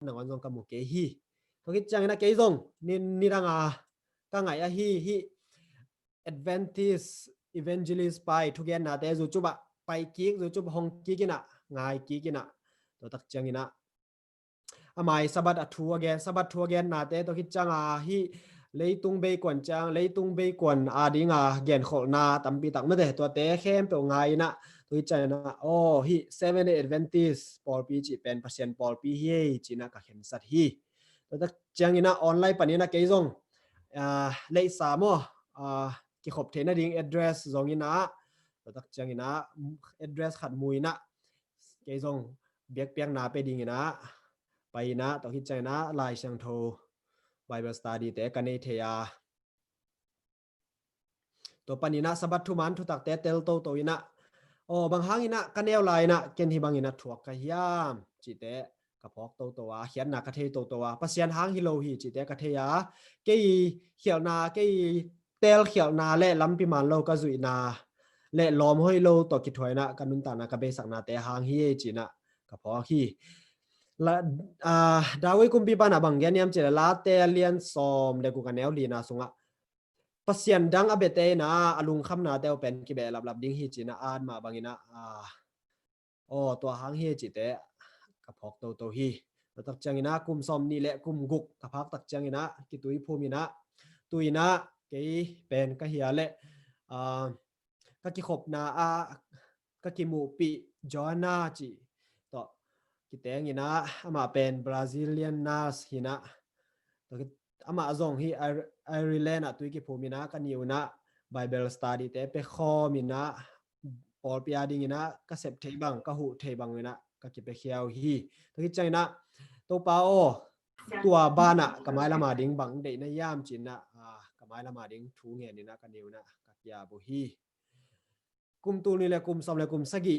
nang wan jong kamu ke hi to ki chang na ke jong ni ranga ka ngai a hi advantage evangelist pai thu gen na te zu chu ba pai ki zu chu hong ki kina ngai ki kina to tak chang ina amai sabat athu again na te to ki changa hi leitung be kwan chang leitung be kwan adinga gen khol na tampi tak ma de to te khem pe ngai na to ki chana oh hi 7 day advantage por pi chi pen percent por pi hi chi na ka khem sat hi to tak chang ina online panina ke jong lei sa mo ki khop the na ding address zong ina to tak chang ina address khat mui na ke jong biak piang na pe ding inaไปนะตอนที่ใจนะลายเชียงโท Bible study แต่กันในเทียตัวปนินะสบัดทุมันทุตักแต่เตลโตโตอินะโอ้บางครั้งอินะกันแนวลายนะเกณฑ์ที่บางอินะถวกกะยามจิแต่กระพอกโตโตวะเขียนหนักกระเทโตโตวะปัสยันหางฮิโลฮีจิแต่กระเทียเกี่ยเขียวนาเกี่ยเตลเขียวนาเละล้ำปีมันโลก็จุยนาเละล้อมห้อยโลตัวกิถวยนะกันนุนตานะกระเบสักนาแต่หางฮีจินะกระพอกฮีละดาวกุมปีปานะบางแกนยามเจริญลาเตเลียนซอมเด็กกูกันแนวลีนาสุงะปัสยันดังอเบเตนะอลุงคำนาเตวเป็นกิเบลับลับดิ้งฮีจีนะอ่านมาบางอินะโอ้ตัวหางฮีจิเตกับพอกโตโตฮีตักจังอินะกุมซอมนี่แหละกุมกุกกับพักตักจังอินะกิตุยภูมินะตุยนะเกยเป็นกะเฮียเละกะกิขบนากะกิมูปีจอนาจีต่อกิเตงอินะอามาเป็นบราซิเลียนนาสฮินะตัวอามาซงฮีไอริแลนด์ตุยกิภูมินะกันอยู่นะ Bible study แต่ไปข้อมินะปอลปียดิงนะก็เสพเทบังก็หูเทบังนะก็กิไปเขียวฮีตัวที่ใจนะตัวเปาตัวบ้านอะกับไม้ละมาดิงบังเดนย่ามจินนะกับไม้ละมาดิงทูเงียนี่นะกันอยู่นะกับยาบุฮีกุมตูนี่แหละกุมสอมเลยกุมสกิ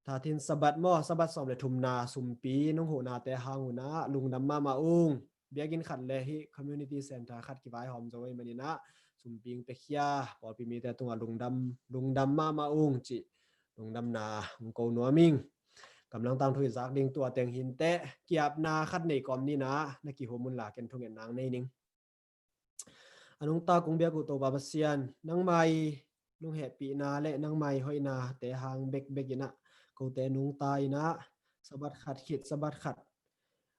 ถ้าทินสบัดหม้อสบัดสอมเลยทุมนาสุมปีน้องหูนาแต่หางหูนะลุงดำมาอุ้งเบียกินขัดเลยฮี community center ขัดกี่ใบหอมจะไว้มันนี่นะสุมปิงเปเคียพอปีมีแต่ตัวลุงดำมาอุ้งจิลุงดำนาลุงโกนัวมิงกำลังตามทุยซักดิ่งตัวเตียงหินเตะเกียบนาขัดในกอมนี่นะนักกี่หัวมุนหลาเกันทุงเงินนางในนิ่งอนุงตากงเบียกุโตบาบเซียนนางไม่ลุงแหปีนาและนางไม่ห้อยนาแต่หางเบกยินะกูแต่นุงตายนะสะบัดขัดขิดสะบัดขัด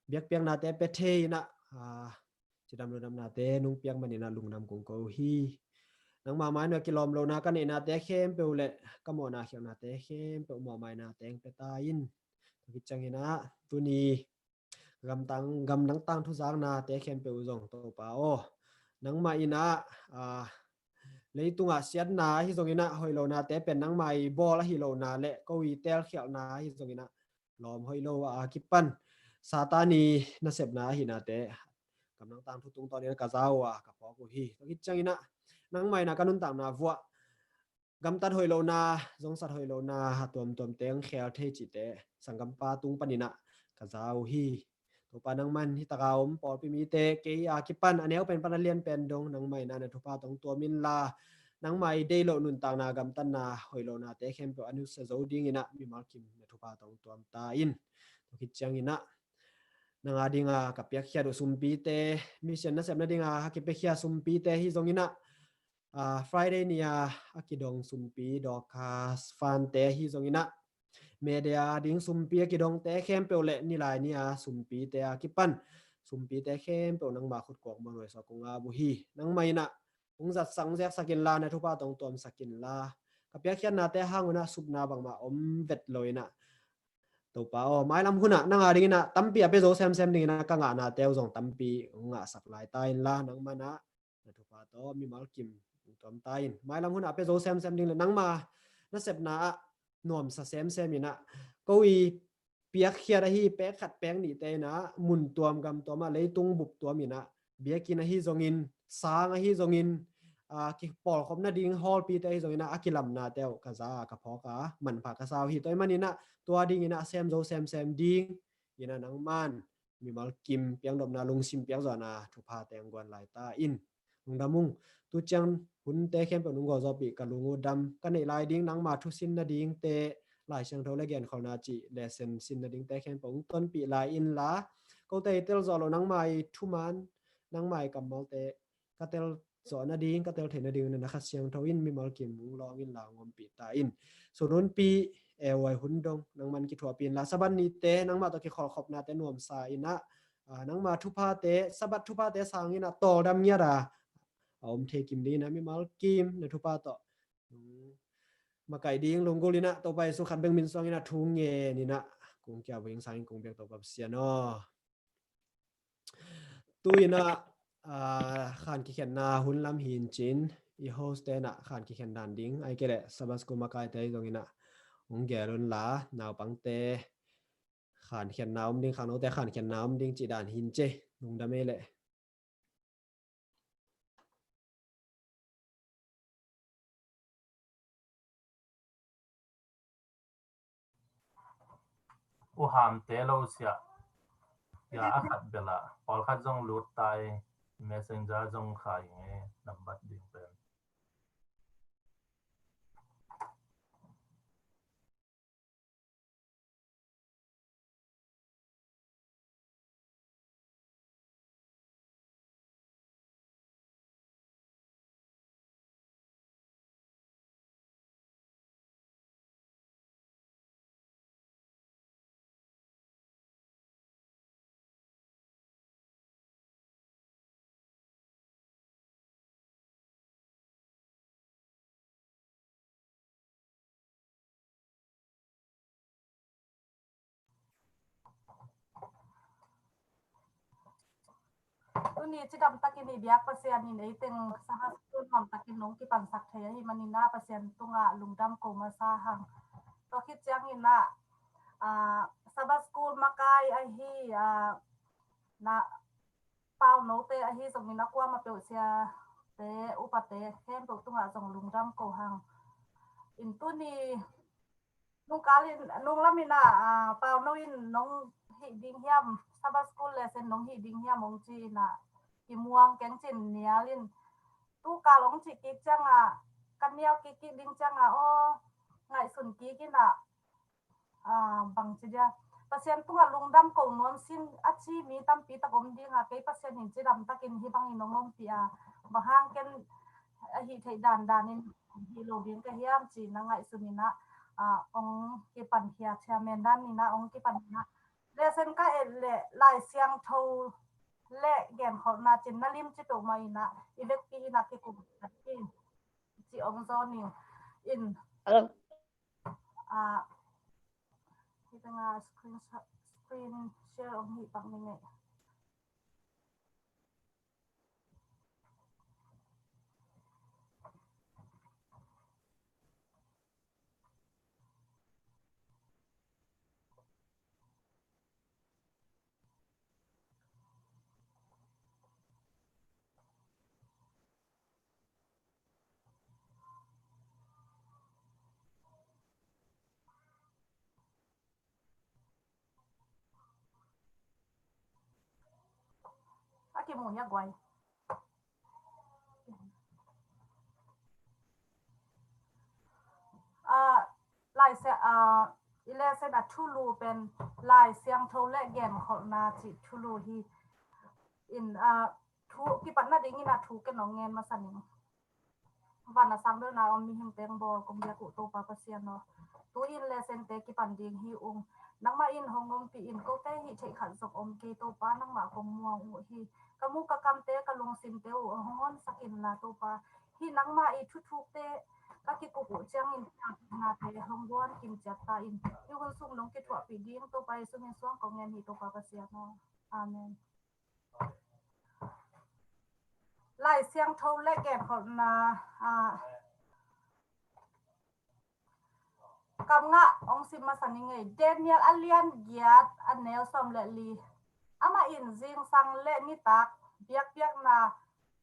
เบียกเปียงนาแต่เปเทนะจะดำดำนาแต่นุงเปียงมันนี่นะลุงนำกงโกฮีนังมาไม้เนื้อกิโลมโลนากันนี่นาแต่เข้มเปลเลยก็หมอนาเขียวนาแต่เข้มเปลหมอไม้นาแต่งเปตาอินกิจังนี่นะตัวนี้กำนังตังทุสางนาแต่เข้มเปลจงโตเปล่านังมาอินะเลยตุงอาเซียนนาฮิจงอินะหอยโลนาแต่เป็นนังไม้บอลฮิโลนาเละก็วีเตลเขียวนาฮิจงอินะล้อมหอยโลกิปันซาตานีนาเสพนาหินาแต่กำลังตามทุตุงตอนนี้กะเจ้ากับพอกูฮีต้องคิดจังอินะนังไม่นะกันนุ่นต่างนาวัวกำตัดหอยโลนาจงสัตหอยโลนาตัวเตียงแคลเทจิเตสังกัมปาตุงปนินะกะเจ้าฮีตัวปานังมันที่ตะกาวปอปิมีเตเกียกิปันอันนี้เป็นปนันเลียนเป็นดงนังไม่นะในทุพาตรงตัวมินลานังไม่ได้โลนุนต่างนากำตันนาหอยโลนาเตเข้มเปอนุสโซดิ้งอินะมีมาร์คิมในทุพาตรงตัวตาอินต้องคิดจังอินะนางอาดิงากับเปียกเขียดสุมปีเตมิเชนนัสเซมนาดิงาฮักเปียกเขียสุมปีเตฮิจงอินะFriday เนี่ยอากิดงสุมปีดอกคาสฟันเตฮิจงอินะเมเดียดิ้งสุมปีอากิดงเตเข้มเปลเละนี่ลายเนี่ยสุมปีเตอากิปันสุมปีเตเข้มเปลนังมาขุดกอกมาหน่วยสกุงอาบุฮีนังไม่นะองจัดสังแจกสกินลาในทุกภาคตรงตัวสกินลากับเปียกเขียนนาเตห้างนะสุบนาบังมาอมเวทลอยนะตัวป้าไม้ลำหุ่นน่ะนังอาดิงนะตั้มปีไปโจเซมดิ่งนะกังอานาเตวจงตั้มปีงาสักลายตายละนังมานะในทุกภาคตัวมีมาลกิมตัวตายไม้ลำหุ่นไปโจเซมดิ่งเลยนังมาน่าเสพนาหน่วมสะเซมมีนะก็วีเปียกเขียดฮีเป๊กขัดแป้งหนีเตนะมุนตัวมกำตัวมาเลยตุงบุบตัวมีนะเบียกินฮีจงินสางฮีจงินกิปอลคมนาดิงฮอลปีเตฮีจงินะอากิลัมนาเตวกะซากะพอกะมันผักกะซาวฮีตัวมันนี่นะตัวดิงนะเซมโจเซมดิงยินะนังมันมีมัลกิมเปียงดมนาลุงซิมเปียงจอนาทุพาแตงกวนลายตาอินลุงดามุงตุจังหุ่นเตเข้มเป็นลุงกอจอปีกับลุงดำกันในลายดิ้งนังมาทุสินนาดิ้งเต lại sang thâu lại gen khẩu na chỉ lesson xin là đinh té khen bóng tuần bị lại in lá câu tây tel giò lo nắng mai thu man nắng mai cầm máu tệ cái tel giò na đi cái tel thế na đi nên khát sang thâu in mi mal kim mung long in là ngom bị ta in so non pi ewai hundong nang man ki thua pin la saban ni te nang ma to ki khol khop na te nuam sa ina nang ma thu pa te sabat thu pa te sang ina to dam nya ra om the kim li na mi mal kim na thu pa to mà cái đi lông gô lina tàu bay số khăn bên mình xong ina thu nghe ni na cũng kia với sang cũng biết tàu bắp xiên nó tôi na khăn ki khen na hun lam hin chin i host te na khăn ki khen dan ding ai kele sabas ko makai te dong ina ong gerun la naw pang te khăn khen naw ding khang no te khăn khen naw ding chỉ dan hin che nung da me le u ham te lo sia ya akhat bela pol khat jong lut tai messenger jong khai nge number ding pen ni chidam takin ni biak pasian ni nei teng sahas tu nom takin nong ki pan sak thaya hi manina pasian tunga lungdam ko masa hang to khit chang ina sabas school makai a hi na pau no te a hi song na kwa ma pe sia te upate khen to tunga song lungdam ko hang in tu ni nung kalin nung lamina pau no in nong hi ding hiam sabas school lesson nong hi ding hiam mong chi na ki muang keng chin nialin tu ka long chi ki changa kan niao ki ding changa o ngai sun ki na bang chi dia pasien tunga lungdam ko non sin achi mi tam pi ta gom ding ke pasien hin chi dam takin hi bang in ngom pi bahang ken hi thei dan in hi lo ding ka hiam chi na ngai sunina ong ki pan hia cha men dan ni na ong ki pan na lesson ka le lai siang tho le gen khol na chin na lim chi to mai na ilek pi na ki ku ki chi ong zo ni in kita nga screen share ong hi pang ni ngai aki mo nya gwai lai se ile se da thulu pen lai siang tho le gen khol na chi thulu hi in thu ki pan na ding ina thu ke no ngen ma saning wana sang do na om mi him teng bol kom dia ku to pa pasian no tu in lesson te ki pan ding hi nang ma in hongom pi in ko te hi thei khan sok om ke to pa nang ma kom muang u hi kamu ka kam te ka lung sim te u hon sakin la to pa hi nang ma i thu thu te ka ki ku ku chang in na te hong gon kim chat ta in yu hon sum nong ki thwa pi ding to pa su min suang ko ngen hi to pa pasian no amen lai siang tho le gen khol na kam nga ong sim ma saning ei Daniel alian giat anel som le li ama in jing sang le ni tak biak biak na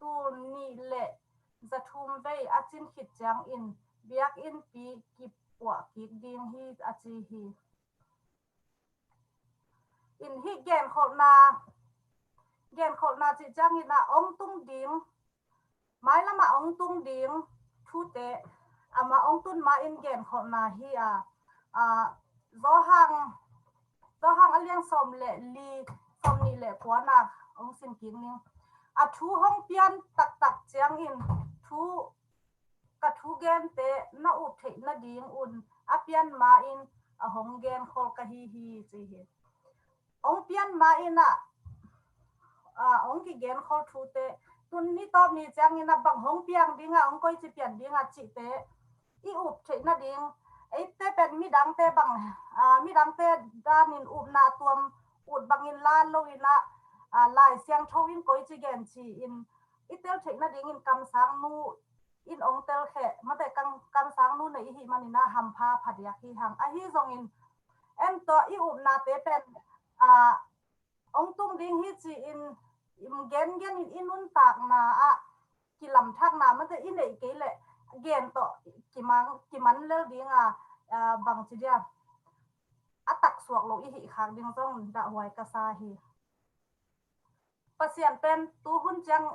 tu ni le zathum vei achin khit chang in biak in pi ki pwa ki ding hi achi hi in hi gen khol na chi chang ina ong tung ding mai lama ong tung ding thu te ama ong tun ma in gen khol na hi do hang aliang som le li som ni le kwana ong sim king ning a thu hong pian tak chiang in thu ka thu gen te na u the na ding un a pian ma in a hong gen khol ka hi chi hi ong pian ma ina ong ki gen khol thu te tun ni top ni chiang in a bang hong piang dinga ong koi chi pian dinga chi te i up the na ding ei te pen mi dang te bang mi dang te danin up na tuam ut bangin lan lo ina lai siang thowin koi chi gen chi in itel the na ding in kam sang nu in ong tel khe mate kam sang nu nei hi manina hampha phadya hi hang a hi zong in em to i up na te pen ong tung ding hi chi in gen in inun tak na kilam thak na mate in nei ke le gen to kiman le ding bang chi dia atak suak lo i hi khang ding zong da huai ka sa hi pasien pen tu hun chang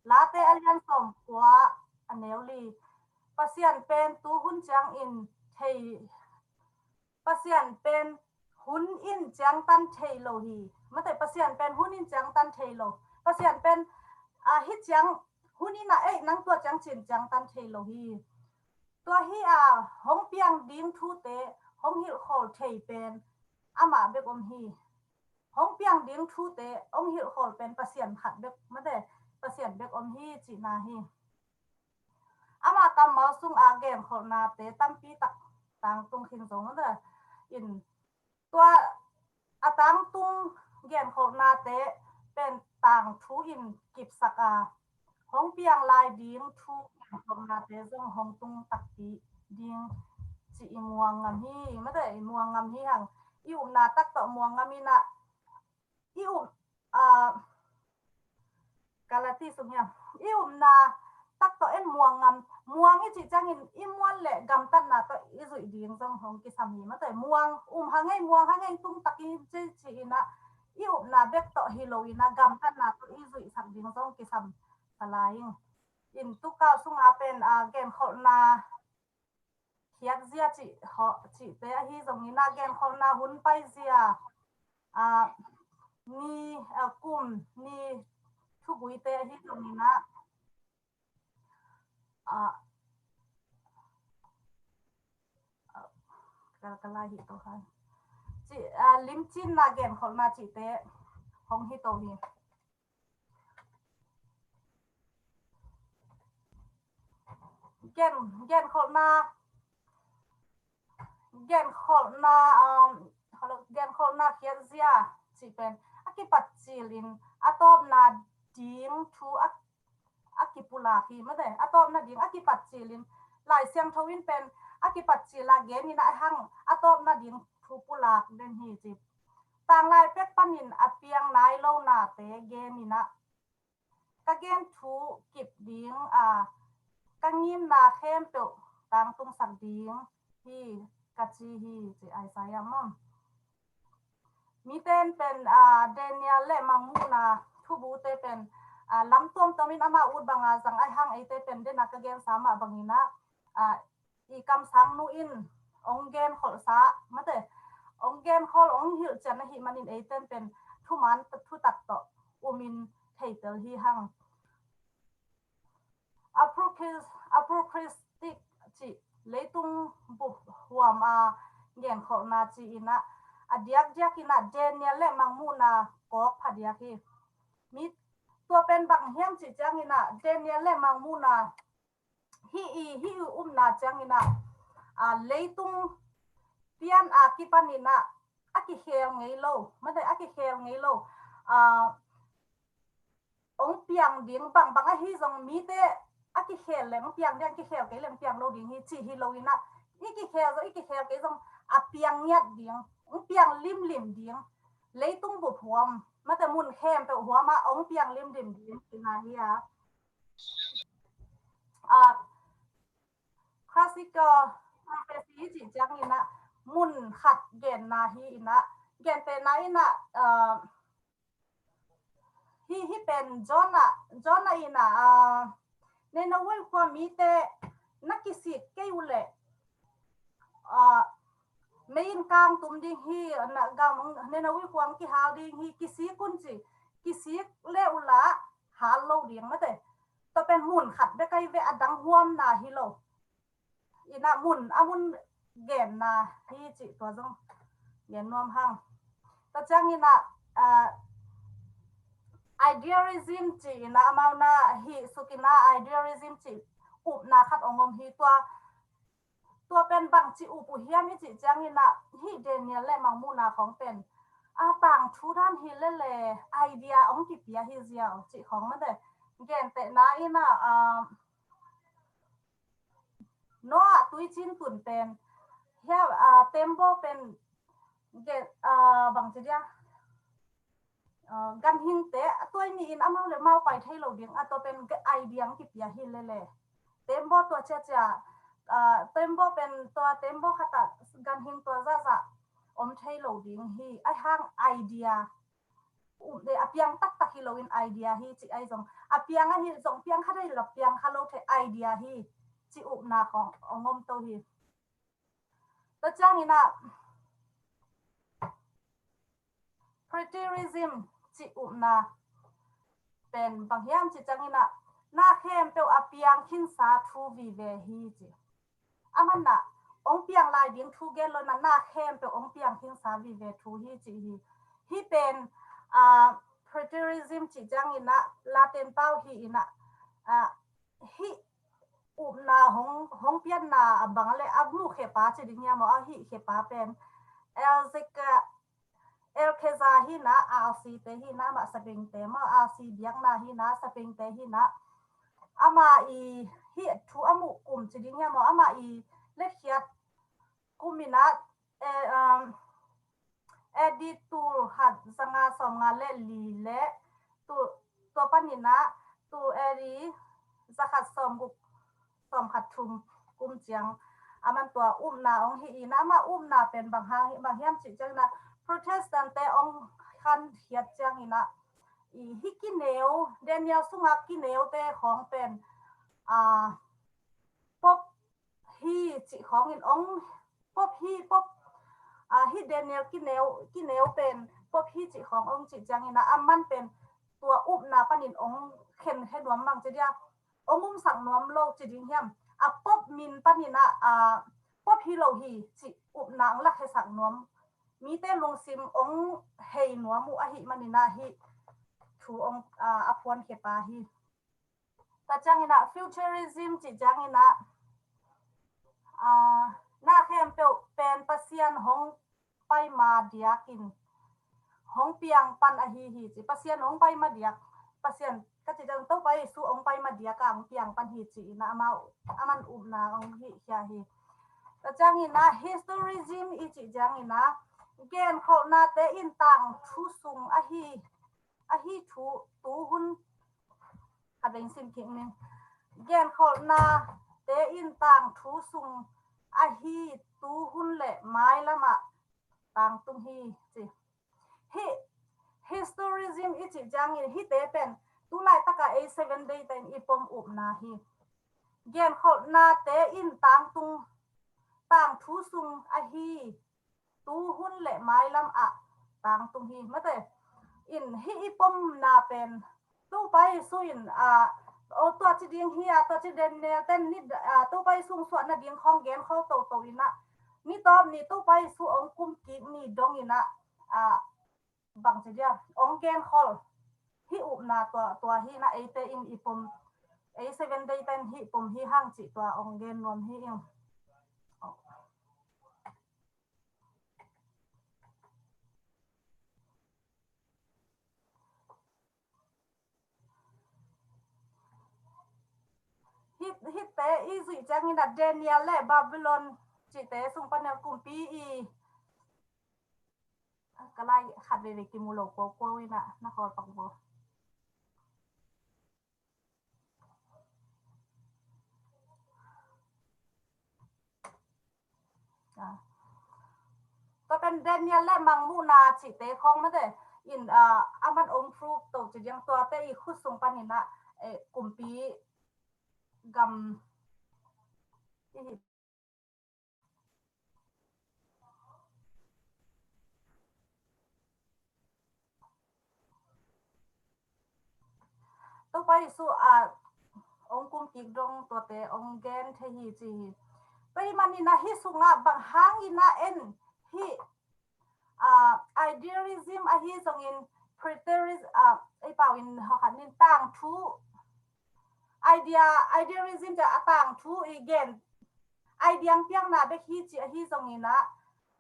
late alian som kwa aneuli pasien pen tu hun chang in thei pasien pen hun in chang tan thei lo hi mate pasien pen hun in chang tan thei lo pasien pen hi chang hun in nang to chang chin chang tan thei lo hi to hi hong piang ding thu te hong hil khol thei pen ama be om hi hong piang ding thu te ong hil khol pen pasien khat bek mate pasien bek om hi chi na hi ama kam ma sung gen khol na te tampi tak tang tung khin zong da in tua atang tung gen khol na te pen tang thu in kip saka hong piang lai ding thu khol na te zong hong tung tak ti ding chi muang ngam hi mate muang ngam hi hang i na tak to muang ngam ina i kalati sumya i na tak to en muang i chi changin i muan le gam tan na to i zui ding jong hong ki sam hi mate muang hangai tung taki chi ina i na bek to hi lo ina gam tan na to i zui sam ding jong ki sam salaing in tu ka sunga pen gen khol na khiat zia chi te hi jong ina gen khol na hun pai zia ni kum ni thu bui te hi jong ina kala hi to hai chi lim chin na gen khol na chi te hong hi to hi gen khol na khiat zia chi pen akipat chilin atop na ding thu akipula hi made atop na ding akipat chilin lai siang thowin pen akipat chila gen ina hang atop na ding thu pulak den hi chi tang lai pek panin apiang nai lo na te gen ina ka gen thu kip ding kangim na khem to tang tung sak ding hi kachi hi chi ai sayamam mi ten pen Daniel le mangmu na thu bu te pen lam tom tomin ama ud banga jang ai hang ai te pen de na ka gen sama bangina i kam sang nu in ong gen khol sa mate ong gen khol ong hil chan hi manin ai ten pen thu man thu tak to umin theitel hi hang apocristic chi leitung bu huam gen khol na chi ina adiak ina Daniel le mangmu na kok phadiak hi mi to pen bang hiam chi chang ina Daniel le mangmu na hi na chang ina leitung pian kipanina aki khel ngei lo mate aki khel ngei lo ong piang ding bang hi zong mi te aki khel le ong piang ding ki khel ke leng piang lo ding hi chi hi lo ina iki khel ke zong piang nyat ding ong piang lim ding leitung bu huam mate mun khem pe huama ong piang lim ding ina hi classical prophecy chi chang ina mun khat gen na hi ina gen te na ina hi pen Jona ina ne na wel kwa mi te nakisi ke ule main kang tum ding hi na gam ne na wi kwang ki hal ding hi kisi kun chi kisi le ula hal lo ding ma te to pen mun khat be kai ve adang huam na hi lo ina mun amun gen na hi chi to jong gen nom hang ta chang ina idealism chi na mau na hi sukina idealism chi up na khat ongom hiตัวเป็นบางจิอุปุเฮียมิจิจังอินะฮิเดเนียและมังมูนาของเป็นต่างทุด้านฮิเลเลไอเดียองกิเปียฮิเซียจิของมันเดเกนเตนาอินะโนอะตุยจินตุนเป็นเฮียเต็มโบเป็นเกบางจิเดียกันหิงเตะตัวนี้อินอามาเลยมาไปไทยเราเดียงตัวเป็นไอเดียองกิเปียฮิเลเลเต็มโบตัวเจ้าเต็มโบเป็นตัวเต็มโบขตัดกันหิงตัวจะอมไทยโหลดิ้งฮีไอห้างไอเดียเดี๋ยวเพียงตักฮิโลวินไอเดียฮีจิไอจงเพียงฮีจงเพียงข้าได้หลับเพียงข้าโลเทไอเดียฮีจิอุบนาของงมโตฮีตัวจ้างนี่นะ preterism จิอุบนาเป็นบางอย่างจิจังนี่นะหน้าเข้มเปียวเพียงขินสาทูวีเวฮีจิอามันน่ะองเปียงลายดิ้งทูเกลนะหน้าเข้มเป็นองเปียงทิ้งสาวีเวทูฮีจีฮีเป็นpreterism จีจังอินะลาเต็นเป้าฮีอินะฮีอุบนาหงเปียนนาบังเลอับลูเขป้าจีดิ้งยามอฮีเขป้าเป็นเอลซิกเอลเคซาฮีนะอาซีเตฮีนะมาสปริงเตมาอาซีเบียงนาฮีนะสปริงเตฮีนะอามาอีฮีทูอามุกุมจีดิ้งยามอามาอีเล็กเขียดกุมินะดิตูหัดสังอาสองงาเล่ลีเล่ตัวปันนินะตัวดีสักขัดสมกุสมขัดทุมกุมเจียงมันตัวอุ้มนาองฮีนะมาอุ้มนาเป็นบางฮางบางเฮียมจิจังนะโปรเตสแตนต์แต่องคันเขียดจังอีนะฮิกิเนวเดเนียลสุงักกิเนวแต่ของเป็นพวกฮีจิของอินองพบฮีพบฮีเดเนียลกิเนวเป็นพบฮีจิขององจิจังอินะมันเป็นตัวอุบนาปนินองเข็นให้ดวมบางจะเดียองุมสั่งนวมโลกจิดิงเฮียมพบมินปนินะพบฮีโลฮีจิอุบนางลักให้สั่งนวมมีแต่ลงซิมองเฮนวมูอหิมันินะฮีถูองอภวนเขปาฮีแต่จังอินะฟิวเจอริซึมจิจังอินะหน้าเข้มเปียวเป็นปัสยานหงไปมาเดียกินหงเปียงปันอหีหีจิปัสยานหงไปมาเดียปัสยานก็จะต้องไปสู่องไปมาเดียกางเปียงปันหีจินะมันอุบนาองหีเฮียหีแต่จังอินะ historism อีจิจังอินะเกณฑ์เขาหน้าเตอินต่างทุสุงอหีทุตูหุนกระเด็นสินคิงนึงเกณฑ์เขาหน้าเตอินต่างทุสุงฮีตูหุนเละไม้ละมาต่างตุงฮีจิฮี historism อีจิจังอินฮีเตเป็นตุไลตะกะ7 day แต่อีปมอุบนาฮีเกณฑ์เขาหน้าเตอินต่างตุงต่างทุสุงฮีตูหุนเละไม้ละมาต่างตุงฮีมาเตอินฮีอีปมนาเป็นตู้ไปสู้อินตัวจีดิงเฮียตัวจีเดนเนี่ยเต้นนิดตู้ไปสูงส่วนน่ะดิงของเกนเขาโตอินะนี่ตอนนี้ตู้ไปสู้องคุมกินี่ดงอินะบางจีเดียองเกนเขาฮีอุบนาตัวฮีนะเตอินอีปม7 day เต้นฮีปมฮีห้างจีตัวองเกนรวมฮีเองฮิตเตอีสิจังอินะเดเนียลและบาบิลอนจิเตสุงปันเนลกุมปีก็ไล่ขัดเลยกิมูโลโกโกวินะนครปังโบก็เป็นเดเนียลและมังมูนาจิเตของนั่นเองอินมันองพรูฟตัวจะยังตัวเตอีคุสุงปันนินะกุมปีกำ to pai su ong kum ki dong to te ong gen the hi chi pai manina hi sunga bang hangina en hi idealism a hi song in preterism ai pau in hanin tang thu idealism ja atang thu again ideang piang na be hi chi hi song in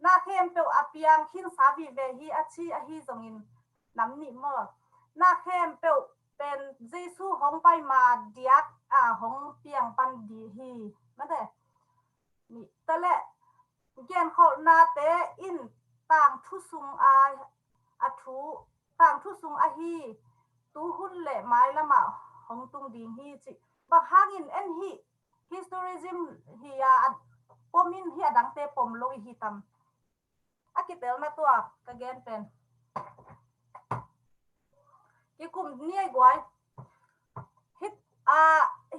na khem pe apiang khin sa vi ve hi achi a hi song in nam ni mo na khem pe pen jesu hong pai ma diak hong piang pan di hi ma de ni tale gen khol na te in tang thu sung a thu tang thu sung a hi tu hun le mai lama hong tung ding hi chi ba hangin en hi historism hi pomin hi adang te pom lo hi tam akitel na to ka gen pen ki kum ni ai gwai hit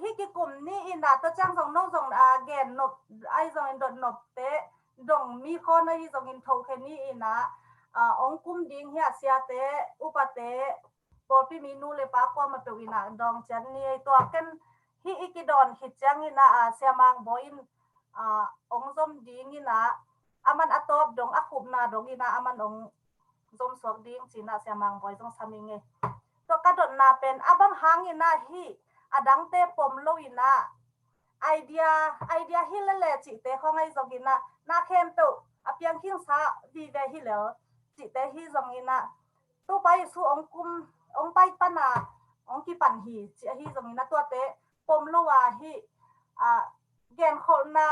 hi ki kum ni ina to chang song no song gen nop ai song in dot nop te dong mi khon ai song in tho khe ni ina ong kum ding hi asia te upate popi mi nu le pa ko ma pe ina dong chan ni to ken hi ikidon hi chang ina siamang boin ong zom ding ina aman atop dong akhup na dong ina aman ong zom sok ding china siamang boy jong saminge to kadon na pen abang hangina hi adang te pom lo ina idea hi le chi te khongai zogina na khem to apiang king sa vi ve hi le chi te hi zongina to pai su ong pai pana ong ki pan hi chi hi zongina to te pom lo wa hi gen khol na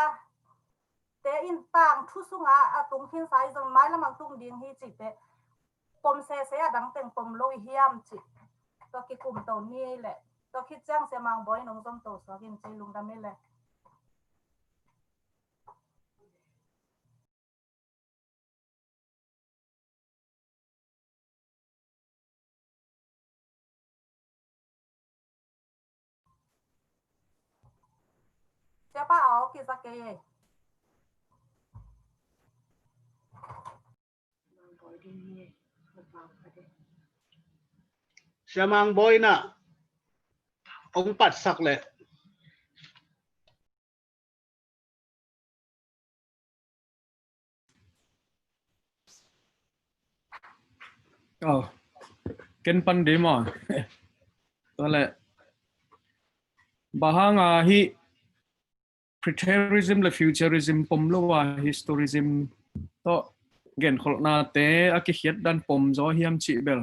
te in tang thu sunga atung king sai zong mai lamang tung ding hi chi te pom se adang teng pom lo hiam chi to ki kum to ni le to khit chang se mang boy nong som to so gin chi lung da me le siapa ki sa ke Siamang boy na ông pat sak le ken pan de ma to le bahanga hi preterism le futurism pom lo wa historism to gen khol na te aki hiat dan pom zo hiam chi bel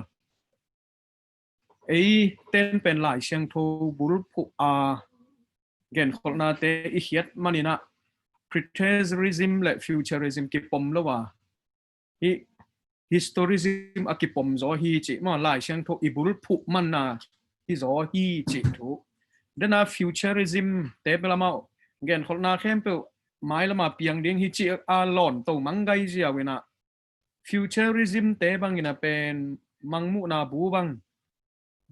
ei ten pen lai siang tho bul phu gen khol na te i hiat manina preterism le futurism ki pom lo wa hi historism akipom zo hi chi ma lai siang tho ibul phu man na hi zo hi chi thu dena futurism te belama gen kholna khem pe mai lama piang ding hi chi a lon to mangai zia wena futurism te bangina pen mangmu na bu bang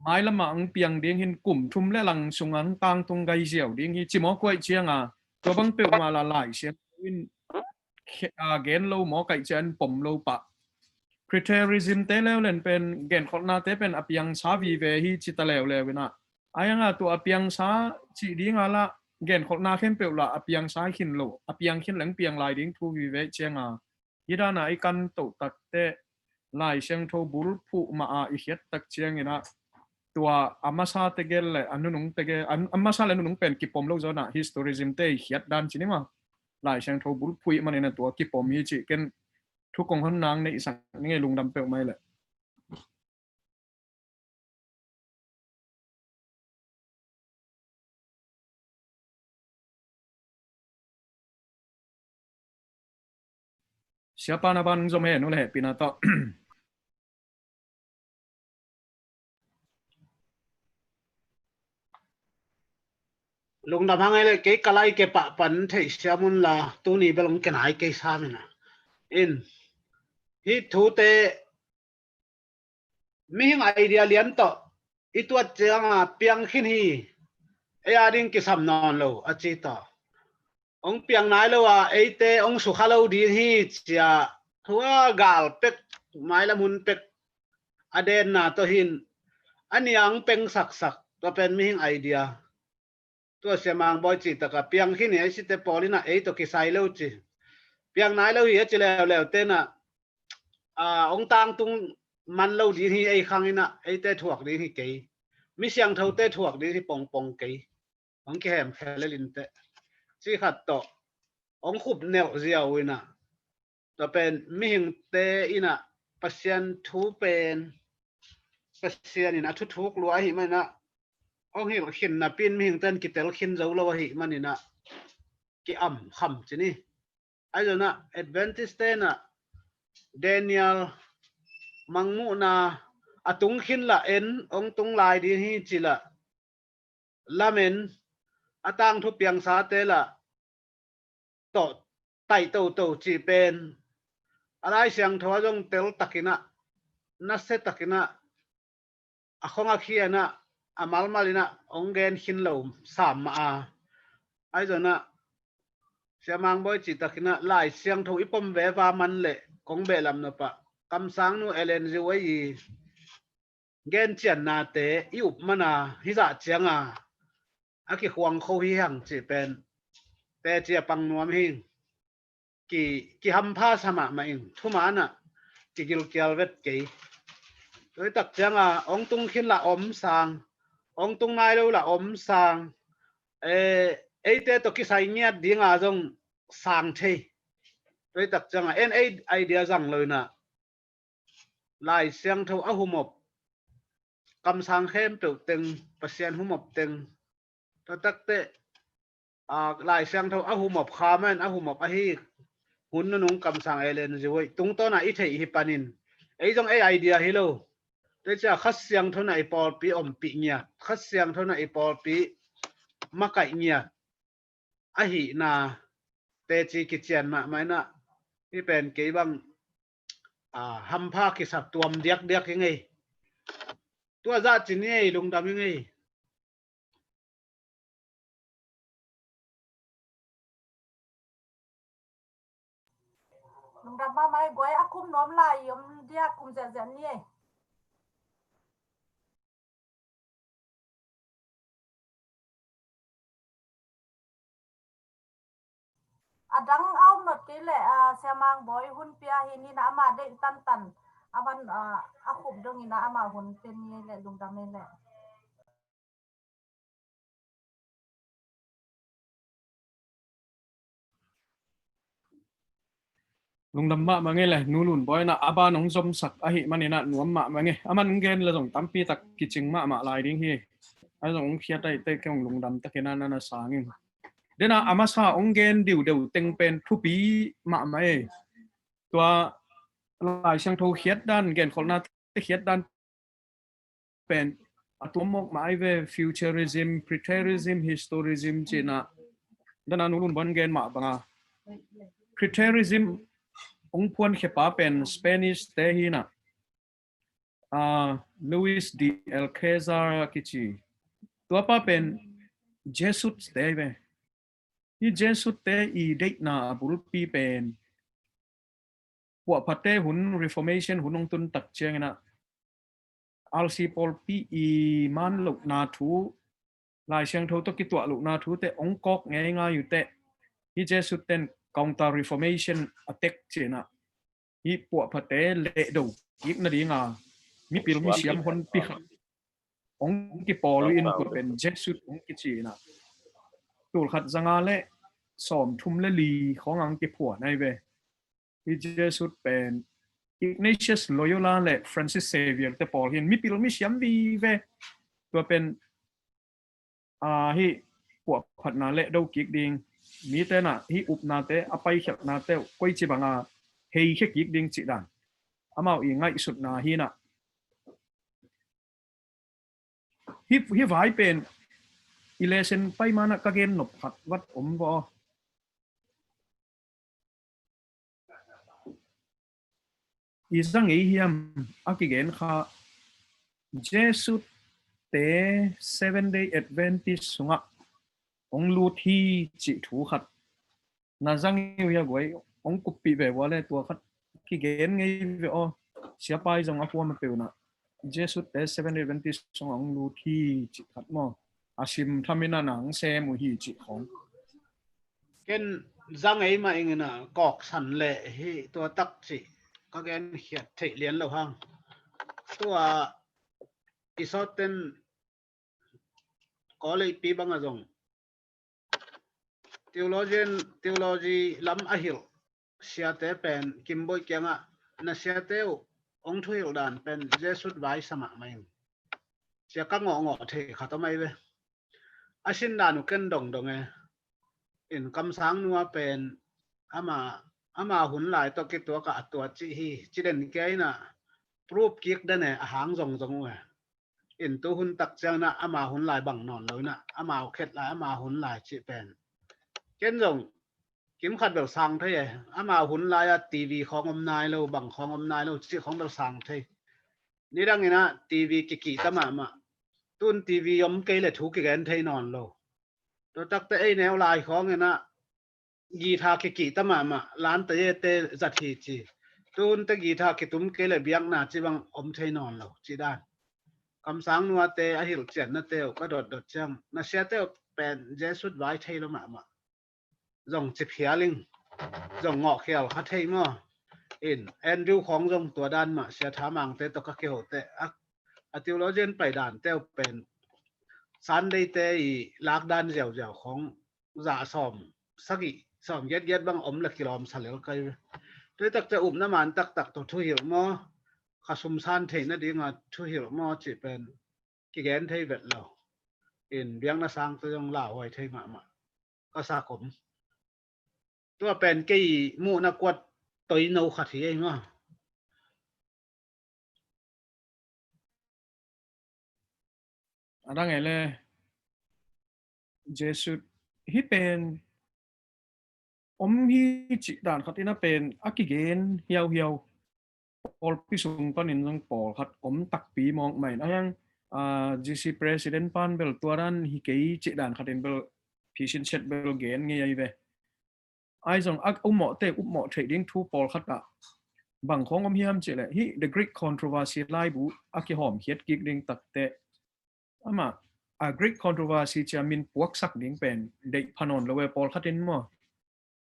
mai lama ang piang ding hin kum thum le lang sungang tang tung gai ziaw ding hi chi mo kwai chianga to bang pe ma la lai siang win gen lo mo kai chen pom lo pa preterism te lew len pen gen khotna te pen apiang sa vi ve hi chita lew lew na ayanga tu apiang sa chi ding ala gen khotna khem pe la apiang sa khin lo apiang khin leng piang lai ding thu vi ve chenga yidana I kan to tak te lai sheng tho bul phu ma I hiat tak cheng ina tua amasa te gel le anunung te ge amasa le nunung pen ki pom lo zona historism te hiat dan chinima lai sheng tho bul phui man ina tua ki pom hi chi kenทุกกองคนนางในสังนี่ลุงดำเปลวไม่แหละsiapa naban zoom he nulle pinato lung da hang le ke kalai ke pa pan thei siamun la tu ni belong ken ai ke sa mina in hi thu te mi hing idea lian to ituat changa piang khin hi e ading ki sam non lo achi to ong piang nai lo wa e te ong su khalo di hi chia thua gal pek mai la mun pek aden na to hin aniang peng sak sak ตัวเป็นมีไอเดียตัวเสียมังบอยจิตตะกับเปียงขี้เนี่ยสิเตปอลินะตัวกิไซเลวจีเปียงไหนเลวเหี้ยจีแล้วเต้น่ะองตางตุงมันเลวดีที่ครั้งนี้นะเตถ่วงดีที่เกยมีเสียงเท่าเตถ่วงดีที่ปองเกยองแคมแคลลินเตสิขัดต่อองขุบแนวเสียวนะตัวเป็นมีหิงเตอินะปัสยันทูเป็นปัสยันนี่นะทุกๆรัวหิมันนะองหิขินนะปีนมีหิงเต้นกิเตลขินเจ้ารัวหิมันนี่นะกิคำจีนี่ไอ้เจ้านะเอดเวนติสเตนะเดนิเอลมังมูนะตุงขินละองตุงลายดีที่จิละลาเมนตังทุบยังสาเตละโตไต่โตจีเป็นอะไรเสียงทว่าจงเตลตักินะนัสเซตักินะของอาคีนะมาลินะองเกนหินเหลวสามมาไอ้เจ้านะเสียมังบอยจิตตักินะลายเสียงทวิปมเววามันเละของเบลำนปะคำสั่งนูเอเลนจิไว้เกนเจียนนาเตอิอุปมานาฮิจะเจียงอากิควงเขาหิหังจีเป็นแต่เจียปังนัวมิงกี่ฮัมพาสมามาอิงทุมานะกิกิลเกียลเวทกีโดยตักเจียงองตุงขินละอมสางองตุงนายเราละอมสางเตตกิไซเงียดดีงจงสางเทโดยตักเจียงไอเดียจังเลยนะลายเสียงเท่าหุมบกำสังเข้มเปล่าตึงเปอร์เซ็นต์หุมบตึงตักเตลายเสียงเท่าหุมบคามันหุมบฮีหุ่นนุ่งกำสังเอเลนจิวยตุงต้นอิเทฮิปานินจงไอเดียฮิโลแต่จะขัดเสียงเท่านั้นปอลปีปีเงียขัดเสียงเท่านั้นปอลปีมาไก่เงียหินาเตจิกิเจียนมาไหมนะที่เป็นเกี่ยบังฮัมพากิสับตัวมเดียกยังไงตัวจัดจีนี่ลุงดำยังไงลุงดำมาไหมบอยอาคุ้มน้อมลายยมเดียคุ้มเจนนี่ดังเอาหมดกี่แหละเสียมังบอยหุ่นเปียหินี่นะมาเด่นตันวันขุมตรงนี้นะมาหุ่นเป็นนี่แหละลุงดำนี่แหละลุงดำมาไงเลยนูรุนบอยนะอาบานองจมสักอหิมันนี่นะหนวมมาไงมันเกนละจงตั้มปีตักกิจิงมาลายดิ้งฮีไอ้จงเขียนได้เตะของลุงดำตะเกนันสางเดี๋ยวนะอามาซาองเกนเดี๋ยวเต็งเป็นทุปีมาไหมตัวลายช่างโทเขียดด้านเกนคนน่าเขียดด้านเป็นตัวมกหมายเวฟิวเจอริซึมพรีเทอริซึมฮิสตอริซึมจีน่ะเดี๋ยวนะนูรุนบอลเกนมาบังพรีเทอริซึมองพวนเขปาเป็นสเปนิชเตฮีน่ะลุอิสดีเอลเคซาร์กิชีตัวป้าเป็นเจสุสเตย์เวที่เจสุสเตอีเด็กน่ะบุรุษปีเป็นพวกพัตเตหุ่น reformation หุ่นองตุนตักเชียงน่ะอัลซีพอลปีอีมันลูกนาทูลายเชียงทูตกิตัวลูกนาทูแต่องกอกง่ายอยู่แต่ที่เจสุสเตนcounter reformation attack เจน่ะที่พวกพัตเตเละดูอีกนาดีงามีปีมีเสียมคนปีขัดองกิปอลุอินกุเป็นเจสุสองกิจีน่ะตัวขัดจังอาเละสอมทุ่มและลีของอังกิผัวในเวที่เจสุสเป็น Ignatius Loyola และ Francis Xavier แต่ปอลเห็นมีปีมีเสียมวีเวตัวเป็นที่พวกพัดนาเละดูกิกดิงมีแต่น่ะที่อุปนาเตอไปเขียนาเตก้อยจีบังเฮยเขียกิกดิงจีดันมาอีง่ายสุดนาฮีน่ะที่ฝ่ายเป็นอิเลเซนไปมานะกะเกนหนบขัดวัดบออีสังเฮียมอากิเกนค่ะเจสุเต 7-day Adventist สุงะองลูที่จิถูขัดน่าจังอยู่ยังไงองกุปีแบบว่าเลยตัวขัดกิเกนไงเวอเสียไปจังอาพัวมันเปล่านะ Jesus te 7 Adventist song ang lu thi chi khat mo asim thamina nang se mu hi chi khong ken zang ấy mà anh na cọc sẵn lệ hi tua tắc chỉ các em hiện thể liên lâu hang tua isot tên có lấy pi bằng à dòng theology lắm à hiểu xia tế pen kim bôi kiang à na xia tế ông thu hiểu đàn pen Jesus vai sama mày xia các ngọ thể khát mày về à xin đàn ken đồng đồng nghe in kam sang nuwa pen ama hun lai to ke to ka to chi hi chi den ke na proof kik da ne hang jong jong we in to hun tak chang na ama hun lai bang non lo na ama khet lai ama hun lai chi pen ken jong kim khat bel sang thai ama hun lai a tv khong om nai lo bang khong om nai lo chi khong bel sang thai ni dang ina tv ki ki ta ma tun tv yom ke le thu ki gen thai non loตัวตักแต่ไอแนวลายของเนี่ยนะกีทาเกกิตมาล้านแต่เตจัดทีจีตุนตะกีทาเกตุมเกลเบียงนาจีบังอมเทนอนเราจีด้านคำสั่งนัวเตอหิลเจียนนะเตวก็ดดจังนะเสียเตวเป็นเจสุดไว้เทลมาจงจิบเหียลิงจงงอกเขียวฮัทเทมออินแอนดรูของจงตัวด้านมาเสียถามังเตตกเขียวเตอะติวโลเจนไปด่านเตวเป็นสันได้แต่ลากด้านเจียวของจ่าสอมสักอีสอมเย็ดบางอมละกิโลมสเหลวไกลด้วยตักจะอุ้มน้ำมันตักตัวทุหิวมอข้าสมสันเทนนั่นเองอ่ะทุหิวมอจีเป็นกิแกนเทเวตเราอินเบียงนาสังตัวยังล่าไว้เทมาก็สาขมตัวเป็นกี่มูนักวัดตัวอินเอาขัดเองมั้งอะไรไงเลยเจสุฮิเป็นฮิจิด่านขัดที่น่าเป็นอากิเกนเฮียวพอลพิสุงปันอินทรงปอลขัดตักปีมองใหม่นะยังGC President ปันเบลตัวนั้นฮิเกย์จิด่านขัดอินเบลพิชินเช็ดเบลเกนเงี้ยไปไอ้ทรงอุ้มเหมาะเตะอุ้มเหมาะเทรดดิ้งทูปอลขัดอะบางของเฮียมเจเลยฮิ the Greek controversy ไล่บุอากิหอมเฮียดกิกดิ้งตักเตะama Greek controversy จะมีพวกสักดิ้งเป็นเด็กพนนแล้วเวปอลคัดเองมั้ง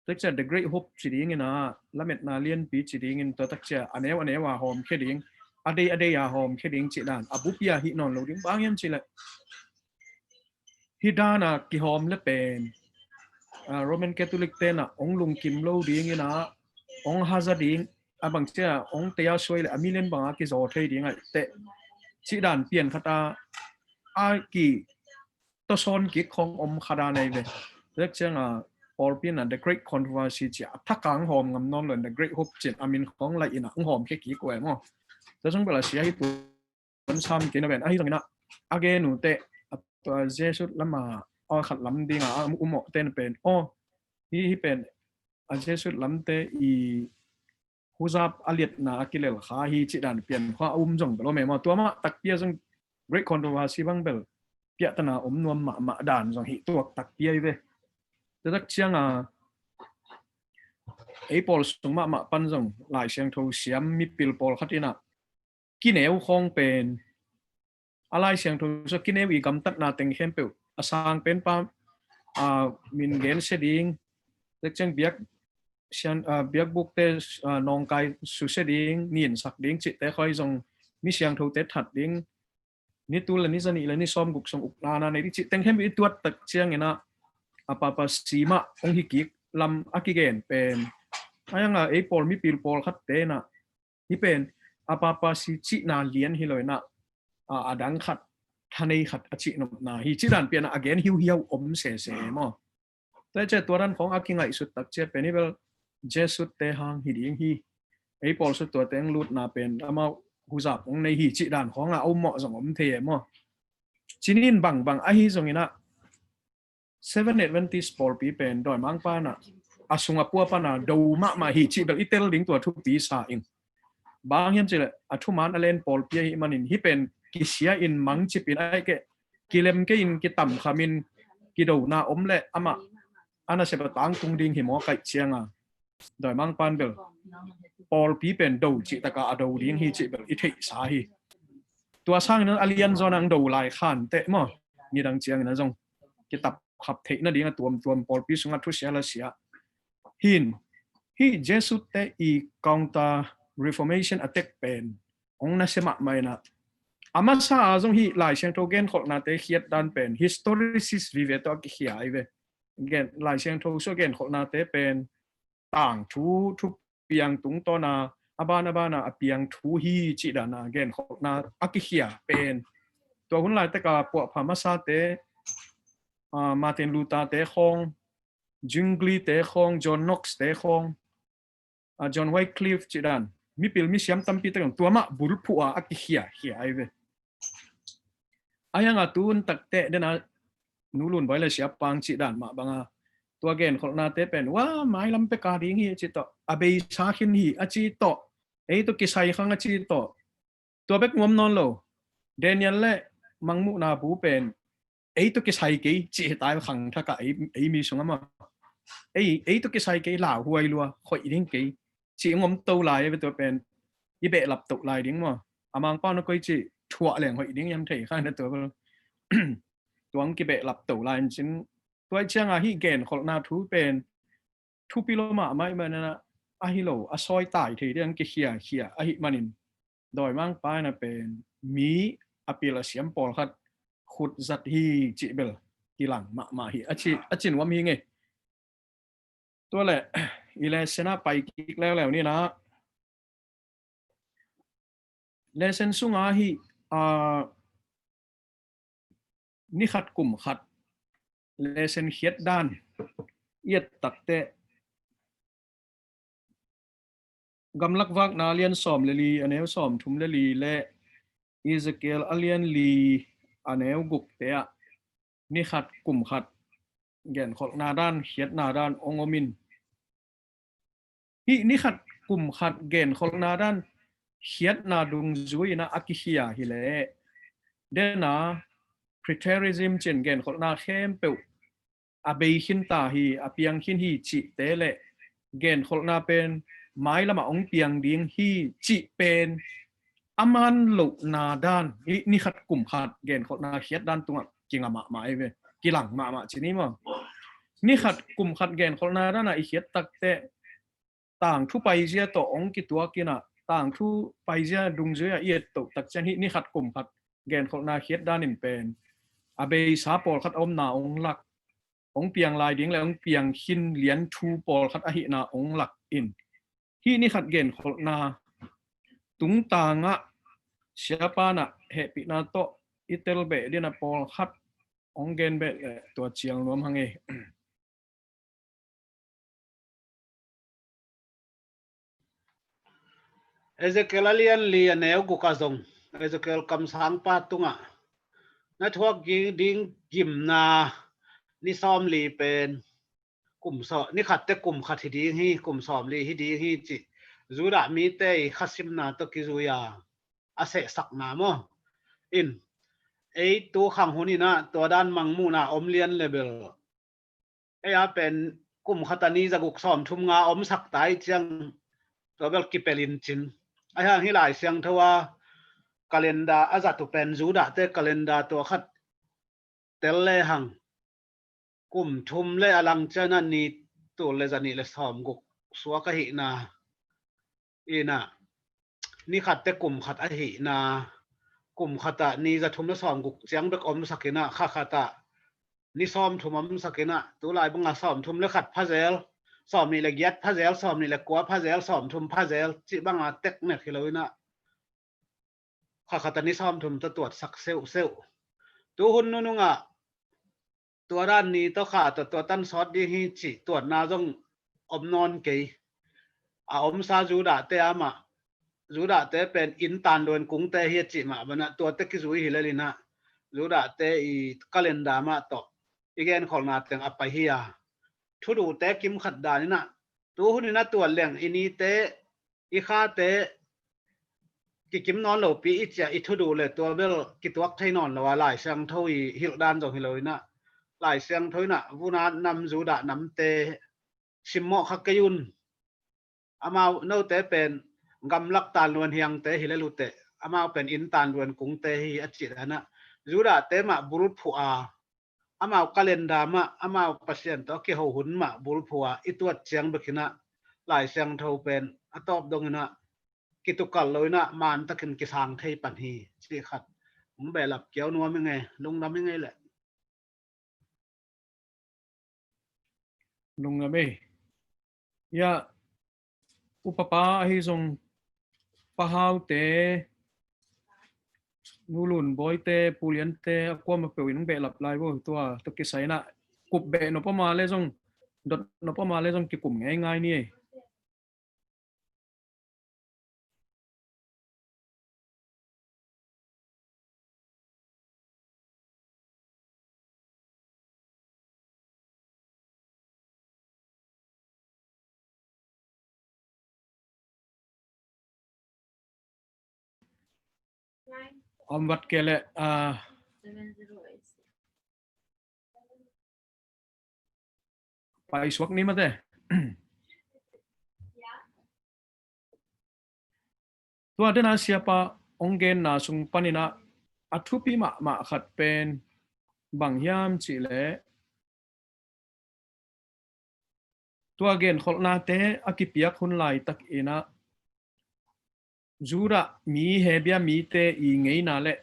แต่จะ the Great Hope จีดิ้งนะละเม็ดนาเลียนปีจีดิ้งตัวตักจะอันนี้ว่าหอมแค่ดิ้งอเดียหอมแค่ดิ้งจีด่านบุปยาฮินนเราดิ้งบางยังจีเลยฮิดานะกิหอมและเป็นRoman Catholic เต้นะองลุงกิมเราดิ้งนะองฮาซาดิ้งบางเจ้าองเตียช่วยเลยมิเลนบางกิโซเทดิ้งเตะจีด่านเปลี่ยนคตาอากีตัวโซนกิของอมคาดาในเวเรียกเช่นพอลปีน่ะ the great controversy จะทักกังหอมงำนอนเลย the great hope เจนอามินของอะไรน่ะหอมแค่กี่กว่ามั้งแต่ช่วงเวลาเสียให้ตัวซ้ำกินอะไรไอ้ตรงนี้นะอาเกนูเตะตัวเจสุดละมาขัดลำดิ้งอุ้มเหมาะเต้นเป็นที่เป็นเจสุดลำเตะฮูซับอเลียดนากิเลลขาฮีจิดานเปลี่ยนข้าอุ้มจงแต่เราไม่มาตัวมาตักเปียจงGreat controversy บางเบลเปียตนาอมนวมมาด่านจงหิตัวตักเปียเวแต่ตักเชียงไอ้ปอลสงมาปันจงหลายเชียงทูเสียมมีปิลปอลขัดอินะกินเอวคงเป็นอะไรเชียงทูสกินเอวอีกำตัดนาเต็งเข้มเปิลอาสางเป็นปั๊มมินเกนเสดิงตักเชียงเบียกเชียงเบียกบุกเตนองไกสุเสดิงนินสักดิงจิตแต่คอยจงมีเชียงทูเตถัดดิงนี่ตัวละนี่สนิละนี่ซ้อมกุกสงอุกนาในที่จิตแต่งเข้มอีตัวตักเชียงเงี้ยนะapaสีมาองฮิกิกลำอากิเกนเป็นยังไอ้ปอลมีปิลปอลขัดเตนะที่เป็นapa siจินาเลียนฮิโลนะดังขัดทันในขัดอจินนาฮิจิดันเปลี่ยนagainหิวอมเสมั้งแต่เจ้าตัวนั้นของอากิไงสุดตักเจ้าเป็นนี่เป็นเจสุดเตหังฮิดิงฮิไอ้ปอลสุดตัวเตงลุดนาเป็นมาหูจับของในหิจิด่านของเอาเหมาะสมเทียมั้งจีนินบังไอ้หิตรงนี้นะ7 Adventist ปอลปีเป็นดอยมังปานะอาสุงอปัวปานะดูมาหิจิแบบอิตาลีตัวทุกปีสาอิงบางอย่างเจเลยทุกมันอะไรปอลปีมันอินฮิเป็นกิเสียอินมังจิปินไอ้เกกิเลมเกอินกิต่ำขามินกิดูนาอมเละอามาอันนั้นเสพตังตุงดิงหิมอไก่เชียงดอยมังปานเบลปอลปีเป็นดูจิตกาดูดิงฮิจิแบบอิทิสาฮิ ตัวสร้างนั้นอเลียนจอนังดูลายขันเตะมั้งนี่ดังเจียงนะจงกิตับขับเทนั่นดีนะตัวปอลพิสุงทุเสียละเสียหินฮีเจสุเตอีกองตา reformation attack เป็นองนัสมาไม่นะอามาซาจงฮีหลายเชียงโตเกนขอนาเตเขียดดันเป็น historicist วิเวตอกิเขียไอเวเกนหลายเชียงโตโซเกนขอนาเตเป็นต่างทุเปียงตุงตอนาอาบานาเปียงทูฮีจิดานาเกนขอนาอักิเขียเป็นตัวคนหลายแต่กับพวกพามาซาเตมาร์ตินลูธาเตคงจิงกลีเตคงจอห์นน็อกซ์เตคงจอห์นไวท์คลิฟจิดันมีปิลมีเสียมตั้มปีตะกันตัวมาบุรุษผัวอักิเขียไอเวอายังอาตูนตักเตะเดนะนูรุนไว้เลยเสียปังจิดันมาบังอาตัวเกนคนนาเตเป็นว่าไม่ลำเปกาดิ้งฮีจิตโตอาเบยชาคินฮีอาจิโตตัวกิไซขังอาจิโตตัวเบกงวมนอนโลเดนิเอลเล่มังมุนาบูเป็นตัวกิไซกี้จิตายขังทักกะมีสงฆ์มาตัวกิไซกี้หล่าหวยลัวคอยดิ้งกี้จิงมตัวลายเป็นตัวเป็นอีเบะหลับตกลายดิ้งมั้งอามังป้อนก็จิถั่วแหล่งคอยดิ้งยังเถียข้างนั้นตัวเป็นตัวอังกิเบะหลับตกลายจริงตัวเชียงอาฮิเกนคนนาทูเป็นทูปิโลมาไม่เหมือนนะอาฮิโลอาซอยตายทีเดียงกิเขียอาฮิมานินโดยมั่งป้ายนะเป็นมีอภิลเสียมปอลคัดขุดจัดฮีจิเบลกีหลังมาฮีอาจินว่ามีไงตัวแหละอีเลเซน่าไปกิกแล้วนี่นะเลเซนซุงอาฮินี่ขัดกลุ่มขัดเลเซนเขียดด้านเอียดตักเตะกำลักวักนาเลียนสอมเลลีอันเอวสอมทุมเลลีและอิสเกลอเลียนลีอันเอวกุกเตะนี่ขัดกลุ่มขัดแก่นขอกนาด้านเขียดนาด้านองอมินนี่ขัดกลุ่มขัดแก่นขอกนาด้านเขียดนาดุงจุยนะอักิเฮียฮิเลเดนาpreterism เจนเกนคนนาเข้มเปวอาเบยขินตาฮีอาเปียงขินฮีจิเตเลเกนคนนาเป็นไม้ละมาองเปียงดิ้งฮีจิเป็นอามันลุนาดานนี่ขัดกลุ่มขัดเกนคนนาเขียดด้านตัวกิงอามาไอเวกิหลังมาชนิดมั้งนี่ขัดกลุ่มขัดเกนคนนาด้านไอเขียดตักเตต่างทุไปเจียตัวองกิตัวกินะต่างทุไปเจียดุงเจียเอียดตกตักเจนนี่ขัดกลุ่มขัดเกนคนนาเขียดด้านนี่เป็นอาเบยสาปอลคัดอมนาองหลักองเปียงลายดิ้งแล้วองเปียงขินเหรียญทูปอลคัดอหินาองหลักอินที่นี่ขัดเกณฑ์คนนาตุงตางะเสียปานะเฮปินาโตอิเตลเบดีนาปอลคัดองเกณฑ์เบตัวเชียงรวมหังเอเซเกลเลียนลีอันเอวกุกาซงเซเกลคำสังปาตุงะนัทวกดิ้งกิมนานี่ซ้อมลีเป็นกลุ่มสอนี่ขัดแต่กลุ่มขัดที่ดีฮีกลุ่มซ้อมลีที่ดีฮีจิจูดามีเตยขัดซิมนาตกิจูยาอาเสสักนามออินตัวขังหุนี่นะตัวด้านมังมูนาอมเลียนเลเบลเป็นกลุ่มขัดนี้จะกุกซ้อมทุ่มงาอมสักตายจังตัวเบลกิเปลินจินอย่างที่หลายเสียงทว่ากาเลนดาอาจจะเป็นจูดาเตกาเลนดาตัวขัดเตลเลหังกลุ่มทุมเลอลังเจนันนี่ตัวเลจันนี่เลสอมกุกสัวกะหินาอีน่ะนี่ขัดแต่กลุ่มขัดอหินากลุ่มขัดนี่จะทุมเลสอมกุกเจียงเบกอมสักนะข้าขัดนี่ซ้อมทุมอมสักนะตัวลายบังอาซ้อมทุมเลขัดพะเซลซ้อมนี่เลยัดพะเซลซ้อมนี่เลกัวพะเซลซ้อมทุมพะเซลจิบังอาเต็กเนี่ยคือเลยนะข้าขัดนี่ซ้อมทุมจะตรวจสักเซลตัวหุ่นนุ่งตัวด้านนี้ตัวขาตัวตั้นซอสดีฮีจิตัวนาจงอมนอนเกยอมซาจูดาเตอามาจูดาเตเป็นอินตันโดนกุ้งเตเฮียจิมาบันตัวเตกิจุยฮิเลลินะจูดาเตอีกาเลนดามาต่ออีกแกนของนาเต็งอไปเฮียทุดูเตกิมขัดดานี่นะตัวหุ่นนี่นะตัวเลี้ยงอินีเตอีข้าเตกิมนอนเหลวปีอีจะอีทุดูเลยตัวเบลกิตัวไทยนอนละว่าหลายเสียงทวีฮิลดานจงฮิเลยนะหลายเสียงทวีนะวูนานำจูดานำเตชิมโมขักยุนอามาโนเตเป็นกำลักตาลวนเฮียงเตฮิเลลุเต amao pen in tan duan kung te hi achit ana juda te ma burut phu a amao calendar ma amao pasien to ki ho hun ma bul phua ituat chiang bekina lai siang tho pen atop dongina kitukal loina man takin ki sang thei pan hi chi khat be lap kéo nuo mi nge lung nam mi nge le lung na be ya upapa hi zong pahau te nulun boy te pulian te akwa ma pewin be lap lai bo tua to ki sai na kup be no pa ma le zong dot no pa ma le zong ki kum ngai ngai ni om wat kele pai swak ni mate tua dena siapa ongen na sung panina athupi ma khat pen bang hiam chi le tua gen kholna te akipiak hun lai tak ina zura mi hebia mi te I ngei na le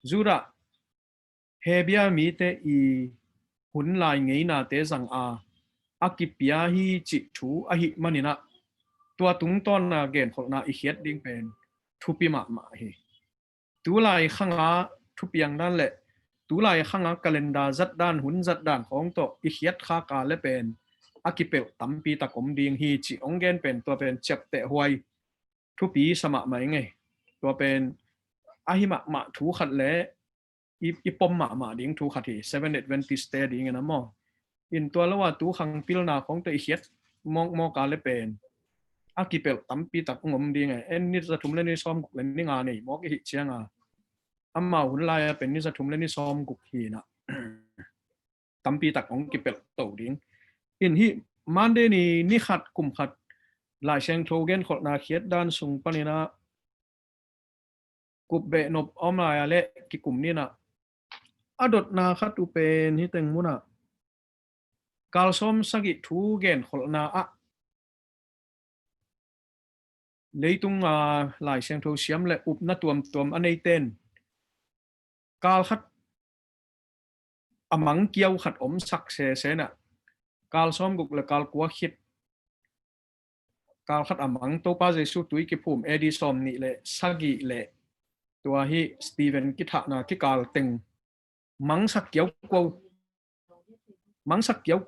zura hebia mi te I hun lai ngei na te zang a akipia hi chi thu a hi manina tua tung ton na gen kholna I hiat ding pen thupi ma hi tu lai khanga thupiang dan le tu lai khanga calendar zat dan hun zat dan khong to I hiat kha ka le pen akipel tampi ta kom ding hi chi ongen pen tua pen chep te huai thupi sama mai nge tua pen ahima ma thu khat le I pom ma ding thu khat hi 7 Adventist te ding na mo in tua lawa tu khang pil na khong te hiat mo ka le pen akipel tampi ta ngom ding en ni za thum le ni som le ni nga nei mo ki hi chianga amma hun lai pen ni za thum le ni som guk hi na tampi ta ong kipel to ding in hi mande ni khat kum khat lai seng thogen khol na khiat dan sung panina kup be nop om lai ale ki kum ni na adot na khat u pen hi teng muna kalsom sagi thu gen khol na a leitung lai seng tho siam le up na tuam anei ten kal khat amang kiau khat om sak se na kal som guk le kal kwa khit kal khat amang to pa jesu tui ki phum edi som ni le sagi le tua hi Steven ki tha na ki kal teng mang sak kiau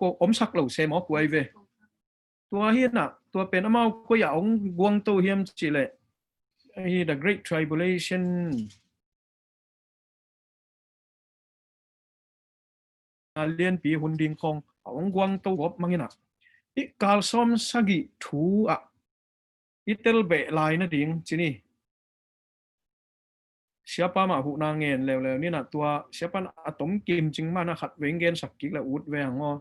ko om sak lo se mo kwai ve tua hi na tua pen amau ko ya ong guang to hiam chi le hi the great tribulation alien pi hun ding khong ong guang to gop mangina I kal som sagi thu a itel be lai na ding chini siapa ma hu na ngen lew ni na tua siapa atom kim ching ma na khat weng gen sak ki la ut ve ngo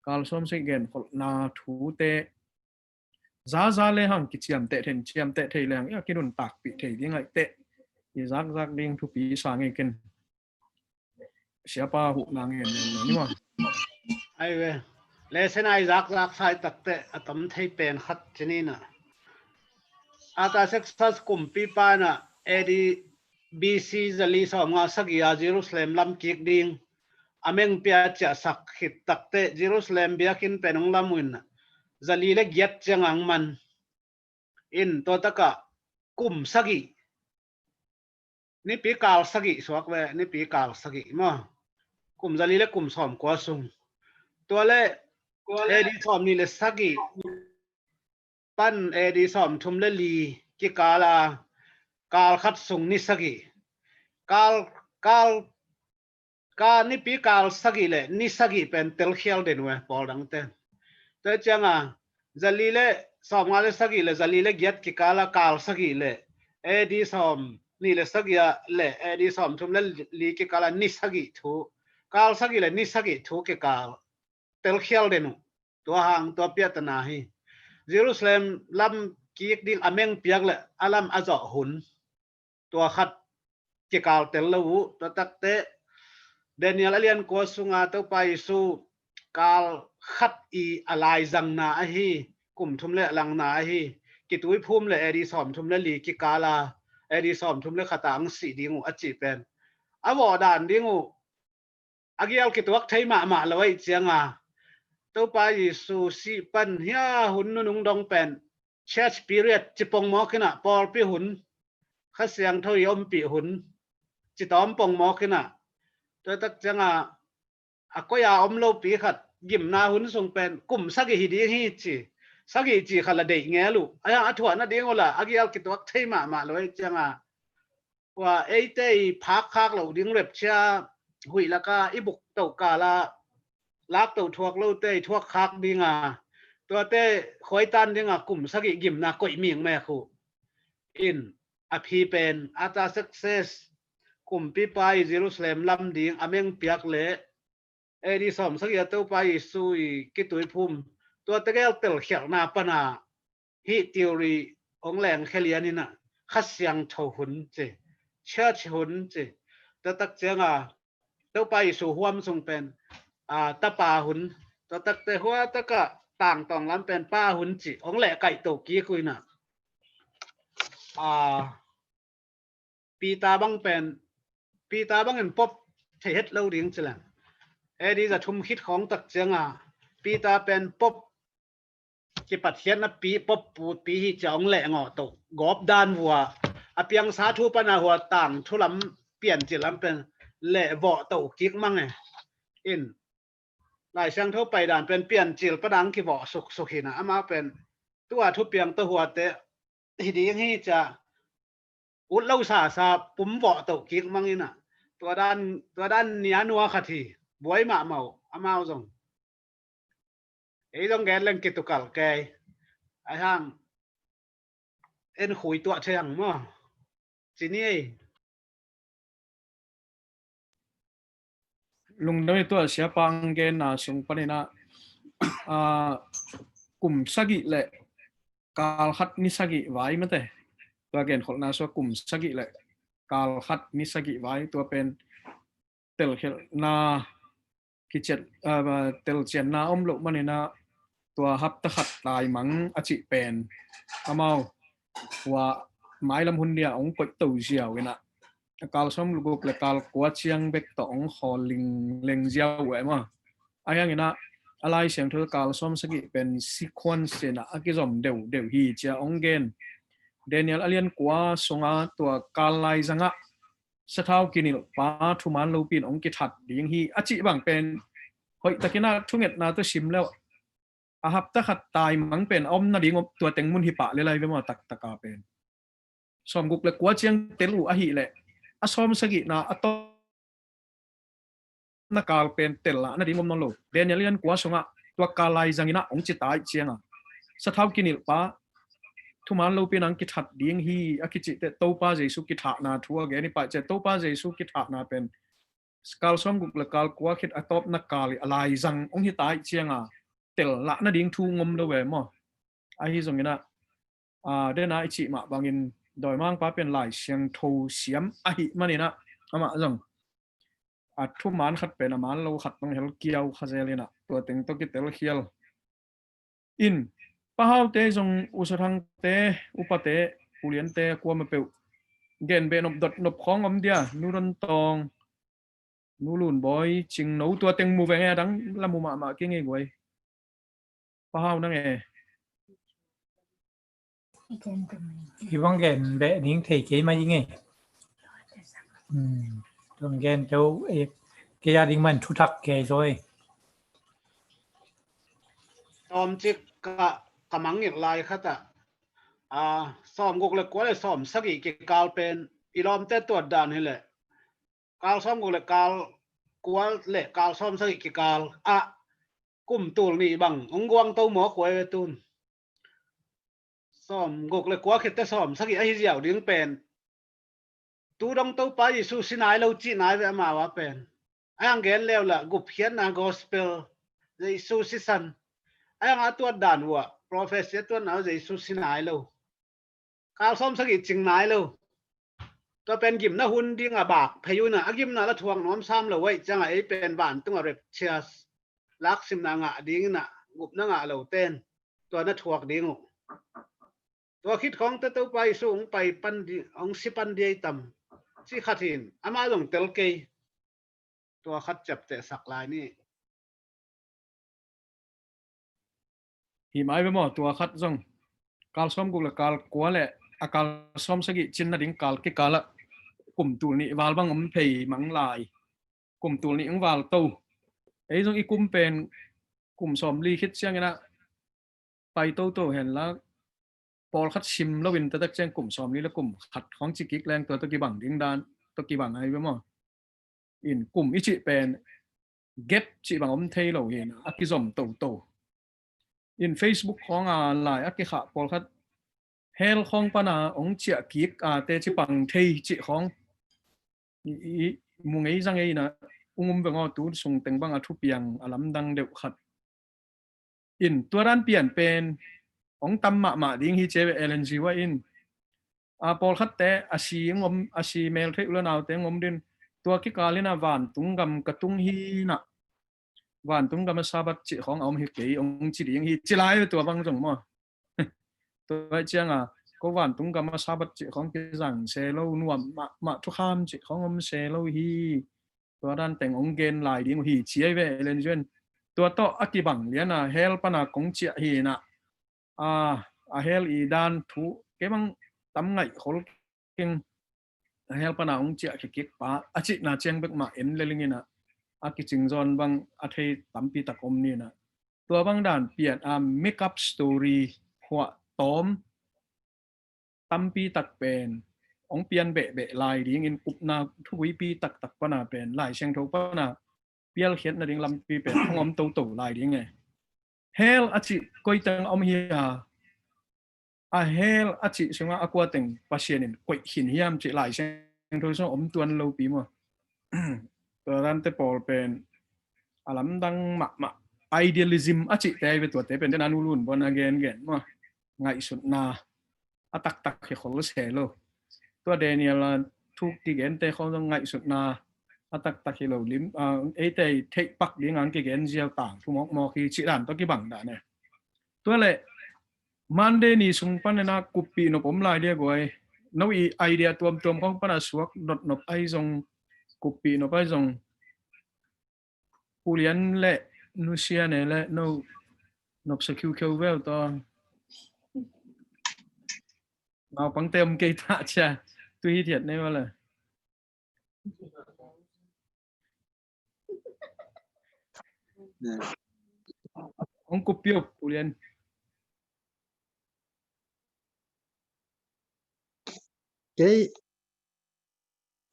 kal som se gen khol na thu te za le hang ki chiam te thei lang ya ki nun tak pi thei ding ai te I zak ding thu pi sa nge ken siapa hu na ngen ni ma ai ve le senai zak sai tak te atom thei pen khat chini na ata success kum pi pa na edi BC zali so nga sagia Jerusalem lam kik ding ameng pia cha sak khit takte Jerusalem biakin penong lamun zali le giat changang man in to taka kum sagi ni pi kal sagi suak we ni pi kal sagi mo kum zali le kum som kwa sung to le edi som ni le sagi pan edi som thum le li ki kala kal khat sung ni sagi kal ka ni pi kal sagi le ni sagi pen tel khial den we pol dang te te changa zali le som ngale sagi le zali le giat ki kala kal sagi le edi som ni le sagia le edi som thum le li ki kala ni sagi thu kal sagi le ni sagi thu ki kal tel khial den to hang to pia ta na hi Jerusalem lam ki ding ameng piak le alam azo hun ตัวขัดจิกาลเตลลูตัวตักเตเดนิเอลเลียนกัวสุงาตัวไปสู่กาลขัดอีอะไรจังนาฮีกลุ่มทุมเละลังนาฮีกิตุยพุ่มเละเอดีสอมทุมเละลีกิกาลาเอดีสอมทุมเละขตังสีดิงูอจิเป็นอวอดานดิงูอากิลกิตวักไทยมาเลยเจียงตัวไปสู่สีปันเฮียหุ่นนุ่งดงเป็นเชชปีเรียดจิปงหมอขึ้นปอลปีหุ่นข้าเสียงเท่ายอมปีหุ่นจิตอมปงหมอขึ้นตัวตักเจียงก็ยาอมโลปีขัดยิมนาหุ่นทรงเป็นกลุ่มสักกี่ดีฮีจีสักกี่จีขัดละเด็กเงี้ยลูกไอ้อัฐวนั่นเองว่าอากิลกิตวักไทยมาเลยเจียงว่าไอ้เต้พักคักเราดิ้งเร็บเชียหุยแล้วก็อีบุกเต่ากาละลักเต่าทวกเราเต้ทวกคักดิ้งตัวเต้คอยตันดิ้งกลุ่มสักยิมนาก็อีเมียงแม่คู่อินอภิเป็นอาตาสักเซสกลุ่มปีไปเยรูซาเล็มลำดิ้งอเมงเปียกเละเอดีสอมสักยาเต้าไปซุยกิตุยพุ่มตัวเต้เกลเตลเขียนาปนาฮิติวรีองแหลงแคเลียนี่นะขัดเสียงเท่าหุ่นเจเชิดหุ่นจีตัวตักเจียงตัวไปสู่ห่วมทรงเป็นตาป่าหุ่นตัวตักเตหัวตะกะต่างตองล้ำเป็นป้าหุ่นจีองแหล่ไก่โตกี้คุยน่ะปีตาบังเป็นปีตาบังเห็นป๊อบเทศเล่าเรียงจีแหละเอดีจะชุมคิดของตักเจียงปีตาเป็นป๊อบจีปัดเทียนนะปีป๊อบปูปีที่จะองแหล่งโตกอบด้านหัวอเปียงสาธุปนาหัวต่างทุลำเปลี่ยนจิตลำเป็นเละเวาะเต่ากิกมั่งไงอินหลายช่างทั่วไปด่านเป็นเปลี่ยนจิตประดังกี่เวาะสุขีนะอามาเป็นตัวทุเปียงตัวหัวเตะทีดีให้จะอุดเล่าสาปุ่มเวาะเต่ากิกมั่งนี่นะตัวด้านเนียนัวขัดทีบวยหมาเมาอามาส่งไอ้ต้องแกนเล่นกิตุกัลแกไอ้ห้างเอ็นขุยตัวเชียงมั้งจีนี่ลุงได้ตัวเสียปังเกณฑ์ส่งไปนะกลุ่มสักิเละกาลขัดนิสกิไว้มั้งแต่ตัวเกณฑ์ของนาสกลุ่มสักิเละกาลขัดนิสกิไว้ตัวเป็นเตลเฮนากิจเตลเจนนาอมลุมันนะตัวฮับตะขัดตายมังอจิเป็นก็เมาว่าไม้ลำหุ่นเดียองปดตู่เจียวกันนะกาลซ้อมลูกเล็กกาลกวาดเชียงเบกตองคอลิงเจียวไว้มาไอ้ยังไงนะอะไรเสียงเธอกาลซ้อมสกิเป็นซีควนซ์นะอากิจอมเดี๋ยวฮีเจ้าองเกนเดนิเอลเลียนกว่าส่งตัวกาลไลจังสะเท้ากินิลป้าทุมันลูปินองกิทัดดิ้งฮีอจิบังเป็นเฮ้ยตะกี้น่าทุ่งเอ็ดน่าตัวชิมแล้วอาฮับตะขัดตายมังเป็นอมนาดิ้งตัวเต็งมุนหิปะเลยไปมาตะกาเป็นสอมกุกเล็กกว่าเชียงเตลูอาหิเลยสอมสกินะตนักการเป็นเตลละนาดิ้งมนโลเดนเนเลียนกว่าส่งตัวกาลไลจังนะองจิตายเชียงสะเท้ากินิลป้าทุมันลูปินองกิทัดดิ้งฮีอากิจิเตโตป้าเจสุกิทัดนาทัวเกนี่ป้าเจโตป้าเจสุกิทัดนาเป็นสกาลสอมกุกเล็กกาลกว่าคิดอตอบนักการอะไรจังองหิตายเชียงเตลละนาดิ้งทูงมโลเวมอไอฮิส่งนะเดนไอจิมาบางอินโดยมั่งป้าเป็นหลายเชียงโทเสียมอหิมันนี่นะอามาจังทุมันขัดเป็นอามันเราขัดต้องเฮลเกียวขจเลยนะตัวเต็งตัวกิเตลเฮียลอินป้าเฮาเตจงอุสทังเตอุปเตปุเลียนเตกลัวมาเปลเกนเบนอบดดนบของอมเดียนูรันตองนูลุนบอยจิงนูตัวเต็งมูเวงดังละมูมาเก่งเองไว้ป้าเฮานั่งIban gen be ning thei ke ma yinge tong gen to ke ya ding man thu thak ke rồi ตอมจิกะมังอีกลายครับซ้อมกุกเล็กกว่าเลยซ้อมสักอีกกาลเป็นอีลอมเตตัวด่านนี่แหละกาลซ้อมกุกเล็กกาลกว่าเละกาลซ้อมสักอีกกาลกุ่มตูลนี่บังองกวางเต้าหมอกวยตูนซ้อมกุกเล็กกว่าคิดแต่ซ้อมสักอีกไอ้เหี้ยวดิ้งเป็นตูดองเต้าไปสู้สินายเราจีนายไปมาว่าเป็นไอ้อังเกนแล้วล่ะกุบเขียนกอสเปลในสู้สิสันไอ้ยังตัวด่านวัว professor ตัวนั้นจะสู้สินายเราการซ้อมสักอีกจริงนายเรา ตัวเป็นกิมนะหุ่นดิ้งบากพายุน่ะกิมน่ะละทวงน้อมซ้ำเลยไว้จังไอ้เป็นบ้านต้องเร็บเชียสลักซิมนางะดิ้งน่ะกุบนางะเหล่าเต้นตัวน่ะทวกดิ้งตัวคิดของตัวไปสูงไปปันองสิปันเดียต่ำสิขัดหินอามาลงเตลเกยตัวขัดจับแต่สักลายนี่หิมายไปหมดตัวคัดจงกาลซ้อมกุลกาลกัวแหละอากาลซ้อมสกิจินนาดิ้งกาลกิกาละกลุ่มตัวนี้วาลบังอมเพย์มังลายกลุ่มตัวนี้อังวาลโตไอ้จงอีกลุ่มเป็นกลุ่มซ้อมลีคิดเชียงนะไปโตเห็นแล้วพอคัดชิมแล้ววินตะตักเชียงกลุ่มซ้อมนี้แล้วกลุ่มขัดของจิกิกแรงตัวตะกี้บังดิ้งดานตะกี้บังอะไรไปหมดอินกลุ่มอิจิเป็นเก็บจิบังอมเทยเราเห็นอักกิซอมโตอิน Facebook ของหลายอักกิขะพอคัดเฮลของปนาองเจียกิกเตจิปังเทยจิของมุงไอ้จังไอ้นะเบงอตูส่งเต็งบังทุเปียงอลัมดังเดือดขัดอินตัวร้านเปลี่ยนเป็นองตำมาดิ้งฮิเจเวเอเลนจีว่าอินพอคัดแต่อาชีอาชีเมลเทอุลนาวแต่ดินตัวกิกาลินาวันตุงกำกระตุงฮีนะวันตุงกำมาซาบัดจิของฮิเกยองจิดิ้งฮิจิไลตัวบังจงมั้งตัวเจียงก็วันตุงกำมาซาบัดจิของกิจังเซโลนัวมาทุกคำจิของเซโลฮีตัวด้านแต่งองเกนลายดิ้งฮีเชียเวเอเลนจวนตัวโตอักกิบังเลียนะเฮลปนากงเจียฮีนะเฮลอีดานทุเก็บังตั้มไงขอลเก่งเฮลปนาองเจียกิกป้าอาจินาเจียงเบกมาเอ็นเลลิงินะอากิจิงจอนบังอาเทตั้มปีตะกอมนี่นะตัวบังด่านเปลี่ยนเมคอัพสตอรี่หัวตอมตั้มปีตักเป็นองเปลี่ยนเบะลายดิ้งอินอุบนาทุกวิปีตักปนาเป็นลายเชียงทปนาเปียลเขียนนาดิ้งลำปีเป็นของอมโตลายดิ้งไงเฮลอาจิก้อยตังอมเฮียเฮลอาจิซึ่งว่าอากวตังปัสเซียนินก้อยหินเฮียมจิลายเชียงทส่งอมตัวเราปีมั้งตัวนั้นแต่พอเป็นอลัมดังมาidealism aci tei betul tei penten anu lun bon again ma ngai sut na atak he khol selo to Daniel thuk ti gen te khol ngai sut na atak he lo lim e tei thei pak ding ang ki gen jiao tang thu mo ki chi dan to ki bang da ne to le Monday ni sung pan na kupi no pom lai dia goi no i idea tuam khong pan suak dot nop ai jong kupi no pai jong pulian le Nusia nè no nộp sự kêu về to nào bằng tem cây tạ cha tuy thiệt này mà là ông cúp piêu liền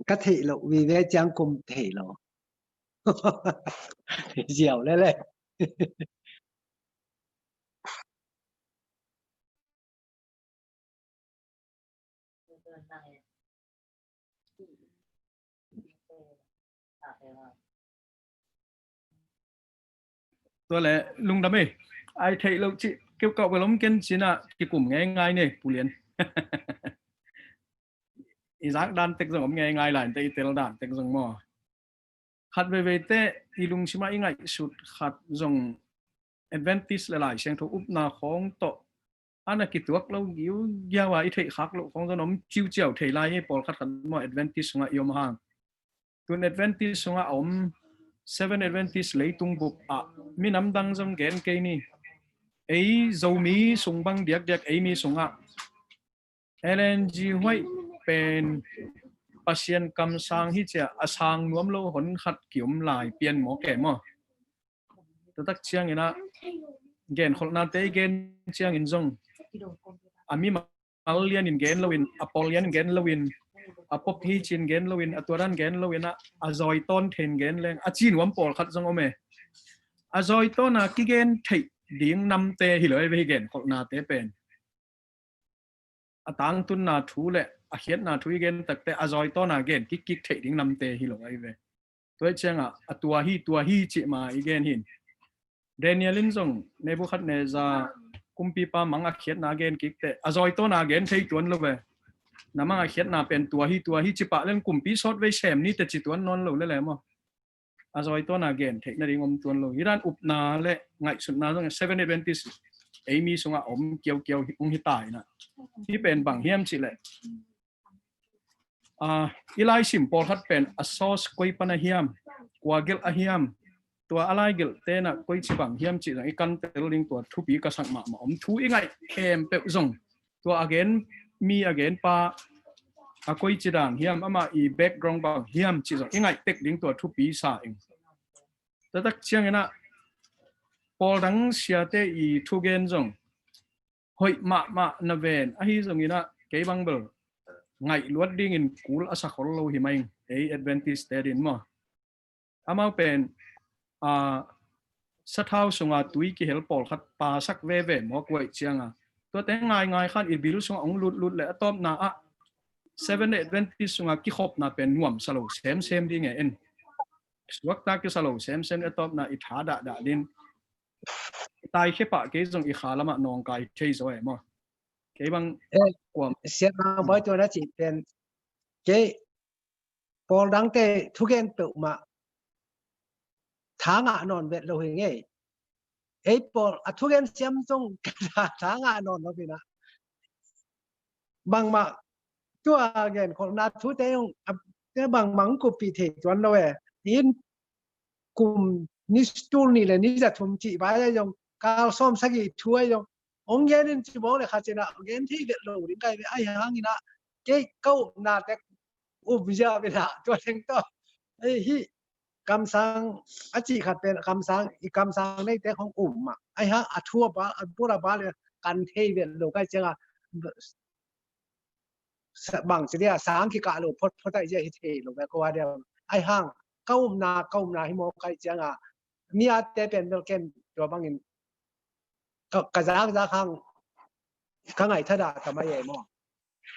cái thị lộ vì cái trang cùng thể lộ dẻo lên lên tôi lại lung đam mê ai thấy lâu chị kêu cậu với lắm kiên chỉ là cái cùng nghe ngay này phụ liền ý giác đan tech dùng nghe ngay lại tây tel đan tech dùng mò khát về te ilung sima ingai sut khát dùng advantage lại sang thu úp na khong to anh là kituak lâu yếu gia wa ít khác lâu khong nó chiêu chiêu thể lại ấy bỏ khát khẩn mò advantage sung yom hang tuần advantage sung seven advantage lấy tung bục mi nắm đăng trong gen cây ni ấy dầu mi sung băng điạc ấy mi sung LNG hoàiเป็นpasien kam sang hi cha asang nuam lo hon khat kiom lai pian mo ke mo tak chiang ina gen kholna te gen chiang in jong ami malian in gen lowin apolian gen lowin apop hi chin gen lowin aturan gen lowina azoi ton then gen leng achi nuam pol khat jong ome azoi ton na ki gen thei ding nam te hi loi ve gen kholna te pen atang tun na thu le hiện na thui gen tak te azoi to na gen kik thei ding nam te hi lo ai ve toi chenga atua hi chi ma igen hin Danielin jong Nebuchadnezzar kumpi pa manga khiat na gen kik te azoi to na gen thei tuan lo ve น้ำมันเขียนน่าเป็นตัวที่จิปะเรื่องกลุ่มปีซอดไว้แชมนี่แต่จิตัวนอนหลุดเลยแหละมั้งอาจจะตัวน่าเกณฑ์เทคนิคงมตัวหลุดยี่ด้านอุปนาเละไงสุดน่าต้อง7 Adventist มีส่งอมเกี่ยวองค์ที่ตายนะที่เป็นบางเฮียมจิเลยอีไลซิมพอลคัดเป็นอสโซสกุยปนเฮียมกว่าเกลอเฮียมตัวอะไรเกลเตนะกุยจิบังเฮียมจิอีกันเตลลิงตัวทุบีกษัตริย์มาอมทุอีไงเข้มเป๊ะส่งตัวอเกนมีอเกนปากุยจิดังเฮียมอามาอีแบ็กกรองบางเฮียมจิส่งอีไงเต็กลิงตัวทุบีสาเองแต่ตักเชียงนะพอดังเสียเตอีทุเกนส่งหอยมานาเวนอหิส่งอีนะเก็บังเบลไงลวดดิ่งอินกูลอาศักโลหิมัยAdventist เตดินมั้งอามาเป็นสัตว์เท้าส่งตุยกี่เฮลปอลขัดปาสักเว่หมอกวยเชียงตัวแต่ง่ายขัดอิบิลุส่งองลุดเลยตอบน่ะ7 Adventist ส่งกี่ขบน่ะเป็นน่วมสโลเซมดิ่งเอ็นสวักตากี่สโลเซมตอบน่ะอิฐาดะดินตายแค่ปะเกยส่งอีขาละมะนองกายเชยสวยมั้งเกยบังกว่าเสียมาบ่ตัวนั้นสิเป็นเกปอลดังเตทุกเกนตุมาทางนอนเวทเราเห็นไงปอลทุกเกนเสียมส่งทางนอนเราเป็นนะบางมาตัวเกนของนาทุเตยงแต่บางมังกุปีเทจวนเราอินกลุ่มนิสตูนี่เลยนิจะทุ่มจีบไปยงก้าวซ้อมสักกี่ช่วยยงองค์เย็นจีบอกเลยค่ะเจ้าเย็นที่เวทเราดิ้งไกลไปไอ้ห่างนี่นะเก้เก้านาแต่อุบยาไปละตัวเองต่อฮีคำสั่งอาจีขัดเป็นคำสั่งอีกคำสั่งในแต่ของไอ้ฮะทั่วบ้าพวกเราบ้าเลยกันเทเวทเราใกล้เจ้าบางสิ่งสังกิกาเราพอได้เจอเทเราแบบก็ว่าเดียวไอ้ห่างเก้านาให้มองใกล้เจ้านี่อาจจะเป็นเรื่องตัวบางอย่างกระจางข้างไงถ้าด่าทำไมมอง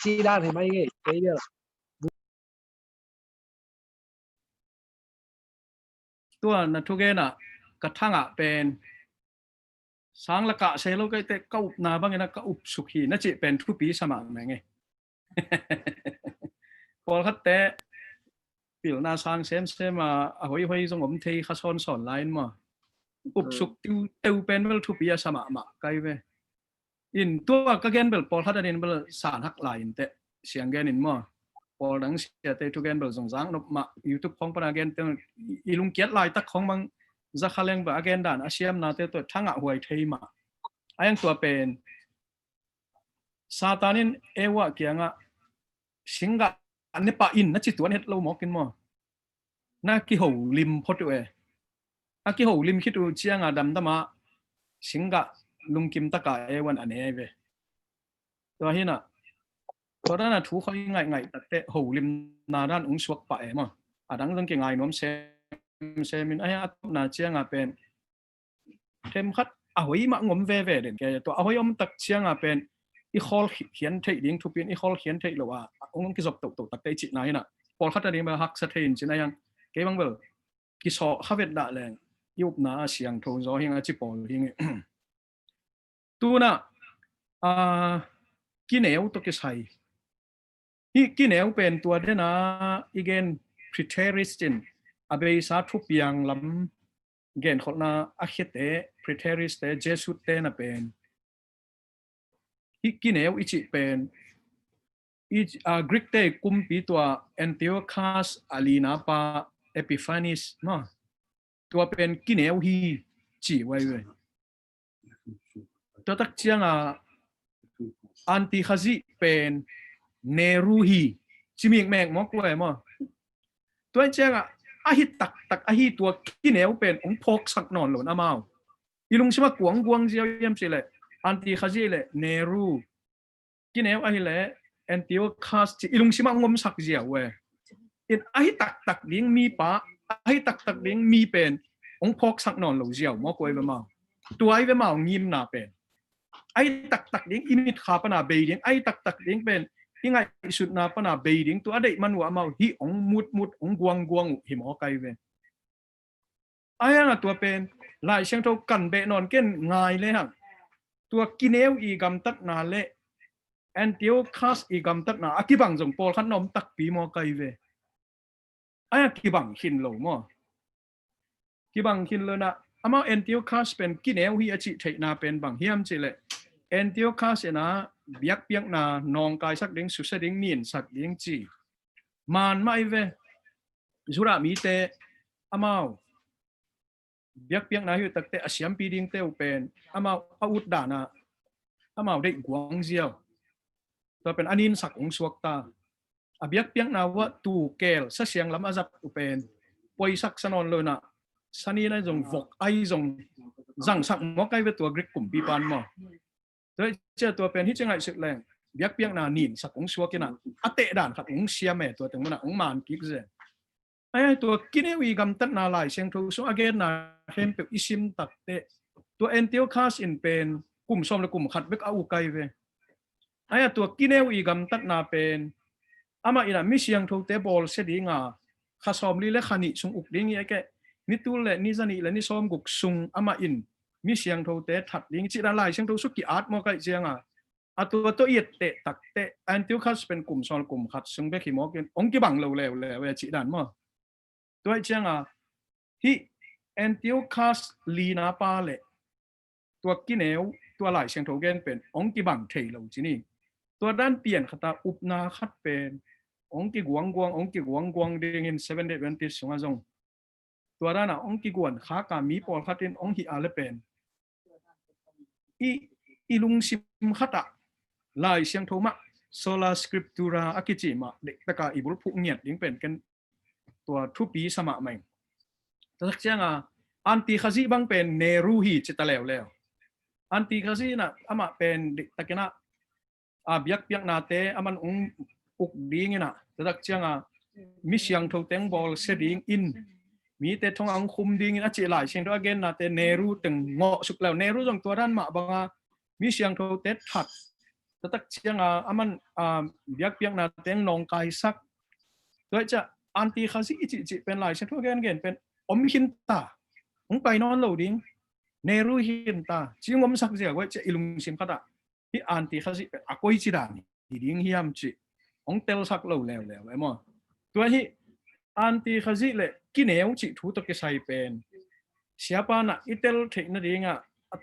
ชี้ด้านทำไมไงเดี๋ยวตัวนัทุเกนะกระทั่งเป็นสังละกะเซโลก็เตะก็อุบนาบางอย่างนะก็อุบสุขีนั่นจิเป็นทุปีสมัครไหมไงพอคัดเตะปิลนาสังเซมมาหอยส่งผมเทข้าซ้อนสอนไลน์มาอุบสุกติวเป็นเวลทุปีสมัครมาไกลเวอินตัวก็เกนเบลพอคัดเดินเบลสารหักไลน์เตะเสียงเกนินมาพอหลังเสียเตะทุกเกนเบลส่งสังนกมายูทูบของปนาเกนเตอีลุงเกียรไลน์ตักของบางจะขลังแบบอาเกนด่านอาเซียมนาเตตัวทั้งหวยเทมาไอ้ยังตัวเป็นซาตานินวะเกียงสิงกะอันนี้ปะอินนั่นจิตตัวนี้เราหมอกินมั้งน่ากิโหลิมพอตัวน่ากิโหลิมคิดดูเชียงดำตมาสิงกะลุงกิมตะกะวันอันนี้เว้ตัวที่น่ะตัวนั้นน่ะถูกเขายังไงแต่เตะโหลิมนาด้านองค์สวกปะมั้งดังเรื่องเก่งไงน้อมเซมินไอ้อัตนาเชียงเป็นเทมคัดหอยมางมเว่เด่นแกตัวหอยอมตักเชียงเป็นอีคอลเขียนเทดิ้งทุกปีอีคอลเขียนเทหรือว่าองค์กิจบตกตักได้จิตไหนน่ะพอคัดได้มาฮักสเตนจินะยังเก็บังเบลกิจข้าเวดละแรงยุบนาเสียงโทนจอหิงจิปอลหิงตัวน่ะกินเหนียวตัวกิใส่กินเหนียวเป็นตัวเดนะอีเกนพรีเทริสตินอาเบย์ซาทุบยังลำเกณฑ์คนน่ะอาเขตเตะพรีเทริสเตะเจสุเตน่ะเป็นฮิกินเอวอิจิเป็นกรีกเตะกุมปีตัวแอนติโอคัสอาลีนาปาเอปิฟานิสเนาะตัวเป็นกินเอวฮีจีไว้เว้ยตัวตักเชียงอันติคาซิเป็นเนรูฮีจิมิงแมงมอกไว้มั้งตัวเชียงอาฮิตักอาฮิตัวกินเอวเป็นองพกสักนอนหล่นอามาอีลุงใช่ไหมกวงเจียวเยี่ยมสิเลยอันติคาซิเลยเนรูกินเอวอาฮิเลยแอนติโอคัสอีลุงใช่ไหมงมสักเจียวเว้ยอาฮิตักดิ้งมีปะอาฮิตักดิ้งมีเป็นองพกสักนอนหล่นเจียวมอกไว้ไปมาตัวไอ้ไปมางิมนาเป็นไอ้ตักดิ้งอิมิตขาปนาเบย์ดิ้งไอ้ตักดิ้งเป็นยังไงสุดนาปนาเบย์ดิ้งตัวเด็กมันว่ามาฮิองมุดองกวงหิมอไกเว้ยไอ้น่ะตัวเป็นลายเชียงโตกันเบนอนเก้นง่ายเลยฮะตัวกินเอวอีกำตัดนาเละ Antiochus igam tak na akibang jong Paul khan nom tak pi mo kai ve ai akibang hin lo mo kibang hin lo na ama Antiochus pen kineu hi achi thei na pen bang hiam chi le Antiochus na biak piak na nong kai sak ding su sa ding nin sak ding chi man mai ve zura mi te amao biak piak na hi tak te asiam pi ding te pen amao out da na amao de guang jiaoตัวเป็นอันนินสักองสวกตาอเบียกเปียงนาว่าตูเกลซะเสียงลำอาจับอุเป็นปอยสักสนนเลยนะสันนี้นะจงวกไอจงจังสักมอกไอเป็นตัวกรีกกลุ่มปีปานมาโดยเจ้าตัวเป็นที่จังไรสุดแรงเบียกเปียงนานินสักองสวกกินะอัตเตด่านขัดองเสียแม่ตัวถึงมันองมานกิกเจไอ้ตัวกินเอวีกำตัดนาลายเสียงทูสุอาเกนนาเห็นเป็นอิชิมตัดเตตัวเอ็นเทียคาสอินเป็นกลุ่มส้มและกลุ่มขัดเบกเอาไกเวไอ้ตัวกินเอวีกำตัดนาเป็นอามาอินะมิเชียงทูเตบอลเสดีงาข้าซ้อมลีและขานิสุงอุกดิ้งยังแกนิตุลและนิจันีและนิซ้อมกุกสุงอามาอินมิเชียงทูเตถัดดิ้งจิตอะไรเชียงทูสุกิอาร์ตมอไกเจียงอ่ะตัวเอียดเตะตักเตะแอนติวคัสเป็นกลุ่มซ้อมกลุ่มขัดสุงเบกิมอกินองกิบังเลวเวจิดันมั้งตัวเจียงที่แอนติวคัสลีนาปาเลตัวกินเอวตัวหลายเชียงทูเกนเป็นองกิบังเทลงจีนี่ตัวด้านเปลี่ยนขตาอุปนาคัดเป็นองกิกวางกวงเด้งอิน7 Day Adventist สงฆ์จงตัวด้านองกิกวนขากามีปอลคัดอินองหิอาเลเป็นอีลุงซิมคัตะลายเชียงโทมะโซลาสคริปตูราอากิจิมะเด็กตะกาอีบุลพุเงียดยิ่งเป็นกันตัวทุปีสมะใหม่แต่สักเชียงอันติคาซิบังเป็นเนรูฮีจิตะแล้วอันติคาซินะอามาเป็นเด็กตะกินะเบียกนาเตอามันอุกดิ้งนะแต่ดักเชียงมิเชียงทูเต็งบอลเสดิ้งอินมีแต่ทองอังคุมดิ้งนะจีหลายเชียงตัวเกนนาเตเนรูตึงเงาะสุกแล้วเนรูจงตัวด้านมาบังมิเชียงทูเตถัดแต่ดักเชียงอามันเบียกนาเต็งนองกายซักโดยจะอันตีคาซิจิเป็นหลายเชียงตัวเกนเป็นอมหินตาไปนอนเหล่าดิ้งเนรูหินตาจิงอมสักเสียว่าจะอิลุงซิมขดาที่อันตีคาซิเป็นอากอยจิดานดิ้งเฮียมจิองเตลสักแล้วไอ้หมอตัวที่อันตีคาซิเลยกินเอวจิทูตกใส่เป็นเสียปานะอิเตลเทคนั่นเองอะ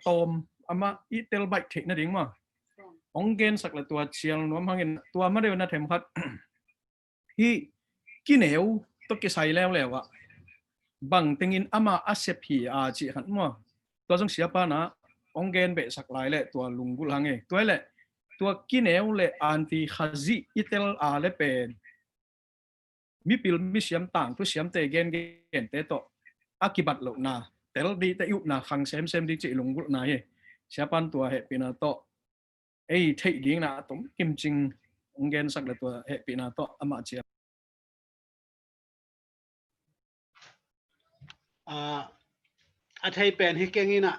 ตอมอามาอิเตลไบเทคนั่นเองมั้งองเกนสักเลยตัวเชียงน้ำพังเงินตัวไม่ได้วันนั้นเทมพัดที่กินเอวตกใส่แล้วบังติงินอามาอาเซพีจิขันมั้งตัวจงเสียปานะองเกนเบสักหลายเลยตัวลุงกุลังเองตัวเลยตัวกินเอวเลยอันตีคาซิอิเตลเลยเป็นมีปิลมีเสียมต่างตัวเสียมเตเกนเตโตอากิบัตโลนาเตลดีแต่ยุนาขังเซมดีจิลงกุนาเฮเสียปันตัวเฮปินาโตเอ้เทดิ้งนะตมกิมจิงองเกนสักเลยตัวเฮปินาโตอามาเจียอาไทยเป็นฮิเกงินะ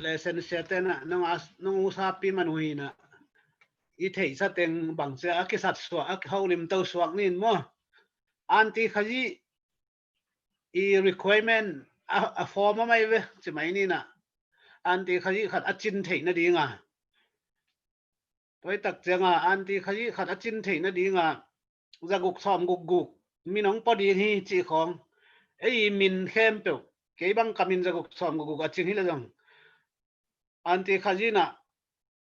เลเซนเซเตนะน้องอุซาปีมันหุยนะอีไทยสัตเต็งบังเสียอากิสัตสวกเขาลิมเต้าสวกนี่มั้งอันที่ขยี้อี requirement ฟอร์มไม่เว้ยจะไม่นี่นะอันที่ขยี้ขัดอจินเทนดีงะไปตักเจ้าอันที่ขยี้ขัดอจินเทนดีงะจะกุกซ้อมกุกมีน้องปอดีที่จีของไอ้มินเข้มเปียวเกี่ยบังกับมินจะกุกซ้อมกุกอจินที่ละจังอันที่ขยี้น่ะ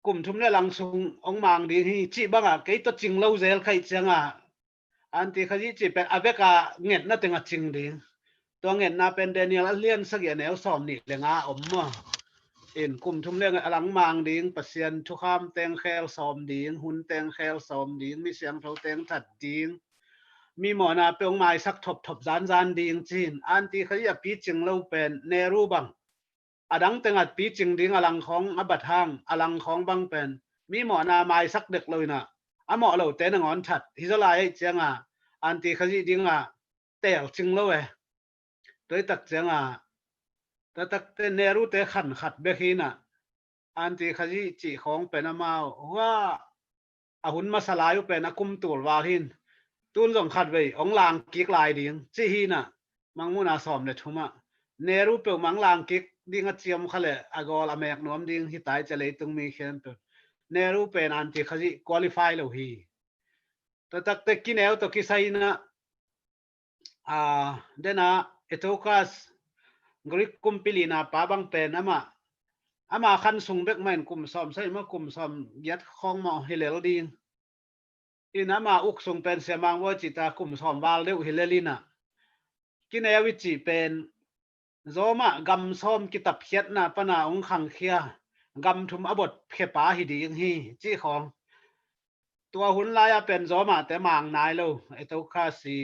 กลุ่มทุ่มเนี่ยลังซุงองมังดีที่จีบังเกี่ยตัวจริงเล่าเซลใครเจ้าอันที่ขยี้จีเป็นอเวกาเงินน่าตึงจริงดีตัวเงินน่าเป็นเดนิเอลเลียนสักอย่างแนวซ้อมนี่เลยงาอมมั้งเอ็นกลุ่มทุ่มเรื่องอลังมังดีปัสเซียนทุกข้ามเตงแคลซ้อมดีหุ่นเตงแคลซ้อมดีมีเสียงเขาเตงถัดดีมีหมอนาเปียงไม้สักทบจานดีจริงอันที่ขยี้ปีจริงเราเป็นเนรูบังอดังเตงอัดปีจริงดีอลังของอบัดห้างอลังของบังเป็นมีหมอนาไม้สักเด็กเลยนะหมอเราเตนงอนถัดฮิจลายเจียงอันที่ขยี้ดีเตลจริงเลยโดยตักเจียงแต่ตักเตเนรูเตขัดเบกินะอันที่ขยี้จีของเป็นมาว่าหุ่นมาสลายเป็นกุมตูลวาหินตูนส่งขัดไว้องลางกิกลายดิ้งจีฮีน่ะมังมุนาสอมเนี่ยทุ่มเนรูเปียวมังลางกิกดิ้งเจียมเขาเลยอากอลอเมกน้อมดิ้งที่ตายจะเลยตรงมีเขียนเปียว เนรูเป็นอันที่เขาจะ qualify แล้วฮีแต่ตักแต่กินเอาตัวกิใส่นะเดนะเอโตคัสกริกคุมพิลีนาป้าบังเป็นอามาคันส่งเบกไม่คุมซ้อมใส่มาคุมซ้อมยัดของมาเฮเลลดิงอินามาอุกส่งเป็นเสียมังว่าจิตาคุมซ้อมวาลเดวเฮเลลินะกินเอาวิจิเป็นโซมากำซ้อมกิตับเพียดนะปนาองขังเคียกำทุมอบดเพียป้าฮิดีงฮีจี้ของตัวหุ่นลายเป็นโซมาแต่มางนายเราไอตัวข้าสี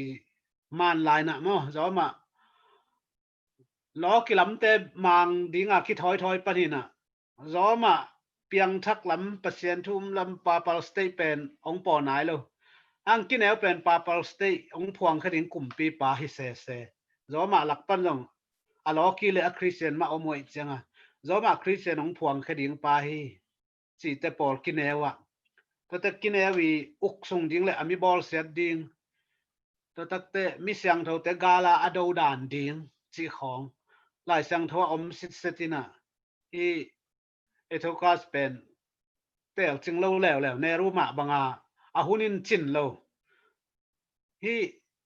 มันลายนะมั้งโซมาล้อกิลำเตมางดิ้งอ่ะคิดถอยปนินะโซมาเปียงทักลำเปอร์เซ็นต์ทุ่มลำปาปาลสเตเป็นองปอนายเราอังกินเอาเป็นปาปาลสเตองพวงคดิงกลุ่มปีปาฮิเซเซโซมาหลักปันลงอะล้อกิเลอคริสเตียนมาอมวยจังอ่ะโซมาคริสเตียนองพวงคดิงปาฮิจีเตปอลกินเอาอะแต่กินเอาวีอุกส่งดิ้งเลยมีบอลเสียดิ้งแต่เตมีเสียงเท่าแต่กาลาอโดดานดิ้งจีของหลายเสียงเท่าอมสิทธินะที่เอทกัสเป็นเตลจึงเล่าแล้วในรูมาบังอาหุนินจินเล่าที่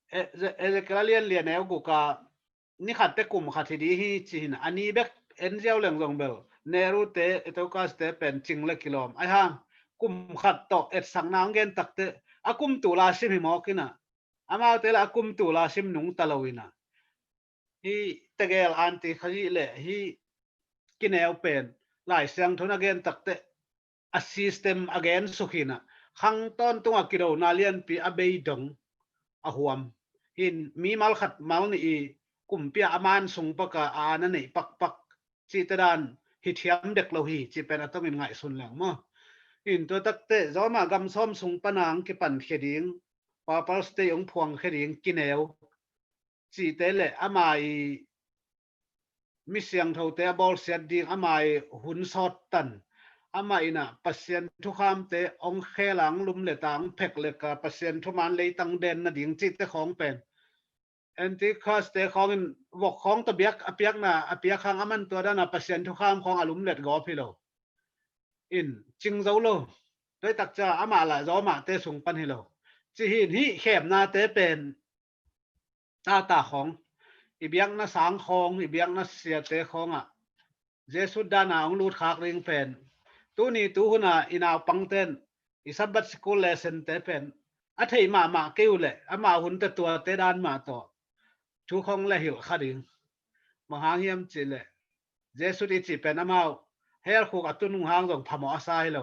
เอเจกลาเลียนแนวกูกานี่ขัดแต่กลุ่มขัดที่ดีที่จีนอันนี้เบกเอ็นเจ้าเหลืองลงเบลในรูเตเอทกัสเตเป็นจิงเล็กกิโลมไอ้ห่างกลุ่มขัดต่อเอ็ดสังนางเกนตักเตอกุมตุลาชิมหิมอกินะอามาเตละอกุมตุลาชิมนุงตะลวินะที่ตะเกลอันที่ขยี้เละที่กินเอาเป็นหลายเสียงทุนเกนตักเตอซิสเต็มอเกนสุขินะขังต้นตัวกิโลนาเลียนปีอเบยดงอหวมหินมีมัลขัดมัลนี่กลุ่มเปียอามันส่งปากกานั่นนี่ปักจีตดานฮิตยมเด็กเราฮีจีเป็นอัตมินไงสุนแหลงมั้งหินตัวตักเตะจอมากำซ้อมส่งปนังกิปันเขดิงปาปาสเตยองพวงเขดิงกินเอาจีเตเละอามามีเสียงเท่าแต่บอลเสียดิ้งอามาหุ่นสอดตันอามาอินะปัสเซียนทุกคำเตะองเคหลังลุมเลตังเพกเลกาปัสเซียนทุมันเลยตังเด่นนะดิ้งจีเตของเป็นเอ็นที่ข้าสเตะของวกของตะเบียกอเปียกนะอเปียกข้างอามันตัวด้านปัสเซียนทุกคำของอลุมเลตกอพิโลอินจิงเจ้าโลโดยตักจะอามาละจอมาเตะส่งปันฮิโลจีหินฮิแคบนาเตะเป็นตาของอีเบียงน่ะสางคองอีเบียงน่ะเสียเตะของอ่ะเจสุดดานาองลูดขากริงเป็นตัวนี้ตัวหุ่นอ่ะอินาปังเต้นอิสับบัตสกูลเลสเซนเตะเป็นอัฐิมาเกี่ยวเลยอามาหุ่นแต่ตัวเตะดานมาต่อทุกของเลยหิวขาดิงมหาเฮียมจิเลยเจสุดอิจิเป็นอามาเฮลคุกอัตุนุงหางตรงพมอสายโล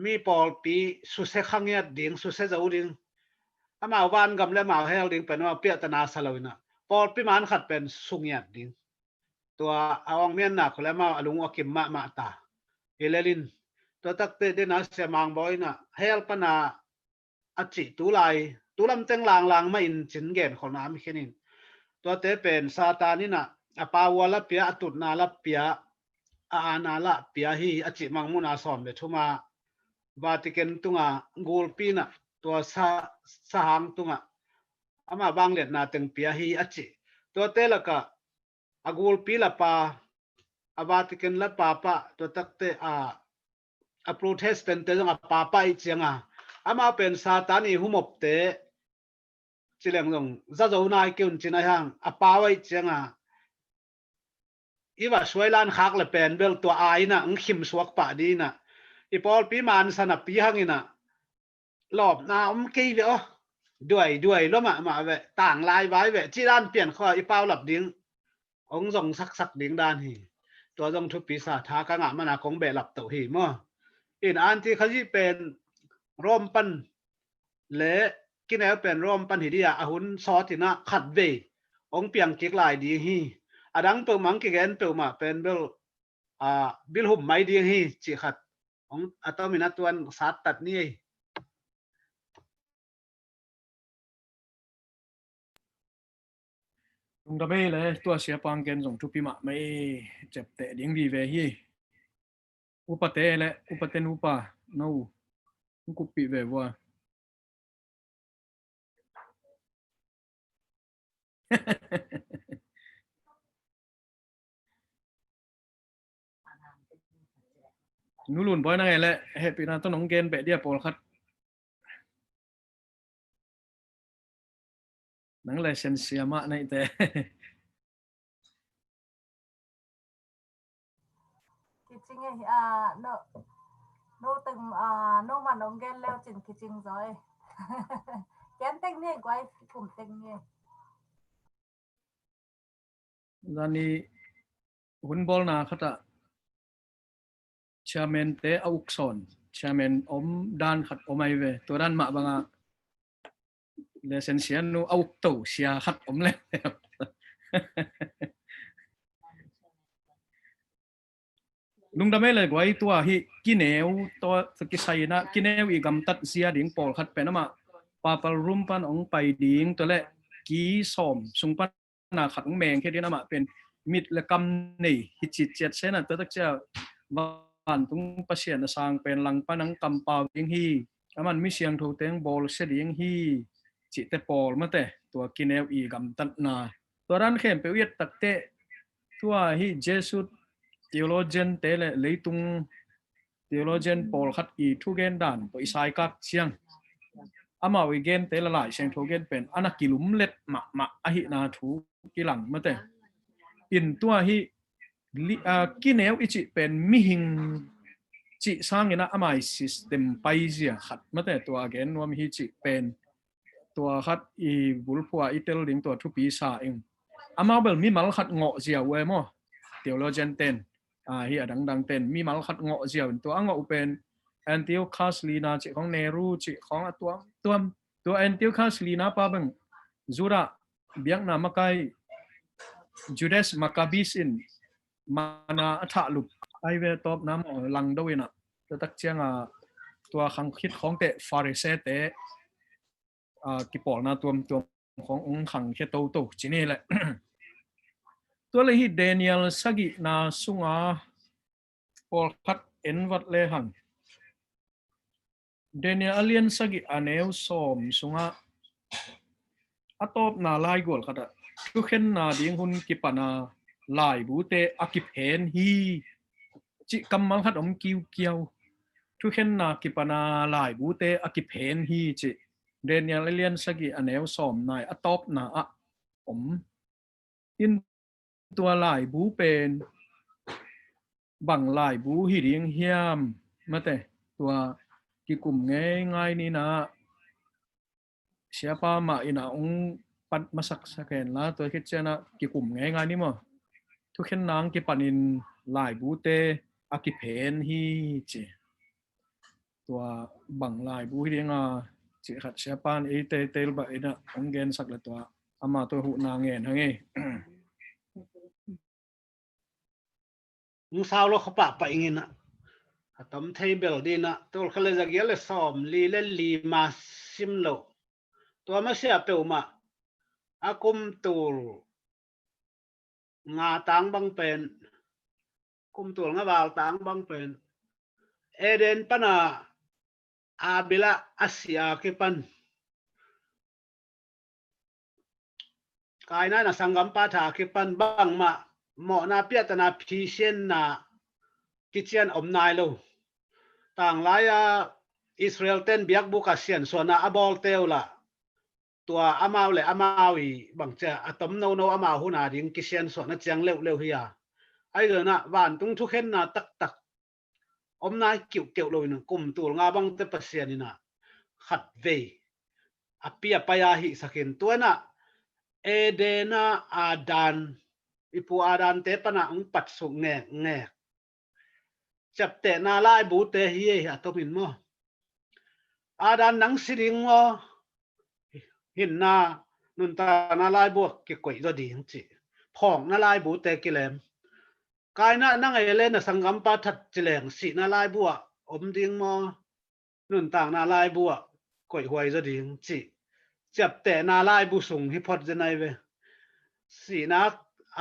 มีปอลปีสุเสขังเงียดดิ่งสุเสจะอุดิ่งอามาวันกำเล่มาเฮลดิ่งเป็นว่าเปียตนาสลาวินะปอลปีมันขัดเป็นสุงเงียดดิ่งตัวอาวงเมียนหนักแล้วมาลุงอกิมมาตาเฮเลลินตัวตักเตเดนัสเซมังบอยนะเฮลปนาอจิตุไลตุลำเต็งลางไม่อินจินเกนของน้ำแค่นี้ตัวเตเป็นซาตานี่นะอปาวละเปียอตุนาละเปียอานาละเปียฮีอจิมังมุนาสอมเดทุมาวาติกันตุงกูลปีนะตัวสหางตุงอามาบางเล็ดนาตึงเปียฮีอจิตัวเตละกะกูลปีละปาวาติกันละปาปะตัวตักเตโปรเทสแตนต์เตงปาปะอีเจียงอามาเป็นซาตานีหุมบเตจิเลงลงจะจะนายเกี่ยนจินายหังปาวอีเจียงอีว่าช่วยล้านคักเลยเป็นเบลตัวไอนะขิมสวกปะดีนะอีพอลปีมันสนับปีหังอินะหลบน้ำกี่เดียวด้วยแล้วมาเวต่างลายไว้เวจีด้านเปลี่ยนข้ออีเป้าหลับดิ้งองส่งสักดิ้งด้านหีตัวต้องทุบปีศาจท้ากางมันคงเบหลับเต่าหีมั่วอินอันที่เขาที่เป็นร่มปันเละกินแล้วเป็นร่มปันหิดีอาหุ่นซอตินะขัดเวองเปียงกิกลายดีหีอดังเปิลมังกิเกนเปิลมาเป็นเบลบิลหุ่มไม่ดีหีจีขัดองอัตมินัตวันสัตตัดนี่ลุงตะเบ้เลยตัวเสียปังเกนส่งทุกปีมาไม่เจ็บเตะดิ้งวีเวฮีอุปเตะเลยอุปเตนุปะนู่กุปีเววัว nulun boy na ngele happy na to nong gen be dia pol khat nang lesson siama na ite Kiching no từng no mà nông gen leo chỉnh kiching rồi kén tinh nè quay cùng tinh nè dani hun bol na khata chairman te aukson chairman om dan khat omai ve to dan ma banga lesson sia nu auk to sia khat om le lung da me le gwai tua hi kineu to ki sai na kineu I gam tat sia ding pol khat pe na ma papal room pan ong pai ding to le ki som sung pan na khat meng ke dina ma pen mit le kam nei hi chit chet se na to tak cha van tung pasien na sang pen lang panang kam pa ding hi aman mi siang tho teng bol se ding hi chi te pol ma te to kineu I gam tat na to ran khem pe yet tak te tua hi Jesus theologian te le leitung theologian Paul khat I thu gen dan to isai kak siang ama we gen te la lai siang tho gen pen anakilum let ma a hi na thu kilang mate in tua hi kineu ichi pen mi hing chi sang ina amai system pai zia khat mate tua gen wam hi chi pen tua khat I bulpua itel ding tua thu pi sa eng ama bel mi mal khat ngo zia we mo theologian ten hi dang ten mi mal khat ngo zia to ango pen Antiochus Lina chi khong Nehru chi khong tuam to Antiochus Lina pa bang zura biang na makai Judas Maccabis in mana atha lup ai ve top nam lang do ina to tak chiang tua khang khit khong te Pharise te ki pol na tuam khong ong khang khe to chini le tua le hi Daniel sagi na sunga pol khat en wat le hang Daniel alien sagi aneu som sunga atop na lai gol khata tu khen na ding hun ki pana lai bu te akip hen hi chi kam mang hat om kiu tu khen na ki pana lai bu te akip hen hi chi Daniel alien sagi aneu som nai atop na a om in tua lai bu pen bang lai bu hi ding hiam mate tua ki kum ngai ni na siapa ma ina ong pat masak saken la to khit chena ki kum ngai ni mo tu khen nang ki panin lai bu te aki phen hi chi tua bang lai bu hi dinga chi khat siapa e te tel ba ina ong gen sak la tua ama to hu na ngen hange nu sao lo khapa pa ingina atom table dina tol khale zagial le som li ma sim lo to ma sia pe uma akum tul nga tang bang pen kum tul nga bal tang bang pen eden pana abila asia ke pan kai na sangam pa tha ke pan bang ma mo na pia ta na phi sen na kichian om nai lo tang laya Israel ten biak buka sian so na abol teula tua amau le amawi bang cha atom no amau huna ding kisian so na chiang leu hiya ai giờ na van tung thu khen na tak om nai kiu lo na kum tul nga bang te pasian ina khat ve apia paya hi sakin tuana edena adan ipu adan te pana ung pat su nge chap te na lai bu te hi atomin mo adan nang siring mo hin na nun ta na lai bu ki koi do ding chi phong na lai bu te ki lem kai na nang ai le na sangam pa that chileng si na lai bu om ding mo nun tang na lai bu koi huai do ding chi chap te na lai bu sung hi phot jenai ve si na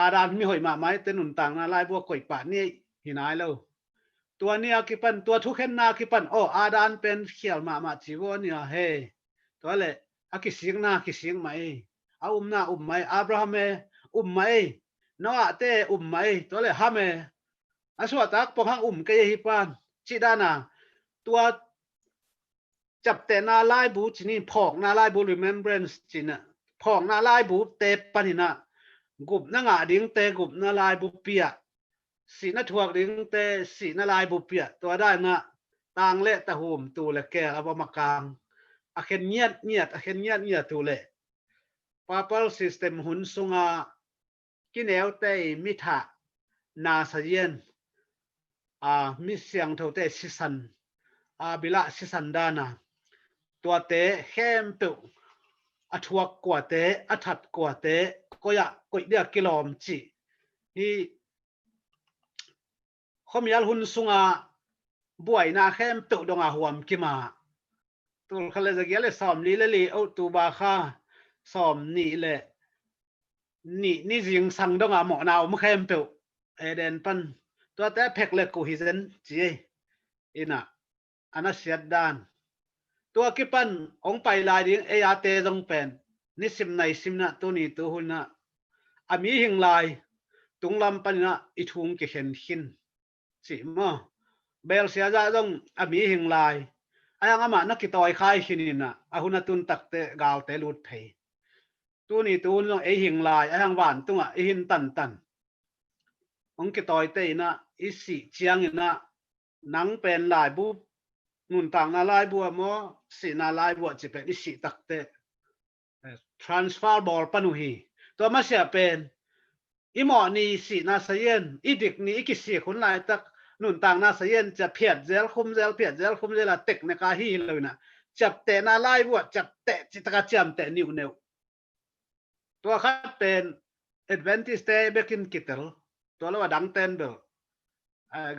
adan mi hoi ma mai te nun tang na lai bu koi pa ni hinai loตัวเนี้ยกิปันตัวทุกเห็นนากิปันโออาดานเป็นเขียวมาจีวเนี่ยเฮตัวเลยอากิสิงนากิสิงไหมอานาไหมอับราฮัมไหมโนอาเตไหมตัวเลยฮัมอาสวตักปองหังเกยฮิปัน จีด้านะตัวจับแต่นาลายบูจีนี่พอกนาลายบู remembrance จีน่ะพอกนาลายบูเตปนินะกุบนางาดิ้งเตกุบนาลายบูเปียสีนาถวกดิ้งเตสีนาลายบูเปียตัวได้นะต่างเละตะหุมตูเละแกเอามากลางอาเข็นเงียดอาเข็นเงียดตูเละ Papal system หุ่นสุงากินเอวเตมิถะนาสเยนมิเสียงเท่าเตสิสันบิละสิสันดานาตัวเตเข้มตุอัทวกกว่าเตอัถัดกว่าเตก็อยากกดเดียกิโลมจีฮีข้อมีอัลหุ่นสุงาบ่วยนาเข้มตุดงอาหวมกิมาตัวเขาเลยจะเกี่ยวเลยสอมลีเลยลีเอาตูบาค่าสอมนี่แหละนี่จิงสังดงอาหมอนาวมุเข้มตุเอเดนปันตัวแต่เพกเล็กกูฮิเซนจีอินะอันนั้นเสียดานตัวกิปันองไปลายดิ้งเอยาเตจงเป็นนิสิมในสิมนะตัวนี้ตัวหุ่นนะอามีหิงลายตุงลำปันนะอิทุงเกเห็นหินสิมะเบลเสียจะจงอามีหิงลายอายังอามานักกิตอยคายหินินะอาหุนตุนตักเตกาวเตลุดเพยตัวนี้ตัวหุ่นเอหิงลายอายังหวานตุงอ่ะเอหินตันองกิตอยเตนะอิสิเจียงนะนังเป็นลายบุนุนต่างนาลายบัวมอสีนาลายบัวจะเป็นอิสิตักเตtransfer ball ปนุฮีตัวมาเสียเป็นอิหมอนีสีนาเซียนอีดิกนี้อีกิสีคนลายตักนุนต่างนาเซียนจะเพียดเซลคุมเซลเพียดเซลคุมเซลเต็กในกาฮีเลยนะจับเตะนาลายบัวจับเตะจิตกาจำเตะนิ้วเนวตัวคัดเป็น Adventist เตะเบกินกิตเตลตัวเราว่าดังเต้นเบล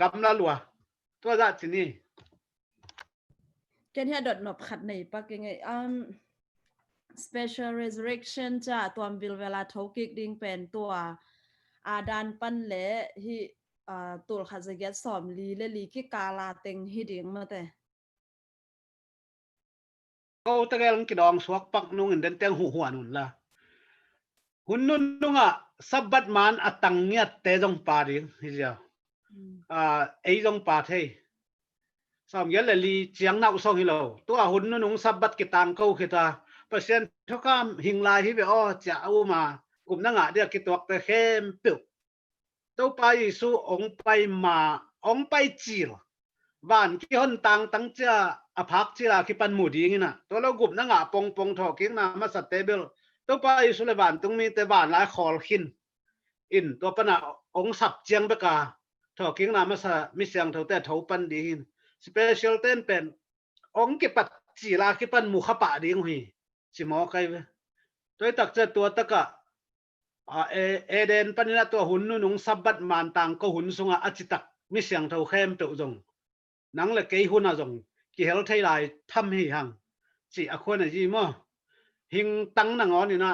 กำลังลัวตัวจัดที่นี่เกณฑ์ที่ดดหนบขัดในปักยังไงspecial resurrection จะตัววิลเวลาทกิกดิ้งเป็นตัวอาดานปันเละที่ตัวขัดจะเก็ตสอมลีและลีกิกาลาเต็งฮิดิ้งมาแต่เขาตะเกียงกิดองสวกปักนุ่งเดินเตียงหัวนุ่นละหุ่นนุ่งสับบัดมันตังเงียเตจงปาดิ้งฮิเดียวไอจงปาเทสามเยลลีเจียงนักส่งฮิโลตัวหุ่นนุ่งสับบัดกิตังเขาคิดว่าเปอร์เซ็นต์ทุกคำหิงลายที่ไปจะเอามากลุ่มนั่งเดียกิตัวแต่เข้มปิวตัวไปสู่องไปมาองไปจีลบ้านที่คนตั้งเจ้าอภักจีลาคิปันหมู่ดีงี้นะตัวเรากลุ่มนั่งปงถอกิ้งนะมาสเตเบิลตัวไปสู่เลยบ้านตรงมีแต่บ้านหลายคอลขินอินตัวปนะองสับเจียงเบกาถอกิ้งนะมาสมิเสียงเท่าแต่เท่าปันดีหินสเปเชียลเต้นเป็นองกิปัดจีลาคิปันหมู่ขปะดีงหีสิหมอใครเว้ยตัวตักเจอตัวตะกะเอเดนปันนี่ตัวหุ่นนุ่งสับบัดมันต่างก็หุ่นสุงอาจิตักมิเสียงเท่าเข้มเปรี้ยวจงนังเลยเกยหุ่นอาจงกี่เฮลไทยลายทำให้หังสิอควรอะไรมั้งหิงตั้งนังอ้อนนี่นะ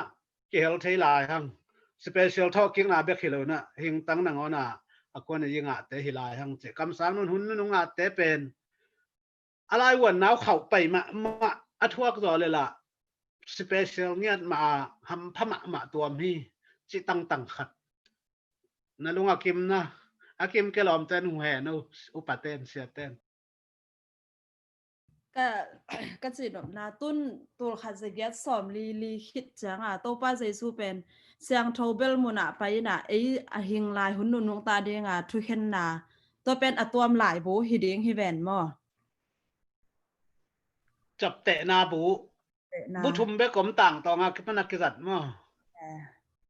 กี่เฮลไทยลายหังสเปเชียลทอกิ้งนาเบกฮิโลนะหิงตั้งนังอ้อนน่ะอควรอะไรงะเตฮิลายหังเจคำสามนุ่นหุ่นนุ่งอาเตเป็นอะไรวันน้าวเข่าไปมาอัทวกต่อเลยล่ะspecial เนี่ยมาทำพมาตัวมีจิตั้งขัดนั่นลุงอากิมนะอากิมแกลอมเต้นหัวแห่นูอุปเต้นเสียเต้นก็จีนนาตุ้นตัวขัดจะเก็ตสอมลีคิดจังตัวป้าใจสู้เป็นเสียงโทเบลมุนไปนะไอหิงลายหุ่นนุ่งตาเดียงทุกเห็นนาตัวเป็นตัวหลายบูฮิดิ้งฮิแวนมอจับเตะนาบูบุทุมเบกมต่างตองอาคิปนักกิจัดมั้ง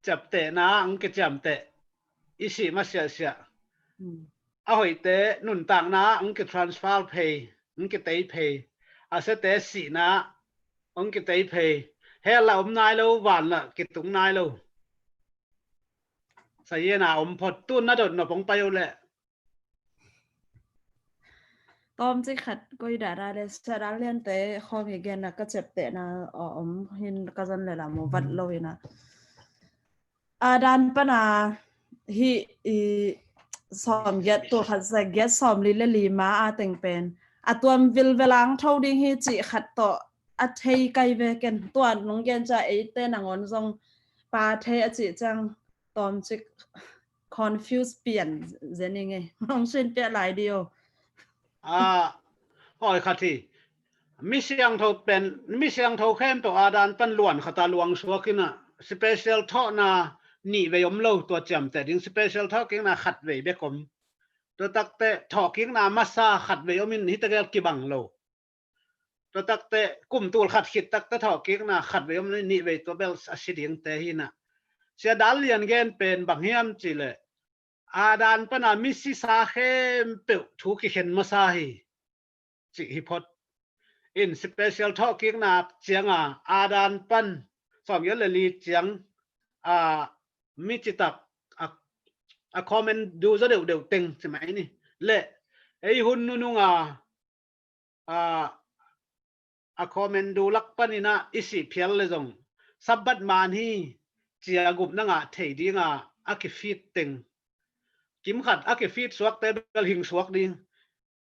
จับเตะนาอังกิจำเตะอิสิมาเสียเอาหอยเตะนุ่นต่างนาอังกิ transfer pay อังกิเตะ pay อาเสเตะสีนาอังกิเตะ pay เฮ้เรานายเราหวานละกิตุงนายเราใส่เยนาอมพอตุ้นน่าโดดหนบงไปอยู่แหละตอมจิขัดก็ยด่าได้สระเลียนเตะคอมเกนนะก็เจ็บเตะนะเห็นก็จันเลยละโมวัดเลยนะดันปนาฮีสอมเย็ดตัวขัดใส่เย็ดสอมลีมาแต่งเป็นตัววิลเวลังเท่าดิ้งฮีจิขัดต่อเทยไกเวกันตัวน้องเกนจะเต้นงอนทรงปาเทอจิจังตอมจิconfuse เปลี่ยนเจนี่ไงน้องเช่นเปลี่ยนหลายเดียว หอยขัดที่มิเสียงเท่าเป็นมิเสียงเท่าเข้มตัวอาดานปันล้วนขตาลวงชัวกินนะสเปเชียลท่อนาหนีไปยมเล่าตัวจำแต่ดิ้งสเปเชียลท่อกินนะขัดไว้เบกมตัวตักเตะท่อกินนะมาซาขัดไว้ยมินฮิตเกลกิบังโลตัวตักเตะกุ่มตัวขัดขิดตักเตะท่อกินนะขัดไว้ยมินหนีไปตัวเบลอสิดิงเตหินะเสียดาเลียนเกนเป็นบางเฮียมจิเลอาดานปนามิสิสาเข้มเปิวทุกิเห็นมาซาฮีจิฮิพอดอินสเปเชียลทอกิ้งนาเจียงอาดานปันสองยลลีเจียงมิจิตักคอมเมนต์ดูซะเดี๋ยวเต็งใช่ไหมนี่เละไอ้หุ่นนุ่งคอมเมนต์ดูลักปันนี่นะอิสิเพียลเลยจงสับบัดมานี่เจียกุบนั่งเทดีอากิฟีดเต็งกิมขัดอากิฟีดสวกเตเบลหิงสวกดิง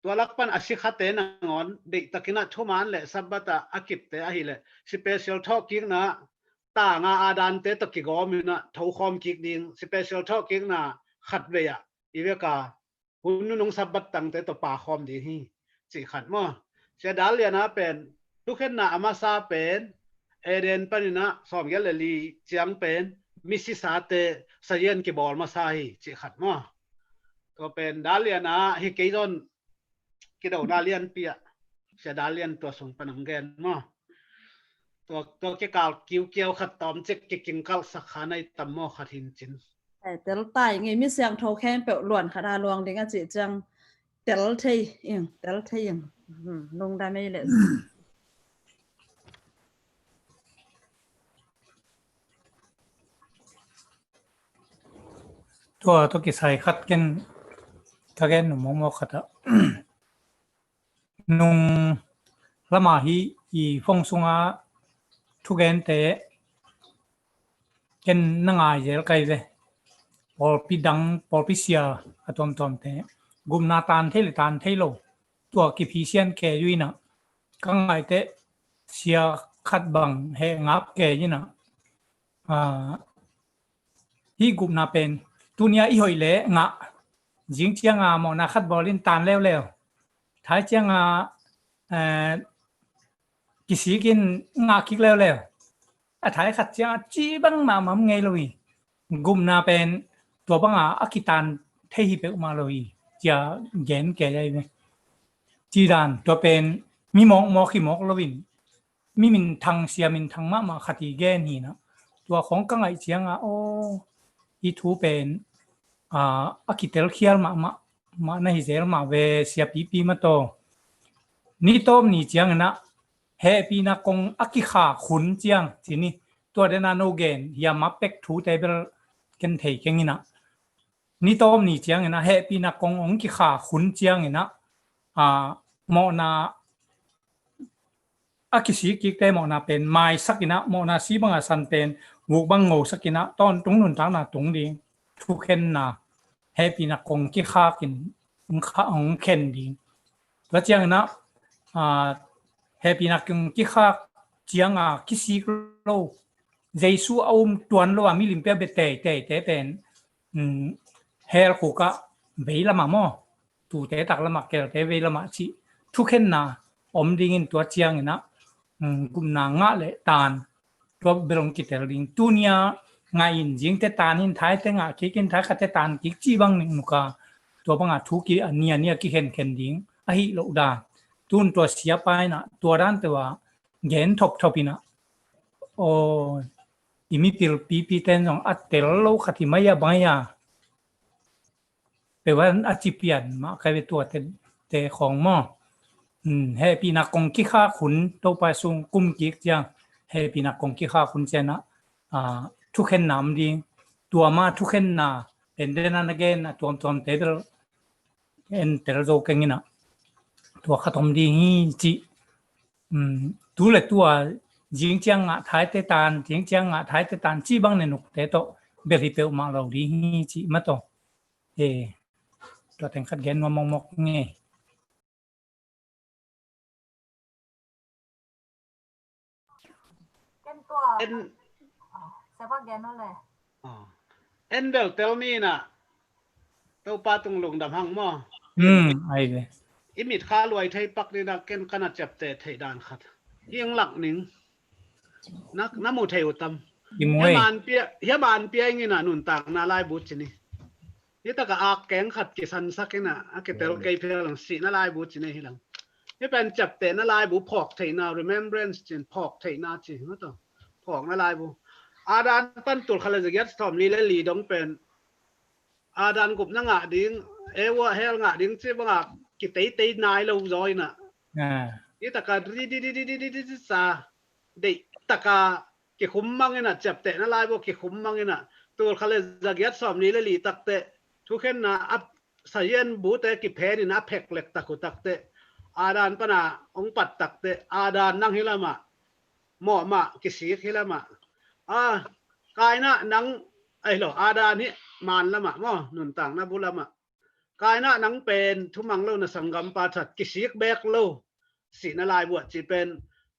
ตัวลักปันอาศิขัดเตนงอนเด็กตะกินะทุมานเลยสับบัตอากิบเตอหิเลยสเปเชียลทอกิ้งนะตางอาดานเตตะกิกอมินะทูคอมกิกดิงสเปเชียลทอกิ้งนะขัดเวียอีเวกาหุ่นนุ่งสับบัตตังเตตปาคอมดีฮีสิขัดมั้งเสียดายเลยนะเป็นทุกเห็นนะอามาซาเป็นเอเดนปนินะสองยัลลีเจียงเป็นมิสิสาเตสเยนกิบอลมาซาฮีสิขัดมั้งก็เป็นดาเลียนะฮิกิจอนกิดเอาดาเลียนเปียเสียดาเลียนตัวส่งปนังเกนมั้งตัวเกี่ยวเกี่ยวขัดตอมเจ๊กกิงกัลสักขาในตัมโมขัดหินจินแต่เตลตายไงมีเสียงโทแค่เปล้วนขดาลวงเด็กจิจังเตลเทยยังเตลเทยยังลงได้ไม่เลยตัวกิใส่ขัดกันถ้าแกหนุ่มมองขัดนุ่งละมาฮีอีฟงสุงาทุกแกนเตะกันนั่งอายเจลไกเลยพอปีดังพอปีเสียอะตอมเตะกุมนาตานเทลิตานเทโลตัวกิพิเซียนแกยุยนะกังไงเตะเสียขัดบังเฮงับแกยุยนะฮีกุมนาเป็นตัวเนี้ยอีหอยเละงะจิงเจียงมอนาขัดบอลินตานแล้วท้ายเจียงกิสีกินงาคิกแล้วท้ายขัดเจียงจีบังมาไงเลยกุมนาเป็นตัวบังอากิตานเทหิเปอมาเลยจะเย็นแก่ได้ไหมจีดานตัวเป็นมีมองขีมอกลวินมีมินทางเสียมินทางมาขัดอีแกนี่นะตัวของกังไอเจียงโออีทูเป็นอากิเตลเคียร์มาในเซลมาเวเสียปีมาโตนี่ต้มนี่เจียงนะเฮปีนักงอากิขาขุนเจียงทีนี้ตัวเดนาโนเกนยามาเป็กทูเตเบลกันเทกันนี่นะนี่ต้มนี่เจียงนะเฮปีนักงองกิขาขุนเจียงนะมอนาอากิสีกิกเตมอนาเป็นไม้สักนะมอนาสีบังอาสันเป็นวุกบังโง่สักนะตอนตรงนู้นทางน่ะตรงนี้ทุกเห็นนะเฮปีนักงกิขากินของเข็นดีแล้วเจียงนะเฮปีนักงกิขาเจียงกิสีโลเจสูเอาตัวนั้นว่ามีลิมเปียเบเตเป็นเฮลคูกะเวลามาโมตูเตตักละมาเกลเตเวลามาชิทุกเห็นนะอมดิ่งตัวเจียงนะกุมนางะเลตานตัวเบลงกิเตลิงตัวเนี้ยไงจิงเตตานินท้ายเตงะกิกินท้ายขัดเตตานกิจีบังหนึ่งนุกาตัวบังทุกิเนี่ยกิเห็นดิ่งอหิโลดาตุนตัวเสียไปนะตัวด้านตัวเย็นทบปีนะโอ้อิมิปิลปีเตนของอัตเตลโลขัดมายาบายาแปลว่าอาจิเปียนมาใครเป็นตัวเตของหม้อเฮปีนักกงกิข้าขุนตัวไปส่งกุมกิกจังเฮปีนักกงกิข้าขุนเจนะทุกเห็นน้ำดีตัวมาทุกเห็นนาเป็นเดนันเกนตัวเตลเตลโจกันงี้นะตัวขตมดีงี้จีดูเลยตัวจิงเจียงท้ายเตตานจิงเจียงท้ายเตตานจีบังในนุกเตโตเบลิเปลมาเราดีงี้จีมาโตตัวแต่งขัดแย้งมามอกไงตัวเซว่าแกนั่นแหละเอ็นเบลเตลมีน่ะตัวปาตุงหลงดำหังหม้อไอ้เลย อิมิดข้ารวยไทยปักนี่นะเกินขนาดจับแต่ไทยด้านขัดยังหลักหนึ่งนักน้ำมูไทยอุตมเฮียบานเปียงี้นะนุนต่างนาลายบุตรนี่นี่ตะกะอากแกงขัดกิสันสักนะอาเกเตลเกยเพียงสีนาลายบุตรนี่ฮิลังนี่เป็นจับแต่นาลายบุพอกไทยนา remembrance จินพอกไทยนาจิงั้นต่อพอกนาลายบุอาดานปั้นตุลขลังจะยัดสอมลีและลีดงเป็นอาดานกุบนังอ่ะดิ้งวะเฮลงอ่ะดิ้งที่บังอ่ะกิเตยเตยนายเราจอยน่ะนี่ตะกะดีซาเด็กตะกะเกี่ยขุมมังน่ะจับแต่นาลายบุเกี่ยขุมมังน่ะตัวขลังจะยัดสอมลีและลีตักเตะทุกเห็นนะอับสายันบูเตกิเพนี่นะเพกเล็กตักกุตักเตะอาดานปนะองปัดตักเตะอาดานนั่งฮิลามะหมอมะกิสีฮิลามะกายนะนังไอ้หรออาดานนี้มานละมะหม้อหนุนต่างนะบุละมะกายนะนังเป็นทุมังเล่านะสังกัมปาชัดกิสีแบกเล่าสีนาลายบวชจีเป็น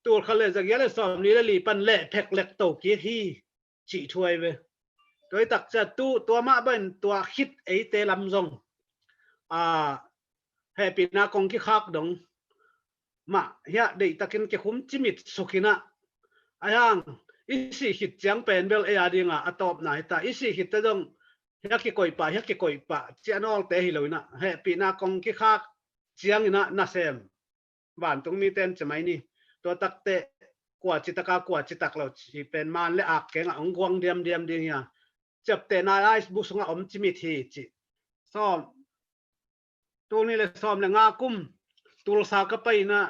ตัวเขาเลยจากยันเลยสอบนี้แล้วลีปันเละเพกเล็กโตกี้ที่จีช่วยเวโดยตักจะตัวมาเป็นตัวคิดไอเตลำซงให้ปีนากงที่คักดงมาเฮียเด็กตะกินเกี่ยคุ้มจิมิดสุขินะไอ้ยังอีสี่หิดจังเป็นเบลเอียดิงอ่ะตอบไหนแต่อีสี่หิดจะต้องเฮียกี่ก่อยป่าเฮียกี่ก่อยป่าเจ้านอลเตหิโลนะให้ปีนากงที่คักจังนะน่าเซมบ้านตรงนี้เต้นจะไหมนี่ตัวตักเตะกว่าจิตกากว่าจิตตักเราจีเป็นมันและอักแกงองกวงเดียมดีเฮียจับแต่นายไอซ์บุษงะอมจิมิทีจิซ้อมตัวนี้เลยซ้อมเลยงากุ้มตุลสากไปนะ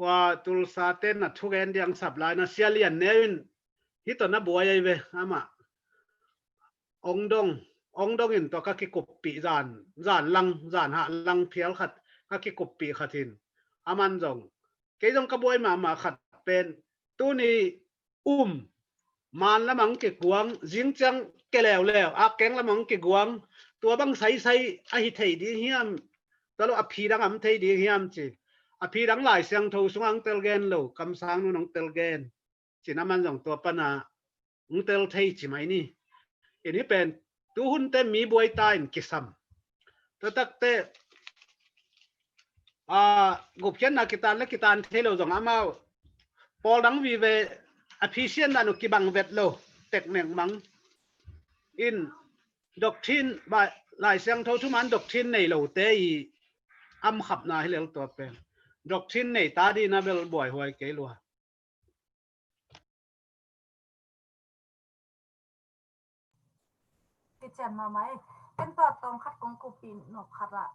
ว่าตุลสาเต้นนะทุกเอ็นยังสับลายนะเสียเลียนเนินฮิตนะบัวยัยเวอามาองดงเห็นตัวก็กิกบปีจานลังจานหาลังเพียวขัดก็กิกบปีขัดทินอามันจงเกยจงกระบวยมาขัดเป็นตัวนี้มันละมังเกกวงจิงจังเกแล้วอาแกงละมังเกกวงตัวบังใส่อหิไทยดีเฮียมตลอดอภิรังอำไทยดีเฮียมจีอภิรังหลายเสียงทูสงังเตลเกนโลคำสั่งนู้นเตลเกนจีน้ำมันส่งตัวปนาเตลไทยจีไหมนี่อันนี้เป็นตัวหุ่นเต็มมีบวยตายกิสัมตัวตักเตกุบเช่นนักกีฬาและกีฬาเทโลส่งอามาพอดังวีเวอภิเชียนนันุกิบังเวทโลเทคนิคมังอินดอกทินบ่ายหลายเสียงทูทุมันดอกทินในโลเตยอัมขับนาให้เลี้ยงตัวเป็นดอกทินในตาดีนะเบลบ่อยหวยเกลัวติดแจมมาไหมเป็นตัวตรงคัดกงกูปีนหนกคัดอะ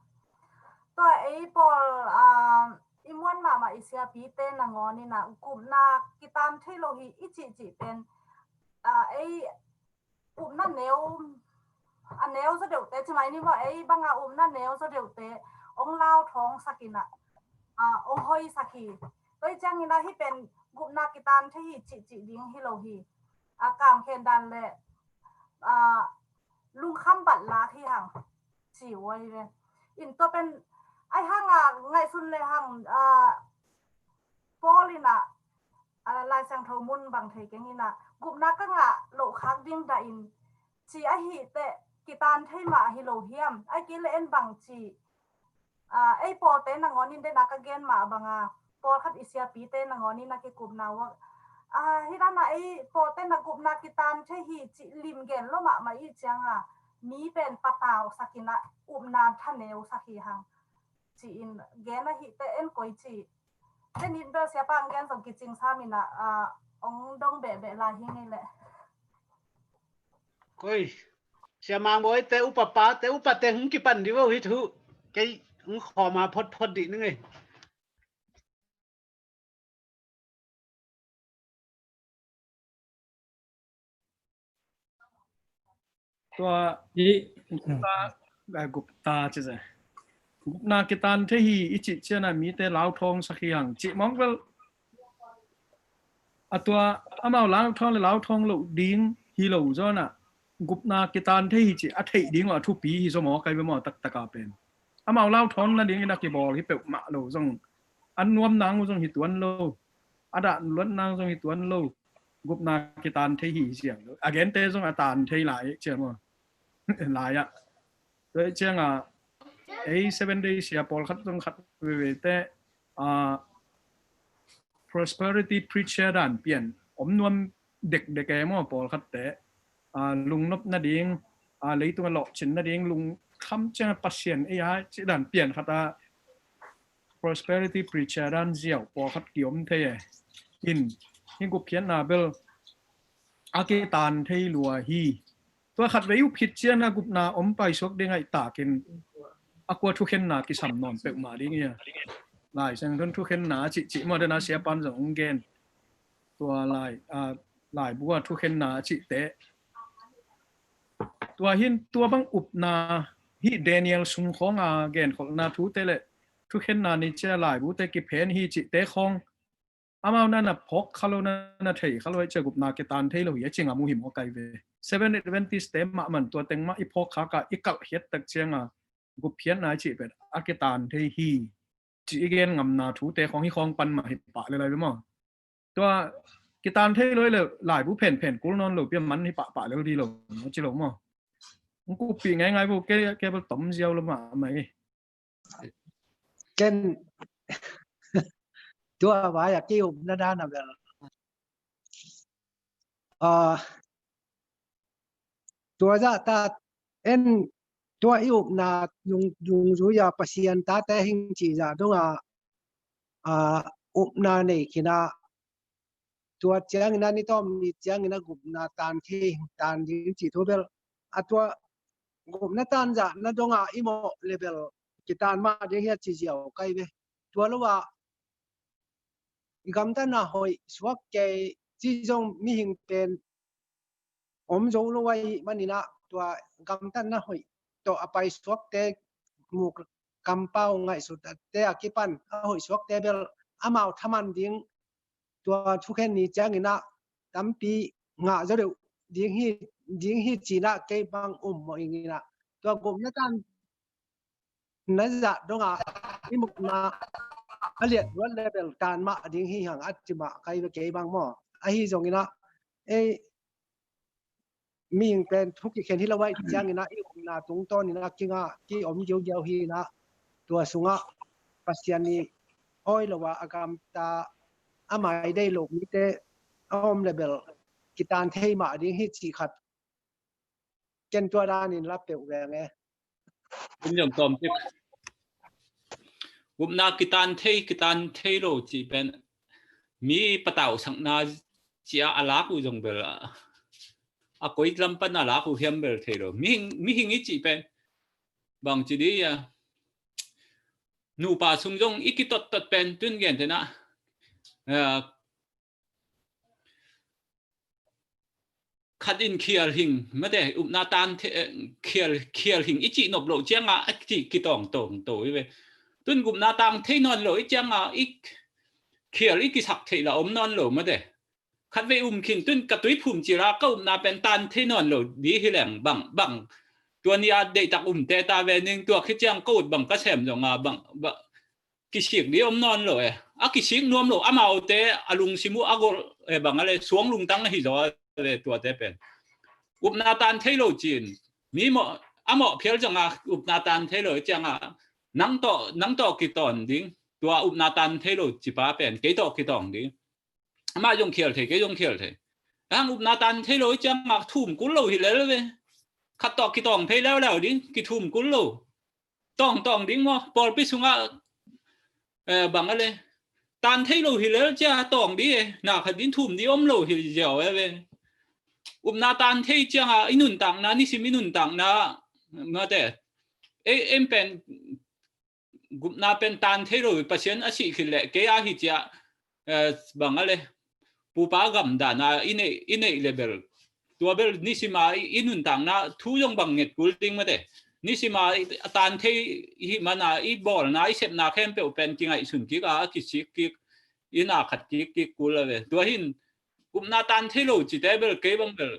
ตัวไอ้ปอลอิมวนมาอิเซียปีเต้นนางอนี่นะกลุ่มนากิตามเทโลฮีอิจิเป็นไอ้อุ่มนั่นเนวอันเนวจะเดี๋ยวเตะใช่ไหมนี่ว่าไอ้บางอุ่มนั่นเนวจะเดี๋ยวเตะองเล่าท้องสักินะองหอยสักีตัวจังนี่นะที่เป็นกลุ่มนากิตามเทฮีจิดิ้งฮิโลฮีกามเคนดันเลยลุงคำบัตรลาที่ห่างจิ๋วไว้เลยอินตัวเป็นไอ้ห่างไงสุดเลยห่างโปลินะลายสังทมุนบางเทกันนี่นะกลุ่มนักก็งะโลคักดิ้งได้อินจีไอฮีเตะกีตานเทมาฮิโลเฮียมไอกิเลนบางจีไอโปเตนงอนินได้นักเกนมาบางโปคัดอิเซียปีเตนงอนินนักกลุ่มนาว่าฮิรานะไอโปเตนกลุ่มนักกีตานเทฮีจิลิมเกนโลมาอีจังมีเป็นปะตาวสักินะอุมนาทันเนวสักีหังจีอินเกนฮิเตเอ็นกอยจีเช่นนี้เบลเสียปังเกนสมกิจจิงซามินะองดงเบะลาฮินี่แหละก้อยเสียมังบ่อยแต่อุปปาแต่อุปเตหึงกี่ปันดีว่าหิทุแกหึงขอมาพดดินึงไงตัวกุปตาจะไงกุปนากิตันเทฮีอิจิเจนะมีแต่ลาวทองสักอย่างจิมองว่าตัวอามาลาวทองและลาวทองเราดิ้งฮีโร่จ้าน่ะกุปนากิตันเทฮีจิอัฐิดิ้งว่าทุกปีฮิสมอใครไปหมอตะกาเป็นอามาลาวทองนั่นดิ้งนักกีบอลที่เปิดมาเราส่งอันนวมนางส่งหิตวันโลอัดล้วนนางส่งหิตวันโลกุปนากิตันเทฮีเสียงอาเกนเตส่งอาตานเทหลายเชื่อมั้ยหลายโดยเชื่อ 7 days ya Paul khat tong khat ve te prosperity preacher dan pian nuam dek dek mo Paul khat te lung nop na ding lấy tung lọ chín na ding lung kham cha pasien ai chi dan pian khata prosperity preacher dan ziaw Paul khat kiom the inกูเพียนนาเบลอาเกตันเทลัวฮีตัวขัดไว้ยุพิเชียนะกุนาอมไปชกได้ไงตากินอากวทุกเข็นนากิสัมนอนเปกมาดิเงี้ยลายเส้นทุกเข็นนาจิมาเดนาเสียปันสองเกนตัวลายบัวทุกเข็นนาจิเตะตัวหินตัวบังอุบนาฮิเดเนียลซุงของเกนของนาทุเตเลทุกเข็นนานี่เจ้าลายบุเตกิเพนฮิจิเตะของอามานั่นน่ะพกเขาเรานั่นเถอะเขาเราเจอกับนาเกตันเทเราเหี้ยจริงมูหิมโอไกเว7 Adventist เต็มมามันตัวเต็งมาอีพกขากะอีกัลเฮ็ดตักเชียงกูเพี้ยนนายจีเป็ดอาเกตันเทฮีจีเกนงำนาถูเตของที่คลองปันมาหิปะเลยไปมั้งตัวเกตันเทเลยหลายผู้เพ่นกูนอนหลุดเปี้ยมันหิปะเลยดีหรอจิหลงมั้งกูปีไงพวกแกไปต้มเจียวแล้วมาไหมเกนตัวว่าอยากกิ้วนาด้านนะเบลตัวจะตาเอ็นตัวอิวนายุงรู้ยาปัสยันตาแต่หิงจีจะตรงอุปนาในขีนาตัวเจ้างินานี่ต้องมีเจ้างินากุปนาตานที่ตานยิงจีตัวเบลตัวกุปนาตานจะนั่นตรงอิโมเลเบลกีตานมาเดียร์จีเจียวใกล้เบตัวรู้ว่ากำตันน่ะหอยสวกเกยที่จงมีหิงเป็นจงรู้ไว้มันนี่นะตัวกำตันน่ะหอยตัวไปสวกเตหมู่กำเป้าไงสุดแต่อากิปันหอยสวกเตเบลอามาทำมันดิ้งตัวทุกแค่นี้จ้างนี่นะตั้มปีงาจะเร็วดิ้งฮีจีน่ะเกยบังมอย่างนี้นะตัวกลุ่มนักการนั่นจะตรงที่มุกนาเรียกว่าเลเวลการมาดิ้งฮีห่างอัจฉริยะใครไปเก็บบางหม้อไอ้ที่ตรงนี้นะมีเป็นทุกอย่างที่เราไว้จ้างนี่นะอีกนาตรงต้นนี่นะกิ่งที่อมเยียวฮีนะตัวสุงปัสยานีอ้อยเราว่าอากามตาอามาได้โลกนี้แต่เลเวลกิตานเทมาดิ้งฮีจีขัดเกณฑ์ตัวด้านนี้รับเปลี่ยนแรงไงผมยอมตอมที่กุมนากิตันเทโรจีเป็นมีปะเต่าสังนาจีอาลากูจงเบลอากุยลำปันอาลากูเฮียมเบลเทโรมีหิงอีจีเป็นบางจีดีนูป่าซุงจงอีกิตดเป็นตุนเงินเถนะขัดอินเคียร์หิงไม่ได้อุปนาตานเคียร์หิงอีจีนบโลเจียงอีจีกิตองโตไปตุนกุมนาตังเทนอนโหลอีจังอีเขียอีกิสักเทละนอนโหลมาเดขัดเวขินตุนกระตุยภูมิจิราก็นาเป็นตันเทนอนโหลดีฮิแหลงบังตัวนี้เดตักเตตาเวนึงตัวคิดจังก็บังกระแสมจงบังกิสิกดีนอนโหลกิสิกนวมโหลอามาเตอลุงซิมูอากบังอะไรสวงลุงตั้งหิจอเลยตัวเตเป็นกุมนาตันเทโลจีนมีหมออาหมอเพียรจังกุมนาตันเทโลจังนังต่อกี่ตอนดิ้งตัวอุปนาตันเทโลจิป้าเป็นกี่ต่อกี่ตอนดิ้งมายงเขียลเถกี่ยงเขียลเถทางอุปนาตันเทโลจะมาทุ่มกุลโลหิเลเลยขัดต่อกี่ตอนเพลแล้วดิ้งกี่ทุ่มกุลโลต้องดิ้งมั้งปอลพิสุงบังอะไรตันเทโลหิเลจะต้องดิ้งน่าขัดดิ้งทุ่มดิ้งโลหิเลเจ้าอุปนาตันเทจะอินุนตังนะนี่สิมินุนตังนะมาแต่เป็นกุนาเป็นตันเทโรปัจจัยอาชีพคือแหละเกียร์ฮิจ้าบังอะไรปูปากำดานะอินเอเลเบลตัวเบลนิสิมาอินุนตังนะทุยงบังเงตกุลติงมาเดนิสิมาตันเทฮิมานะอีบอลนะอีเซปนาเข้มเปลเป็นกิงไอสุนกิกกิสิกิอินาขัดกิกุลเลยตัวหินกุนาตันเทโรจิตเบลเกบังเบล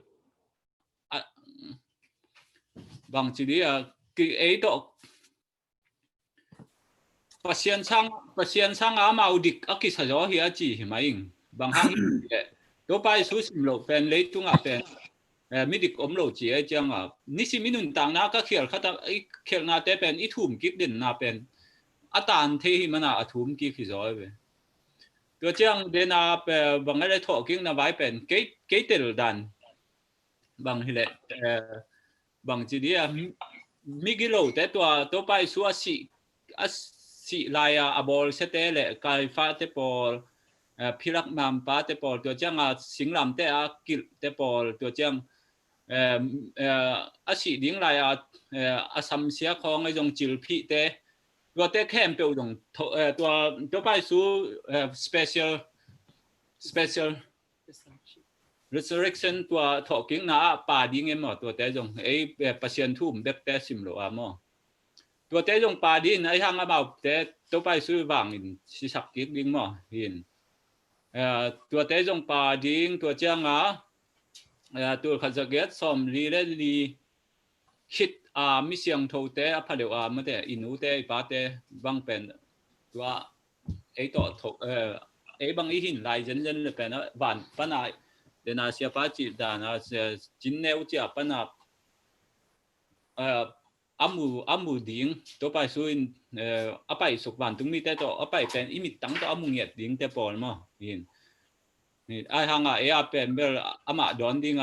บางจีดีกิต่อปัสยันช่างอามาอุดิกกิสจอฮิอาจีหิมาอิงบางครั้งตัวไปสุสิมโลเป็นเลยตุงเป็น มิดิกอมโลจีจังนิสิมินุนต่างนาก็เขียนเขาตั้งเขียนนาเตเป็นอีทุ่มกิกดินนาเป็นอาตานเทหิมันอาทุ่มกิกที่จอยเว้ตัวจังเดนาเป็นบางอะไรถอกิ้งนาไว้เป็นเกตเตลดันบางทีแหละบางทีเดียมิกิโลแต่ตัวไปสัวสิลายอบอลเสตเลกายฟ้าเตปอลพิรักมัมป้าเตปอลตัวจังสิงลำเตกิลเตปอลตัวจังสิดิ้งลายสัมเสียของไอ้จงจิลพีเตตัวเตแคมเปิลจงตัวไปสู่special resurrection ตัวถอกิ้งนาป่าดิ้งเอ็มตัวเตจงไอ้ปัศยันทุ่มเด็กเตสิมโลอามอตัวเตจงป่าดิ้งไอ้ทางอาบ่าวเตตัวไปสู่วางอินสิสักกิกดิ้งมอหินตัวเตจงป่าดิ้งตัวจังตัวขัดสเก็ตสมรีเลลีคิดมิเสียงโทเตอพาเดียวเมื่อแต่อินูเตปาเตบางเป็นตัวไอ้ต่อไอ้บางอีหินลายเจนเลยเป็นบ้านปนาเดนาเสียป้าจีดานาเสียจินเนวจีปนาอามูดิ้งตัวไปสู่ไปสุกบ้านตรงนี้แต่ตัวไปเป็นอิมิตตั้งตัวอามูเงียดดิ้งแต่ปอลมั้งหินนี่ไอ้หางเป็นเบลอามาดอนดิ้ง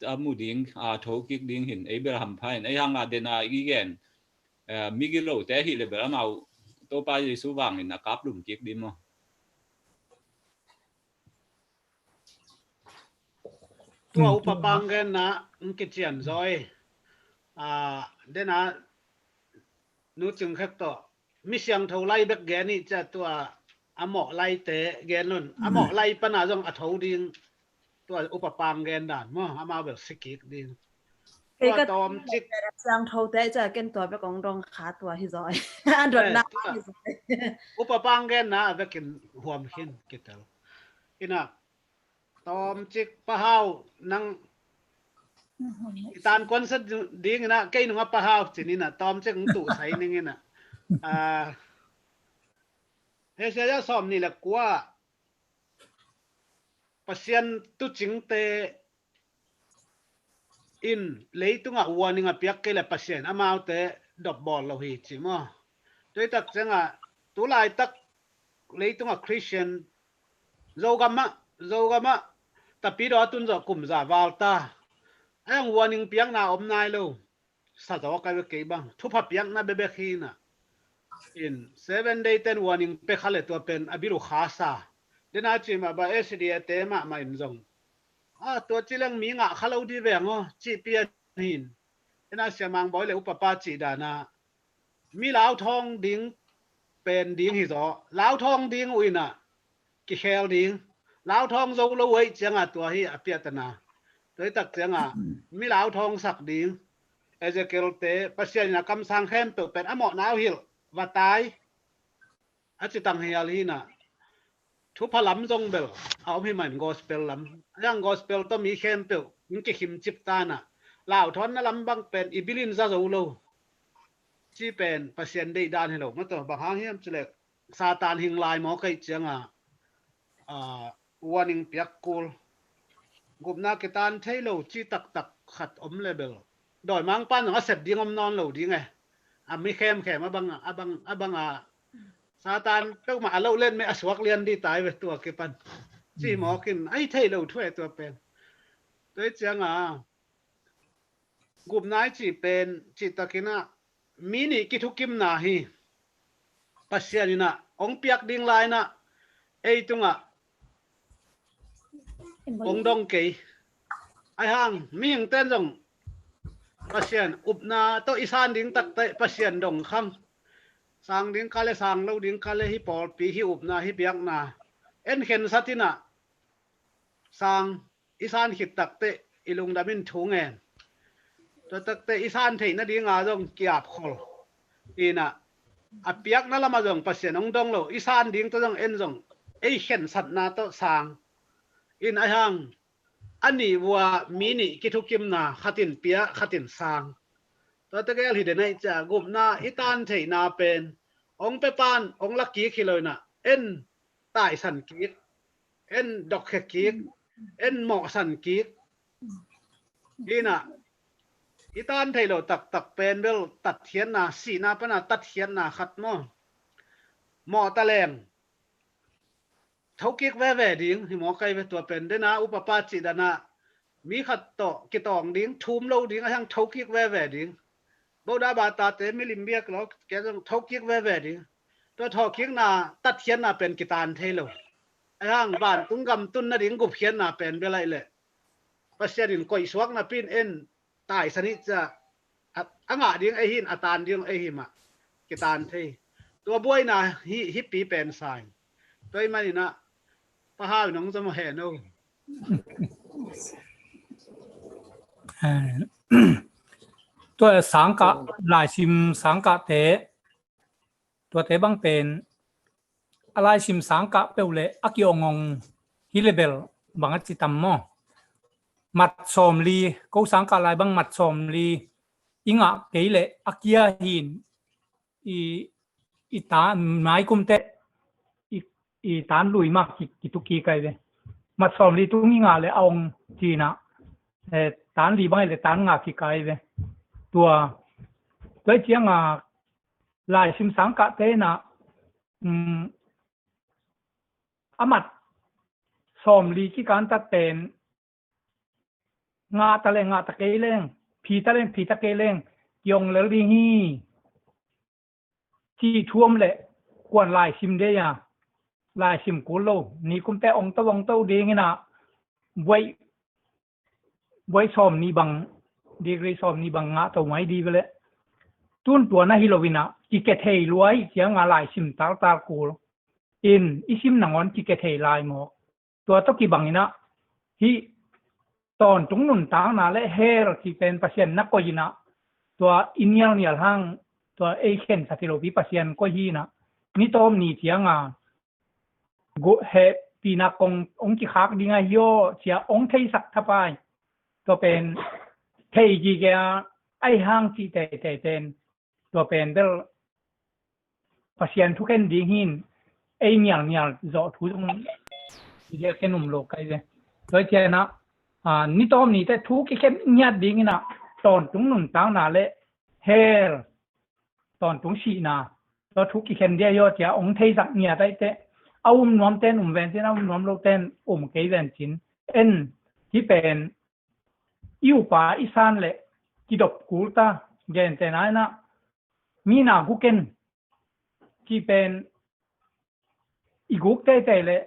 อามูดิ้งโถกิกดิ้งหินไอ้เบลฮัมพายไอ้หางเดนาอีเกนมิกิโลแต่หิเลเบลอามาตัวไปสู่วางหินกับลุมกิกดิ้งมั้งตัวอุปปังกันนะกิจเจียนซอยเดนะนู้จึงแค่ตัวมิเสียงเท่าไรเบกแกนี่จะตัวอหมอไลเตะแกนนุ่นอหมอไลปนาจงอเท่าดิ้งตัวอุปปังแกนด่านมั้งอามาแบบสกิกดิ้งตัวตอมจิกเสียงเท่าเตะจะเกินตัวไปกองรองขาตัวที่จอยอันโดดน้ำอุปปังแกนนะเบกินหัวมขินกิตเตอร์อินะตอมจิกปะฮาวนังตานคนสัดดิ้งนะใกล้หนุ่มปะฮาวจีนี่นะตอมจิกตู่ใส่นี่นะเฮเซียสอมนี่แหละกว่าปัศยันตุจิงเตอินเลยตุงวัวนี่งเปียกเกลปัศยันอามาเตดอบบอลเราหิจิมั้งโดยตักจังตุลายตักเลยตุงคริสเตียนโจกามะแต่ปีดอตุนจะกลุ่มจะวาลตาไอ้วัวนิ่งเปียกนาอมนายโลสัตว์ว่าใครเกี่ยบังทุบเปียกนาเบเบขีน่ะin 7 day 10 warning เปขเลตัวเป็นอบิรุขาซาเดน่าจิมาบาเอสดีเตมาไม่จงตัวจิเลงมีงะขลุ่ดีเวงจีเปียหินเดน่าเสียมังบอยเลยอุปปาจีดานามีลาวทองดิ้งเป็นดิ้งหิจอลาวทองดิ้งอุยน่ะกิเคลดิ้งลาวทองโจโลเวจังตัวฮีอเปียตนาโดยตักจังมีลาวทองสักดิ้งเอเจเกลเตปัศยานกำสังเข้มเป็นอหมอนาวหิลว่าตายอาจจะตั้งให้ยาลีน่ะทุพลัมจงเบลเอาให้มันกอสเปลลัมยังกอสเปลต้องมีเข้มเปลยิ่งจะขิมจิบตาน่ะลาวทอนนั่นลำบังเป็นอิบิลินซาโซโลที่เป็นปัศยันได้ด้านให้เราเมื่อตัวบางครั้งเฮียมจะเล็กซาตานหิงลายหมอไก่เจียงวันหนึ่งเปียกกูลกุบนาเกตันเทโลจีตักขัดอมเลเบลดอยมังปันของเสพดิ้งอมนอนเหลาดีไงไม่เข้มมาบังซาตานต้องมาเล่าเล่นไม่อสวกเรียนดีตายไปตัวเก็บปันจีหมอกินไอ้เทโลถ้วยตัวเป็นโดยเจียงกุบนายจีเป็นจีตะกินะมินิกิทุกิมนาฮีปัศยานินะองเปียกดิ้งลายนะไอ้ตุงองดงเกยไอ้ห่างมีอย่างเต้นจงปัศยันอุบนาโตอีสานดิ้งตักเตปัศยันดงคำสางดิ้งกาเลสางเราดิ้งกาเลฮิปอลปีฮิอุบนาฮิเปียกนาเอ็นเข็นสัตินะสางอีสานหิดตักเตอิลุงดามินทูงเงินตัวตักเตอีสานเทนดิ้งจงเกียบขอลอีน่ะอเปียกนั่นละมาจงปัศยันองดงเราอีสานดิ้งตัวจงเอ็นจงไอเข็นสัตนาโตสางอินไอหังอันนี้ว่ามินิกิทุกิมนาขัดินเปียขัดินสางตัวตะเกียบที่เดนไอจะกุมนาอิตานเทนาเป็นองเปปานองลักกี้คิโลน่ะเอ็นใต้สันกีกเอ็นดอกเขกีกเอ็นหมอกสันกีก hi na itan thei lo tak tak pen bel tat thian na si na pana tat thian na khat mo ta leng thau kik ve ding hi mo kai ve tua pen de na upapa chi da na mi khat to ki tong ding thum lo ding hang thau kik ve ding bo da ba ta te mi lim biak lo ke thau kik ve ding to thau kik na tat thian na pen kitan thei lo hang ban tung gam tun na ding gup hian na pen be lai le pasiarin koi suak na pin en tai sani cha anga ding ai hin atan ding ai hi ma kitan thei tua boy na hi pi pen sai toi mani na pa ha nong zama he no ตัวสังกะลายชิมสังกะเตตัวเตบังเป็นอะไรชิมสังกะเปลเลอักยองงฮิเลเบลบังจิตัมมอมัดสมลีกูสังกะลายบังมัดสมลีอิงะเกเลอักยาหินอีตาไม้กุมเตอีตานลุยมากกิตุกีไกเวมัดสมลีตุงอิงะเลอองจีนะตานลีบังเลตานงากิไกเวตัวเจียงลายชิมสังกะเตนะอามัดสมลีที่การตัดเป็นงาตะเลงาตะเกเลงผีตะเลงผีตะเกเลงยงเลลีฮีที่ท่วมเลยกวนลายชิมเดียลายชิมกุโลนี่กุมแต่องตะวงเต้าดีงี้นะไว้สมนี่บังดีกรีสมนี่บังงาตัวไม้ดีไปเลยตุนตัวน่ะฮิโลวินะจิเกเทยรวยเสียงอะไรชิมตากูอินอิชิมหนังวันจิเกเทยลายหมอกตัวตะกี้บังนี่นะฮิตอนตรงนุนตางนาและเฮรที่เป็นปัสยันนักก็ยินะตัวอินเนียลเนี่ยห้างตัวเอเคนสัติโลวิปัสยันก็ฮีนะนี่ต้มนี่เสียงกุเฮปีนักองค์ที่คักดีไงโยเสียองค์ไทยสักทับไปตัวเป็นเทจีแกไอห้างที่แต่ตัวเป็นเดลปัสยันทุกคนดีหินไอเนี่ยจอดทุกตรงเรียกแค่หนุ่มโลกไกเลยโดยเฉพาะนี่ต้มนี่แต่ทุกแค่เนี่ยดีงี้นะตอนตรงนุ่นต่างนาเลยเฮลตอนตรงสีนาตัวทุกแค่เดียวจะองค์ไทยสักเนี่ยได้แต่เอาน้อมเต้นเวนที่น้อมโลกเต้นเกยเวนจินที่เป็นอิวป่าอีสานเลยกิดบกูตาเย็นแต่ไหนนะมีนากุเกนที่เป็นอีกุกเตเลย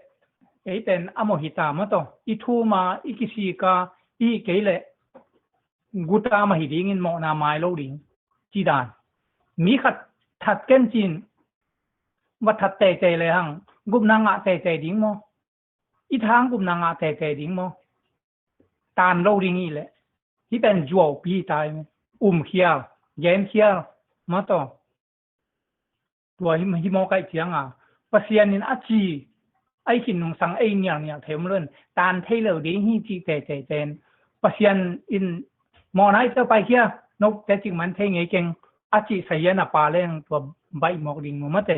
เป็นอโมหิตามาต่ออีทูมาอีกิซีกาอีเกยเลยกุตามาหิดิงินหมอนาไมโลดิงจีดานมีขัดถัดเกนจินวัดถัดเตเลยหังกุมนางะเตดิงโมอีทางกุมนางะเตดิงโมตานโลดิงอีเลยที่เป็นจัวปีตายเขียวเย็นเขียวมาต่อตัวหิมอไก่เจียงปัสยันนินอาจีไอขินนงสังไอเนี่ยเทมเล่นตานเทเลดีฮีจีเตนปัสยันอินมอไหนจะไปเขียนกแต่จริงมันเทงไอเก่งอาจีใส่ยันปลาเล่งตัวใบหมอกดิ่งมาเต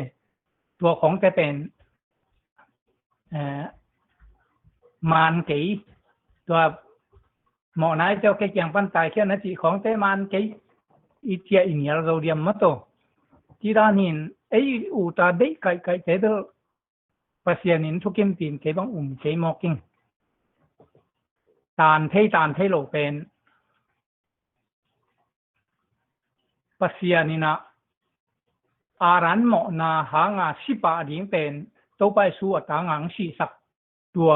ตัวของจะเป็นมานกีตัวหมอไหนเจ้าแก่ยังปันตายแค่นาทีของเตมันกีอีเทียอินยาเราเดียมมาโตที่ด้านหินไออุตาได้ไก่เตอปัสยานินทุกิมตีนเกบังเกมอกิงตานเทโลเป็นปัสยานินะอารันหมอนาหางาสิปาดิ่งเป็นตัวไปสู่ตางางสีสักตัว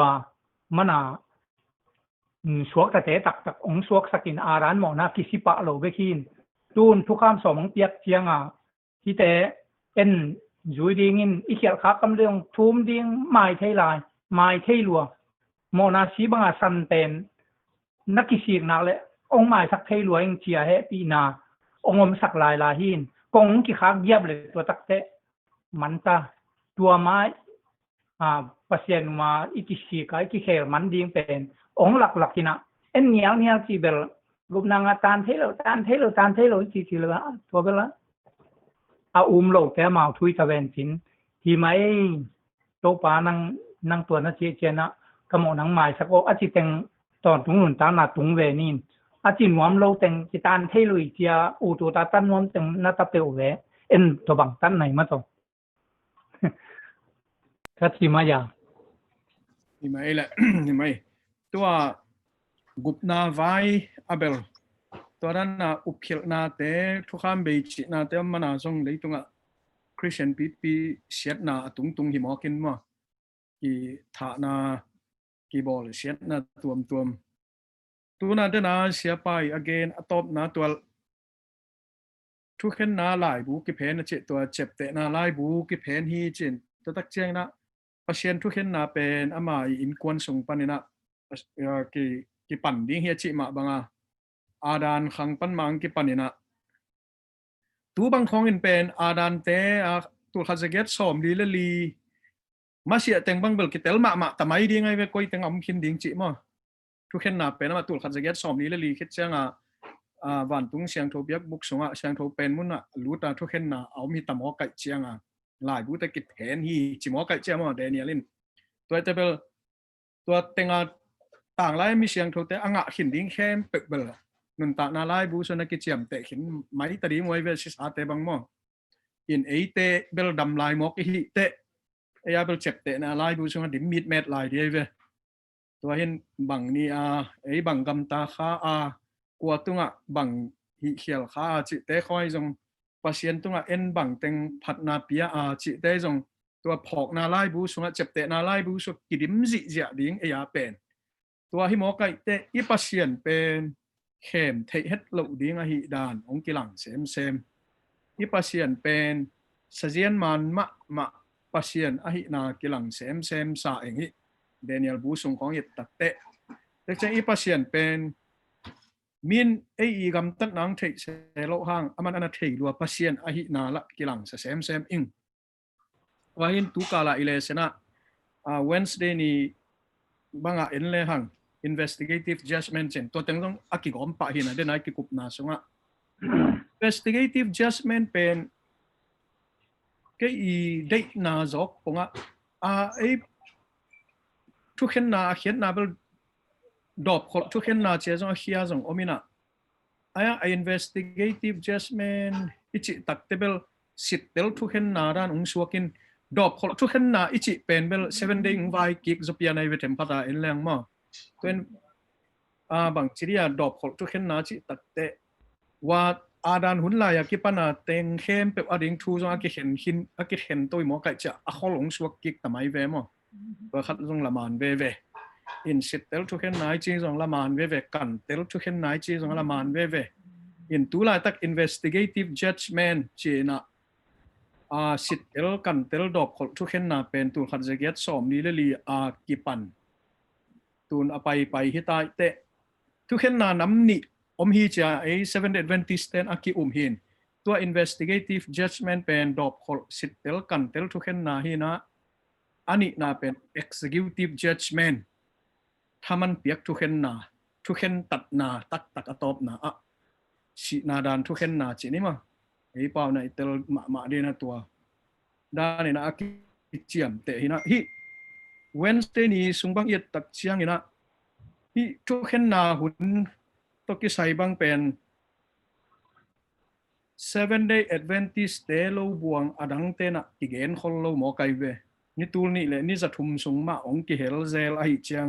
มนาสวกแต่ตักองสวกสกินอารันหมอนากิสิปะโลเบคินตูนทุกคำสมองเปียกเชียงที่แต่จุยดิ่งอีเขียคักกำเรื่องทุ่มดิ่งไม้ไทยลายไม้ไทยลัวหมอนาสีบังสันเป็นนักกิสิกนักเลยองไม้สักไทยลัวยังเชียเฮปีนาองอมสักลายลาหินกงกิคักเยียบเลยตัวตักเตมันตาตัวไม้ปัสยันมาอีกิสิกอีกิเขมันดิ่งเป็นองหลักที่นะเนี่ยที่เบลกุมนางตานเทโลจีเลยตัวเบลเอาโลกแต่มาทุยตะเวนจินที่ไม่โตปานังตัวนักเจนะกระหม่อมนังไม้สักอาจิเตงตอนตุงหนุนตาหนาตุงเวนินอ อาจินวมโลเต็งจิตานเทลุยเจียอูตูตาตันวมเต็งนาตาเปวเวเอ็นตัวบังตันไหนมาตัวก็ที่มายานี่ไม่แหละ นี่ไม่ตัวกุบนาไวอาเบลตัวนั้นน่ะอุปเขลนาเตทุกคำเบจินาเตมันน่าส่งเลยตรงอ่ะคริสเตียนปีเสียดนาตุงหิมอกินมากีฐานากีบอลเสียดนาตัวตัวนั้นเดินนาเสียไป again ตบนาตัวทุกเห็นนาลายบุกิเพนเจตัวเจ็บเตนาลายบุกิเพนฮีจินตัวตักเจียงนะปัจเจียนทุกเห็นนาเป็นอามาอินควนส่งปันนะกีปั่นดิ้งเฮียจิมาบังอาดานขังปันมังกีปันนะตัวบางของอินเป็นอาดานเตตัวข้าจะเก็ตสอมดีเลยลีมาเสียแต่งบางเบลกิเตลมาแต่ไม่ดีไงเว้ยก็ยังอมคินดิ้งจิมาทุกเห็นนาเป็นมาตัวข้าจะเก็ตสอมดีเลยลีคิดเจ้าวันตุงเสียงโทเบียกบุกสงเสียงโทเป็นมุนรู้ตาทุกเห็นนาเอามีตามอไก่เจียงหลายบุตรกิจแผนฮีจิมอไก่เจียงเดนิเอลินตัวเตเบลตัวเต็งต่างไล่มีเสียงโทเตอ่างหินดิ้งแค่เปิดเบลนุนตานาไล่บุษนักกิจเจียมเตะหินไม่ตดีมวยเวสิสอาเตบังมออินเอเตเบลดำไล่มอกฮิเตเอียเบลเจ็บเตนาไล่บุษนักดิมิดเม็ดไล่เดียวเวตัวเห็นบังนี่บังกำตาข้ากลัวตุงบังหิเขียวข้าจิเตคอยจงปัจเจียนตุงเอ็นบังเต็งผัดนาเปียจิเตจงตัวผอกนาไล่บุษนักเจ็บเตนาไล่บุษกิดิมจิเจียดิ้งเอียเป็นตัวหิมอไก่เตอีปัจเจียนเป็นเข้มเทเฮ็ดเหล่าดิ้งหิดานองกิหลังเซมอีปัจเจียนเป็นเสียนมันมะปัจเจียนหินากิหลังเซมสาเองฮิเดนิเอลบุษงของเหตุตัดเตะแต่จะอีปัจเจียนเป็นมินกำตัดนังเทเสโลห้างมันอันเทลัวปัจเจียนหินาละกิหลังเซมอิงว่าหินตุกาลาอิเลสนะWednesday นี่บางเอ็นเลยหังinvestigative judgment เช่นตัวเต็งต้องอากิกอมปะหินะเดนายกิกุปนาสงะ investigative judgment เป็นก็เด็กนาจอกปงทุกเห็นนาเขียนนาเบลดอบทุกเห็นนาเจ้าจงเขียจงอมินะinvestigative judgment อิจิตักเตเบลสิทธิ์เดลทุกเห็นนาด้านองค์สวกินดอบทุกเห็นนาอิจิเป็นเบล7 day ไวกิกจบยาในเวทมพัดเอ็นแรงมาตัวบางทีเดียดอบทุกเห็นนาจิตักเตว่าอาดานหุ่นลายกิปนาเต็งเข้มเป็นอดิ่งทูจงอากิเห็นตัวหมอไก่จะอาขลงสวกิกแต่ไม่เวมั้งว่าขัดจงละมันเวอินสิทธิ์เตลทุกเห็นนายจีจงละมันเวกันเตลทุกเห็นนายจีจงละมันเวอินตัวลายตัก investigative judgment จีน่ะสิทธิ์เตลกันเตลดอบทุกเห็นนาเป็นตัวขัดจะเก็ตสอมนี้เลยกิปันตัวไปฮิตาเตทุกเห็นนาน้ำนี่ฮีจะ7 Adventist เต็นอากิหินตัว investigative judgment เป็นดอบสิทธิ์เตลกันเตลทุกเห็นนาฮินะอันนี้น่าเป็น executive judgment ถ้ามันเปียกทุกเห็นตัดนาตักตอบนาสินาดานทุกเห็นนาจีนี่มั้งเปล่าในเตลมาเดนะตัวด้านนี้นะอากิเจียมเตหินะฮิ Wednesday นี้สุงบังเอียดตักเชียงนะฮิทุกเห็นนาหุ่นตกิใส่บังเป็น7 day Adventist เตโลบวงอดังเตนะกิเกนคนโลหมอไก่เวนี่ตูนี่แหละนี่จะทุ่มสงมาองกิเฮลเซลไอเจียง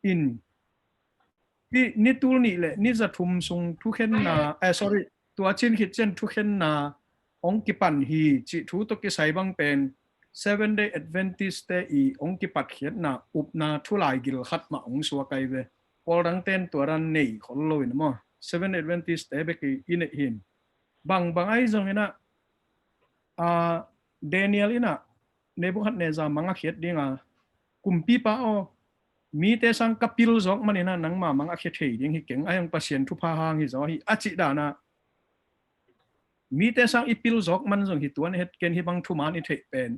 อินนี่ตูนี่แหละนี่จะทุ่มสงทุกเห็นนาsorry ตัวจินคิดเช่นทุกเห็นนาองกิปันฮีจิทุตกิใส่บังเป็น7 day Adventist เตองกิปัดเขียนนาอุบนาทุลายกิลขัดมาองสวไก่เวพอดังเต้นตัวรันนี่คนโลยนะมั้ง7 Adventist เตเบกิอินหินบางไอ้จงนี่นะเดนิเอลนะเนบูคัดเนซามังอาเขียดดิ้งกุมปีป้ามีแต่สังกัปิลจอกมันนี่นะนังมามังอาเขียดเฮดิ้งฮิเก่งไอ้ยังปัจเจียนทุพาหางฮิจอฮิอาจิดานะมีแต่สังอีปิลจอกมันจงฮิตัวนี่เฮ็ดเกณฑ์ฮิบังทุมานอิเทเป็น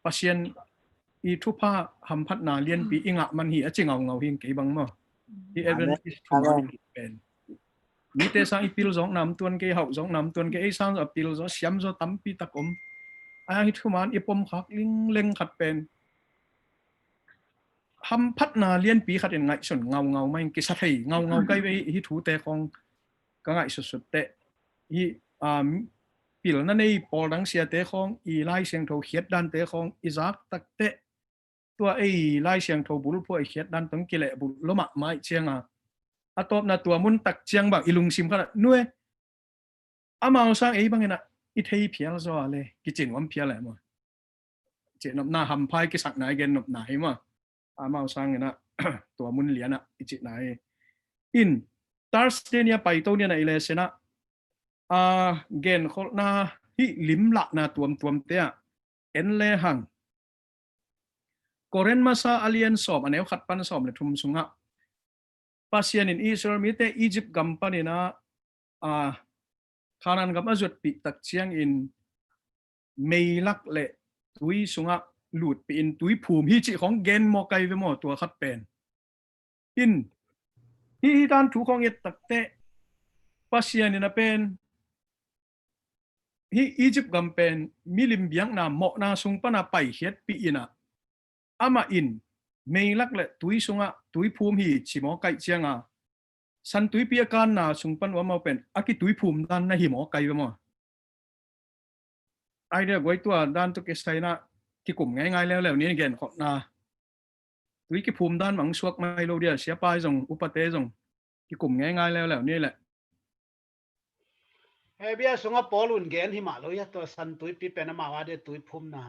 ปัจเจียนอีทุพาหำพัดนาเลียนปีอิงะมันฮิอาจิเงาฮิเกี่บังมั้งที่เอเวนติสทุมานเป็นมีแต่สังอีปิลจอกนำตัวนเกี่ยวจอกนำตัวนเกี่ยวสังอีปิลจอกเสียมจอกตั้มปีตะกมไอ้ฮิทุมานอีปมขักลิงเล็งขัดเป็น hâm phát na liên pi khát ngại sồn ngầu mai cái sát hay ngầu cái với hi thủ tệ không cái ngại sụt tệ hi pil na nei Paul dang sia tệ không i lai siang thâu hiết đan tệ không Isaac tắc tệ tua ai lai siang thâu bul po hiết đan tông kile bul lo ma mai chiang atop na tua mun tak chiang bang ilung sim khát nuôi amao sang ấy bang na ít hay phial zo ale cái chuyện wam phial lại mà chuyện nộp na hầm phai cái sạc này gen nộp này mà amao sang na tua mun lian na chuyện này in Thursday pai to này le sena gen khol na hi lim la na tuam te en le hang koren masa alien som aneu khat pan som le thum sunga pasian in Israel mi te Egypt company na khanan gam azut pi tak chiang in meilak le tui sunga lut pi in tui phum hi chi khong gen mo kai ve mo tua khat pen in hi dan thu khong yet tak te pasian in a pen hi Egypt gam pen milim biang na mo na sung pa na pai hiet pi ina ama in meilak le tui sunga tui phum hi chi mo kai chianga san tui pia kan na sung pan wa mau pen aki tui phum dan na hi mo kai wa mo ai de goi tua dan to ke sai na ki kum ngai leo ni gen khot na tui ki phum dan mang suak mai lo dia sia pai jong upate jong ki kum ngai leo ni le e bia sunga polun gen hi ma lo ya to san tui pi pen ma wa de tui phum na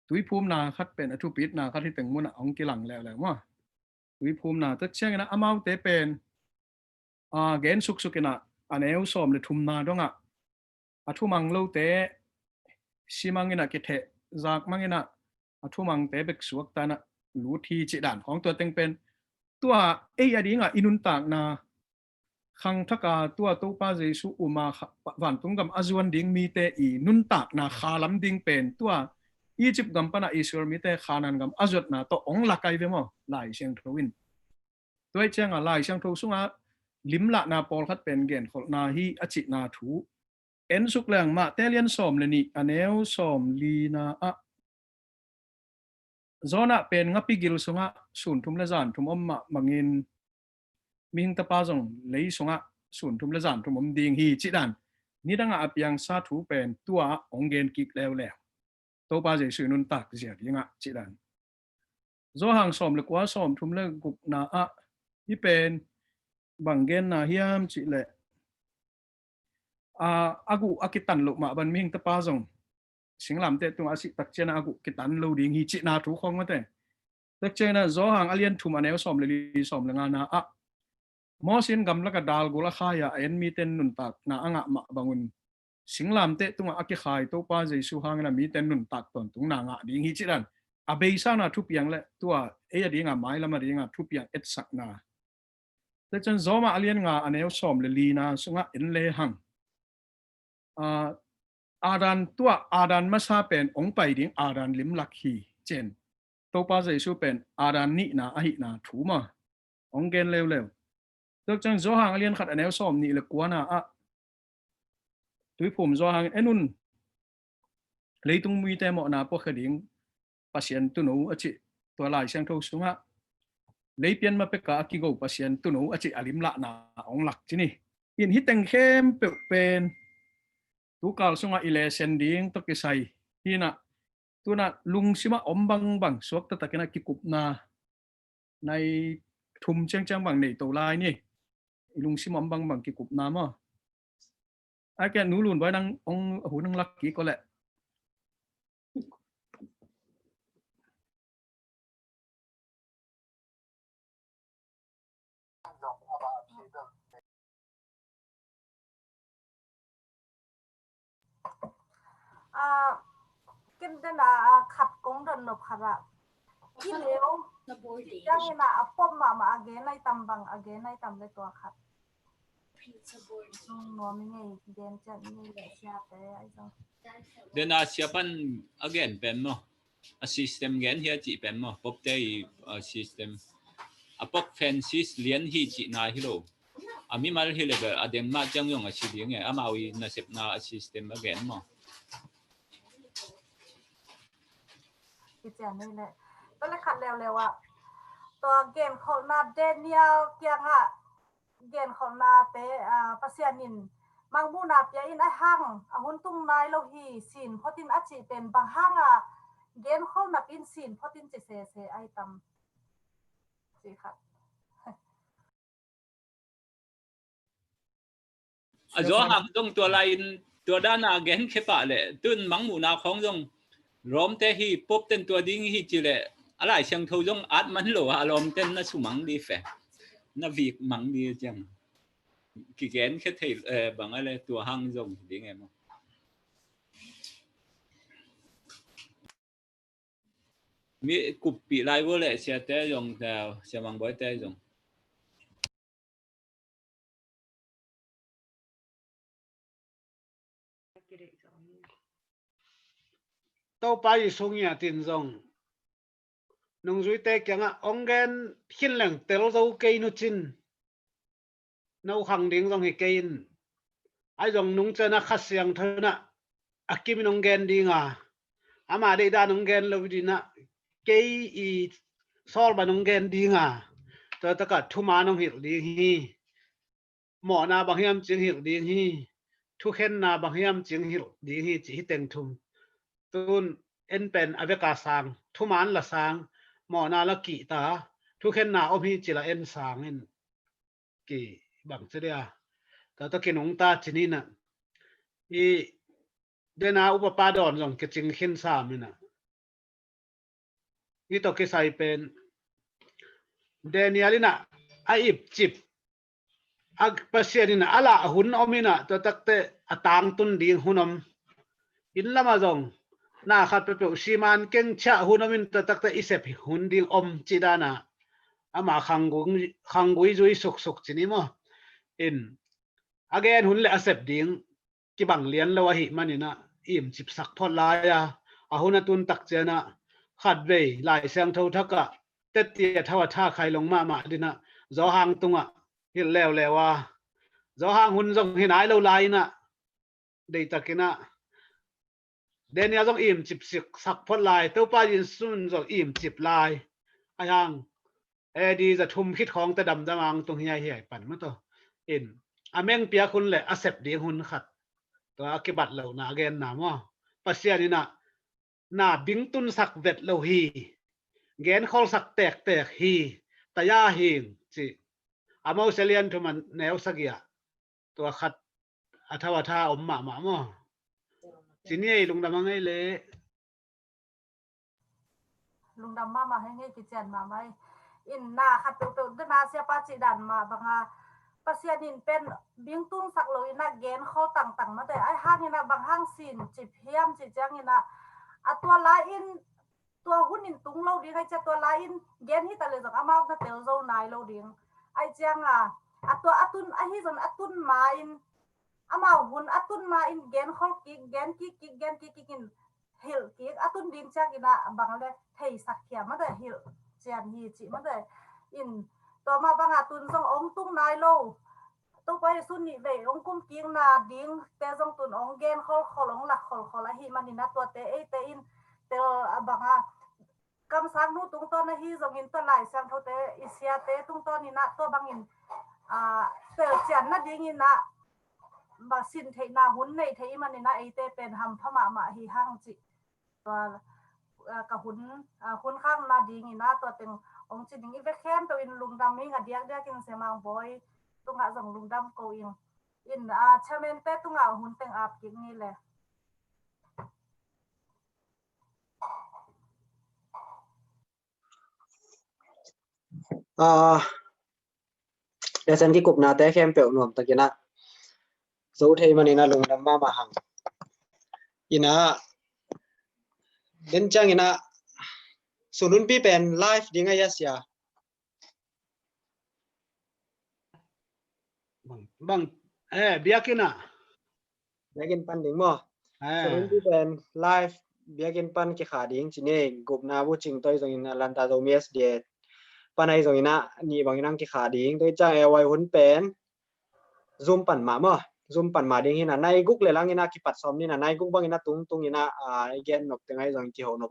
tui phum na khat pen a thu pit na khat hi teng mun ong ki lang leo ma tui phum na tak chang na amau te pen gen suk na aneu som le thum na donga athu mang lo te simangina ke the zak mangina athu mang te bek suak ta na lu thi chi dan khong to teng pen tua ei adinga inun tak na khang thaka tua to pa jesu uma van tungam azuan ding mi te I nun tak na khalam ding pen tua Egypt gam pana Israel mi te khanan gam azot na to ong la kai ve mo lai siang thowin toy chang a lai siang tho sunga lim la na pol khat pen gen khol na hi achi na thu en suk lang ma telian som le ni aneu som li na a zona pen ngapi gil sunga sun thum la zan thum ma mangin ming ta pa jong lei sunga sun thum la zan thum ding hi chi dan ni danga apyang sa thu pen tua ong gen kik lew to pa je su nun tak zia dinga chi dan zo hang som le kwa som thum le gup na a hi pen bang gen na hiam chi le agu akitan lo ma ban ming ta pa jong singlam te tung asi tak chena agu kitan lo ding hi chi na thu khong ma te tak chena zo hang alien thum aneu som le li som le nga na a mosin gam la ka dal gula khaya en mi ten nun tak na anga ma bangun singlam te tung aki khai to pa jesu hang na mi ten nun tak ton tung na nga ding hi chi dan a beisa na thu piang le tua e ya dinga mai lama dinga thu piang et sak na te chen zo ma alien nga aneu som le li na sunga en le hang adan tua adan masa pen ong pai ding adan lim lak hi chen to pa jesu pen adan ni na a hi na thu ma ong gen lew tức chăng do hàng liên khát aneu som ni le kwa na a tui phum do hàng enun lấy tung mui te mo na po khading pasien tu no achi to lai sang tho sunga lấy pian ma pe ka ki go pasien tu no achi alim la na ong lak chini in hi teng khem pe pen tu kal sunga ile sending to ki sai hina tu na lung sima om bang suak ta takena ki kup na nai thum chang bang nei to lai ni lung sim om bang ki kup na ma ai ke nu lun bai dang ong hu nang lak ki ko le kinh den na khat kong don no khara ki leo yang ina apom ma age nai tam bang age nai tam le to khat no mi ngai den chan ni le sia te ai so then siapan again pen mo a system gen here chi pen mo pop te system a pok fancies lian hi chi na hi lo ami mal hi le adem ma chang yong a chi ding e amawi na sep na system again mo กิจนี่แหละก็เลยขัดเร็วๆอ่ะตัวเกณฑ์ของนาเดเนียลเกียงอ่ะเกณฑ์ของนาเตปัสยานินมังมูนาเปียอินไอห้างหุ่นตุ้งนายโลหีสินพอตินอาชีเป็นบางห้างอ่ะเกณฑ์ของนับอินสินพอตินจะเสไอตำสิค่ะrõ hàng dòng tua lain tua đa na gen khe pa le tun mang mu na khong dòng rom te hi pop ten tua ding hi chi le alai chang thâu dòng at man lo a lom ten na su mang đi fe na việc mang đi chang ki gen khe thei bang ale tua hang dòng ding em mi cup pi lai wo le sia te dòng ta sia mang boy te dòng tàu bay sung nhà tiền rồng nông dưới tê kia ngã ông gen khiên leng tel dâu cây nu chin nấu khang điên rồng hi cây ai rồng nung chân na khát xiang thơ na akim nông gen đi ngà ama đây đa nông gen lâu đi na cây i sol ba nông gen đi ngà tớ tất cả thu má nông hiểu đi hi mỏ na bằng hiam tiếng hiểu đi hi thu khen na bằng hiam tiếng hiểu đi hi chỉ tên thum tun en pen aveka sang thu man la sang mỏ na la ki ta thu khen na om hi chỉ là en sang en ki bằng thế dia ta ta kinong ta chini na i dena upapa don jong ke ching khin sa mi na i to ke sai pen denialina a ip chip ag pasierina ala hun omina to takte atang tun ding hunom in lama jong na khat pe pe siman keng cha hunomin to takte isep hun ding om chidana ama khangui jui suk suk chini mo in again hun le asep ding ki bang lian lo hi manina im chip sak phol la ya a huna tun tak chena khat ve lai sang tho thaka te tia thawa tha khai long ma dina zo hang tunga hil lew lewa zo hang hun jong hinai lo lai na dei takina denia jong im chip sik sak phol lai to pa yin sun jong im chip lai ayang edi za thum khit khong te dam damang tung hiai hiai pan ma to in ameng pia khun le asep ding hun khat to akibat lo na again na mo pasiani na bing tun sak vet lo hi gen khol sak tek tek hi taya hing chi amo selian thuman neu sagia to khat athawa tha om ma mo chini ei lung damang ei le lung dam maให้ngayกิจมาไหมอินนาขัดตัวตัวนาเสียป้าจีดันมาบางฮะปัสยานินเป็นบิงตุ้งสักเลยนะเกณฑ์เขาต่างๆมาแต่ไอ้ห้างนี่นะบางห้างสินจิบเพียมจิจังนี่นะตัวลายอินตัวหุ่นอินตุ้งเราดีให้จะตัวลายอินเกณฑ์ที่ตะเลยจากอามาก็เตลโซนายเราดีไอ้จังตัวตุนไอ้ที่จนตุนมาอินอามาหุ่นตุนมาอินเกณฑ์เขากิกเกณฑ์กิกอินเฮลกิกตุนดินจังกินะบางเลยเทสักเขียมาแต่เฮลเจียนฮีจิมาแต่อินตัวมาบางตุนส่งองตุ้งนายโลตัวไปสุนิเวองกุ้มกิงนาดิ้งแต่ส่งตุนองเกนขอลงหลักขอละฮีมันนี่นะตัวเตเตอินเตบางกำสังนู้ตุงต้นนะฮีส่งอินตัวไหลสังเท่าเตอิเซียเตตุงต้นนี่นะตัวบางอินเตเจียนนะดิ้งอินนะบาสินเทนาหุ่นในเทมันนี่นะไอเตเป็นหำพม่ามาฮีห้างจิตัวกับหุ่นข้างนาดิ้งอินนะตัวเป็นองจิดิ้งอีเวเข้มตัวอินลุงดำมิ่งเดียกกินเสมังบอยตุงส่งลุงดำโกอินชาเมนเตตุงหุ่นเต็งอาบกินนี่แหละเดี๋ยวฉันกี่กลุ่มนาแต่เข้มเปียวหน่วมตะกี้นะสู้เทมันนี่นะลุงดำมาหังอินะเดินจังอินะสุนุนพี่เป็นไลฟ์ดิ้งไอ้ยาเสียbang biakina biakin pan ding mo sununin pi ben live biakin pan ki kha ding chine gup na bu ching toi jong in lanta zo mies de panai jong ina ni bang inang ki kha ding toi cha e wai hun pen zoom pan ma mo zoom pan ma ding ina nai guk le lang ina ki pat som ni na nai guk bang ina tung ina gen nok tengai jong ki ho no